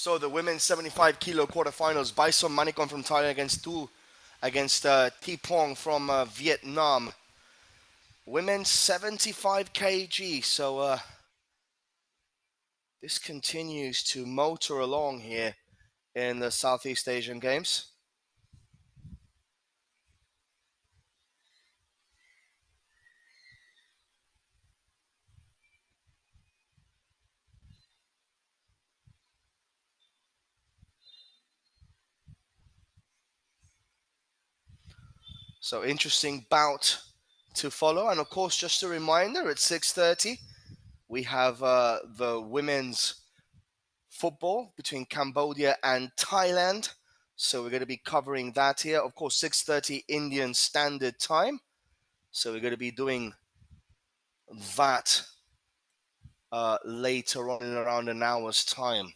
S1: So the women's 75 kilo quarterfinals, Bison Manicon from Thailand against T Pong from Vietnam. Women's 75 kg. So this continues to motor along here in the Southeast Asian Games. So interesting bout to follow. And of course, just a reminder, at 6:30, we have the women's football between Cambodia and Thailand. So we're going to be covering that here. Of course, 6:30 Indian Standard Time. So we're going to be doing that later on in around an hour's time.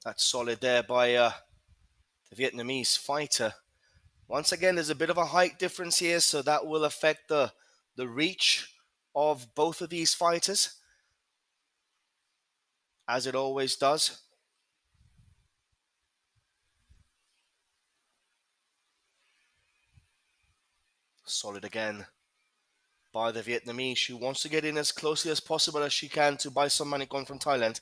S1: That's solid there by the Vietnamese fighter. Once again, there's a bit of a height difference here, so that will affect the reach of both of these fighters, as it always does. Solid again by the Vietnamese, who wants to get in as closely as possible as she can to buy some money gone from Thailand.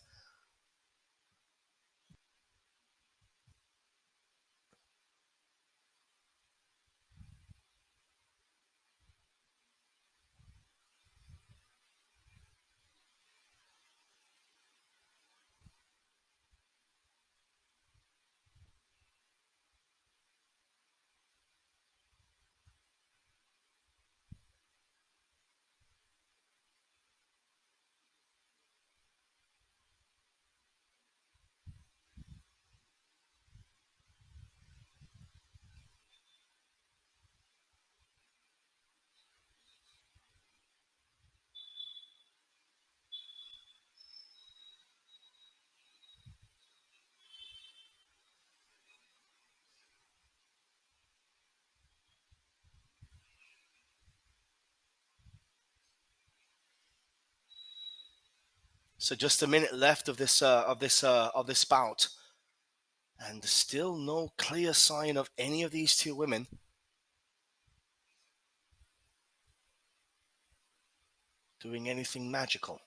S1: So just a minute left of this bout, and still no clear sign of any of these two women doing anything magical.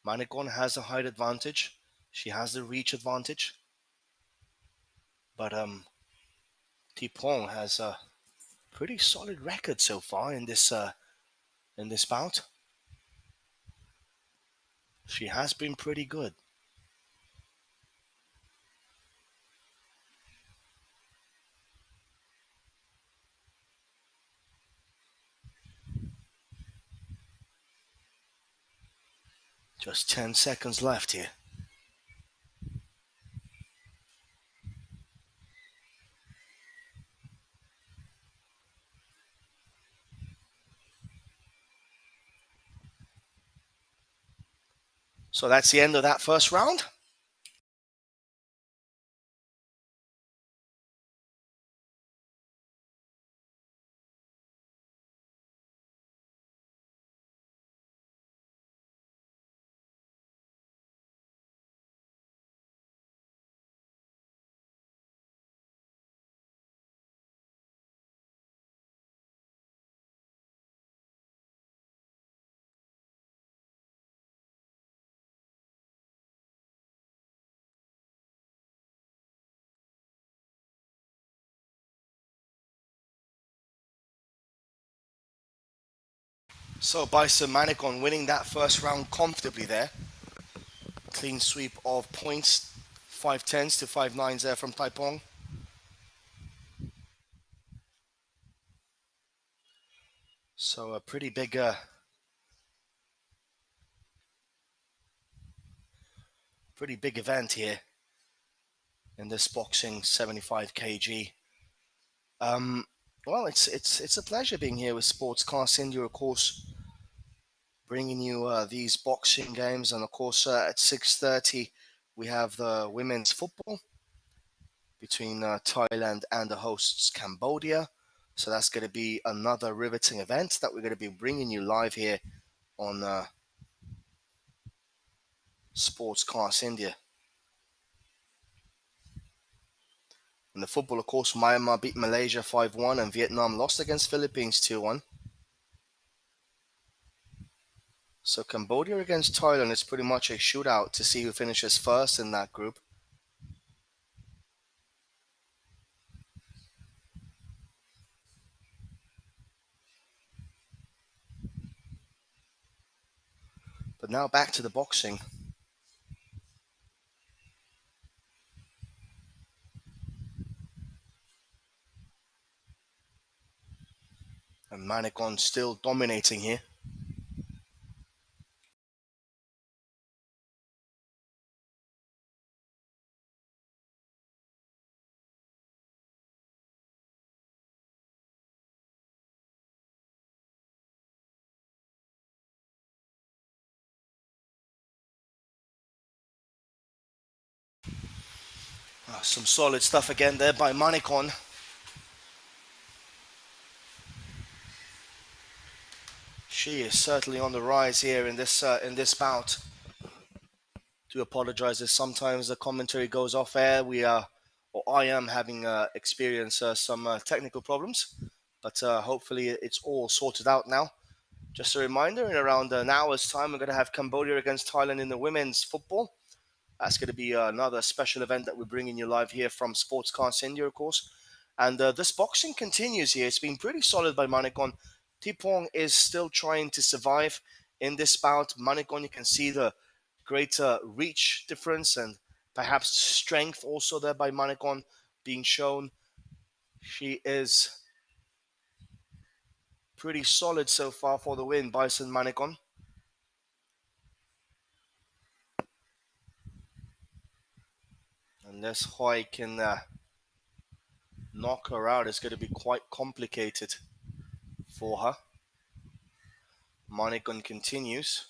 S1: Manicon has a height advantage. She has the reach advantage. But Tipong has a pretty solid record so far in this bout. She has been pretty good. Just 10 seconds left here. So that's the end of that first round. So Bison Manicon winning that first round comfortably there. Clean sweep of points, 5-10s to 5-9s there from Taipong. So a pretty big event here in this boxing 75 kg. Well, it's a pleasure being here with Sportscast India, of course. bringing you these boxing games, and of course at 6:30 we have the women's football between Thailand and the hosts Cambodia. So that's going to be another riveting event that we're going to be bringing you live here on Sportscast India. In the football, of course, Myanmar beat Malaysia 5-1 and Vietnam lost against Philippines 2-1. So Cambodia against Thailand is pretty much a shootout to see who finishes first in that group. But now back to the boxing. And Manikon still dominating here. Some solid stuff again there by Manikon. She is certainly on the rise here in this bout. Do apologize if sometimes the commentary goes off air. I am having experienced some technical problems, but hopefully it's all sorted out now. Just a reminder, in around an hour's time, we're going to have Cambodia against Thailand in the women's football. That's going to be another special event that we're bringing you live here from Sportscast India, of course. And this boxing continues here. It's been pretty solid by Manikon. Tipong is still trying to survive in this bout. Manikon, you can see the greater reach difference and perhaps strength also there by Manikon being shown. She is pretty solid so far for the win, Bison Manikon. Unless Hoi can knock her out, it's going to be quite complicated for her. Manikon continues.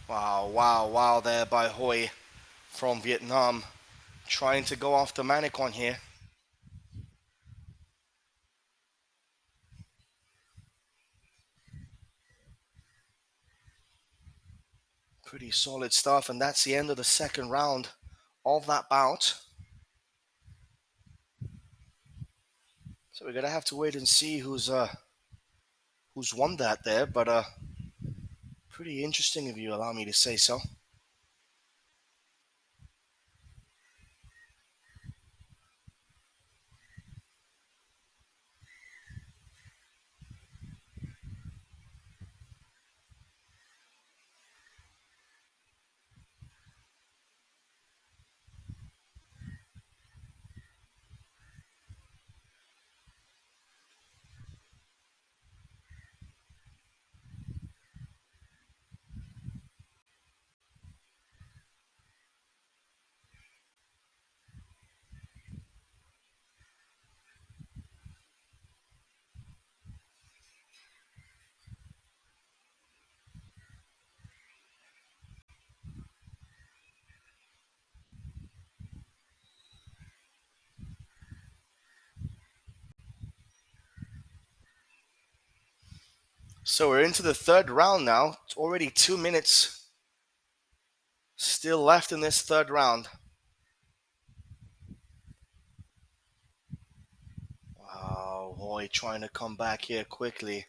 S1: Wow there by Hoi from Vietnam. Trying to go after Manikon here. Pretty solid stuff, and that's the end of the second round of that bout. So we're gonna have to wait and see who's won that there, but pretty interesting if you allow me to say so. So we're into the third round now. It's already 2 minutes still left in this third round. Wow, Hoi trying to come back here quickly.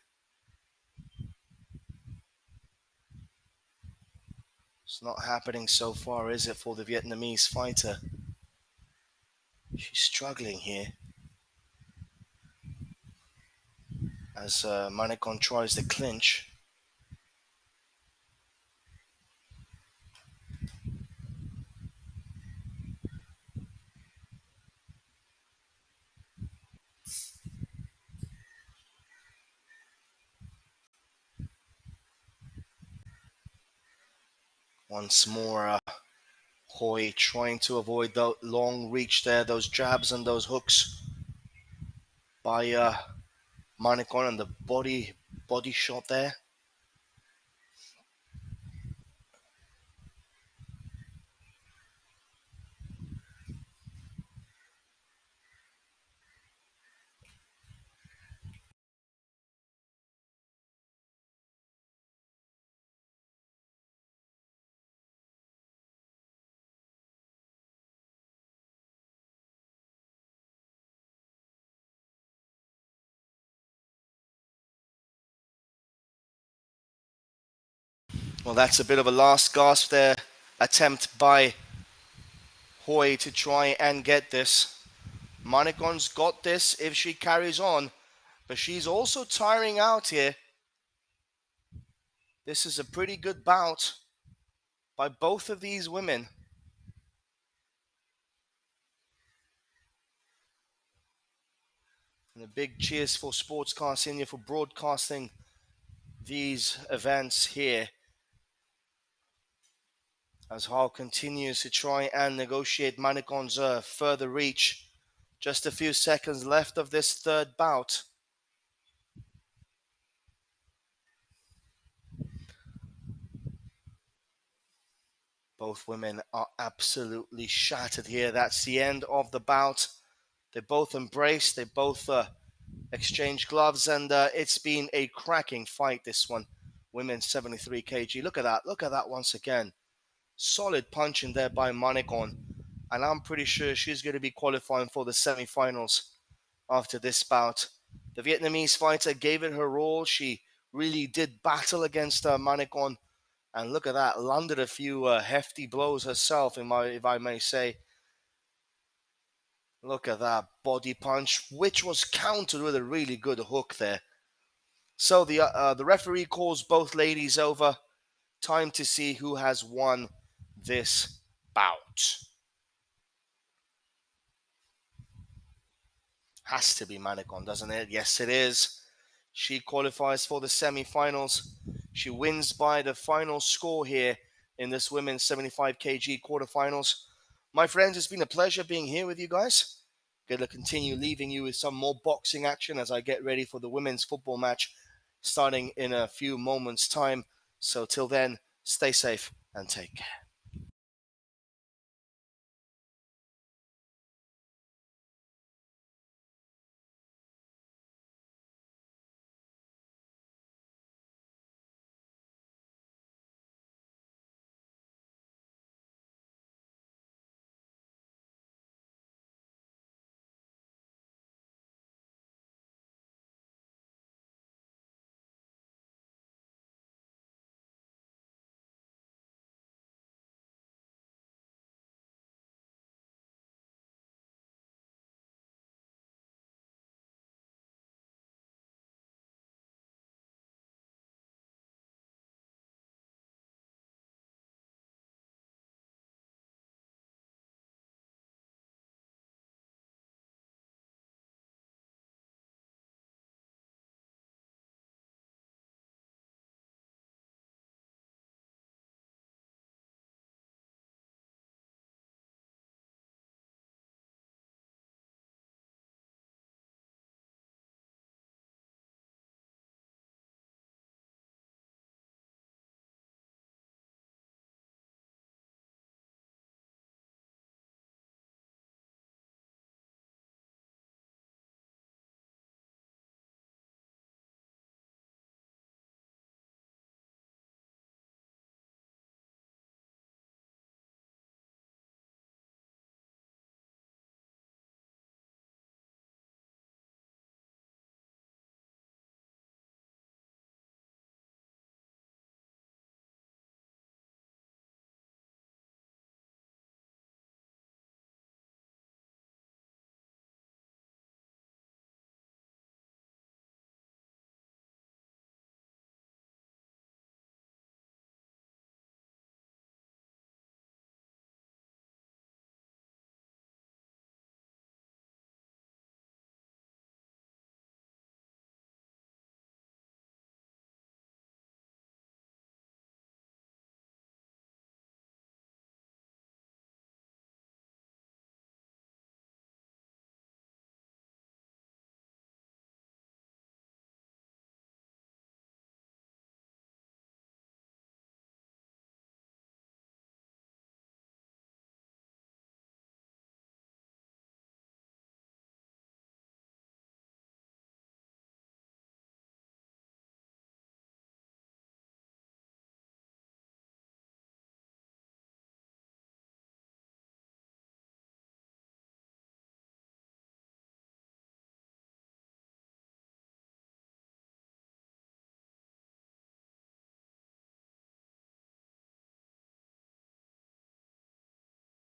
S1: It's not happening so far, is it, for the Vietnamese fighter? She's struggling here as Manicon tries to clinch. Once more, Hoi trying to avoid the long reach there, those jabs and those hooks by Manicon, and the body shot there. Well, that's a bit of a last gasp there. Attempt by Hoi to try and get this. Manicon's got this if she carries on, but she's also tiring out here. This is a pretty good bout by both of these women. And a big cheers for Sportscast India for broadcasting these events here. As Hall continues to try and negotiate Manicon's further reach. Just a few seconds left of this third bout. Both women are absolutely shattered here. That's the end of the bout. They both embrace, they both exchange gloves, and it's been a cracking fight, this one. Women's 73 kg. Look at that once again. Solid punch in there by Manicon. And I'm pretty sure she's going to be qualifying for the semi-finals after this bout. The Vietnamese fighter gave it her all. She really did battle against Manicon. And look at that, landed a few hefty blows herself, if I may say. Look at that body punch, which was countered with a really good hook there. So the referee calls both ladies over. Time to see who has won this bout. Has to be Manicon, doesn't it? Yes, it is. She qualifies for the semi-finals. She wins by the final score here in this women's 75 kg quarterfinals. My friends, it's been a pleasure being here with you guys. Going to continue leaving you with some more boxing action as I get ready for the women's football match starting in a few moments' time. So till then, stay safe and take care.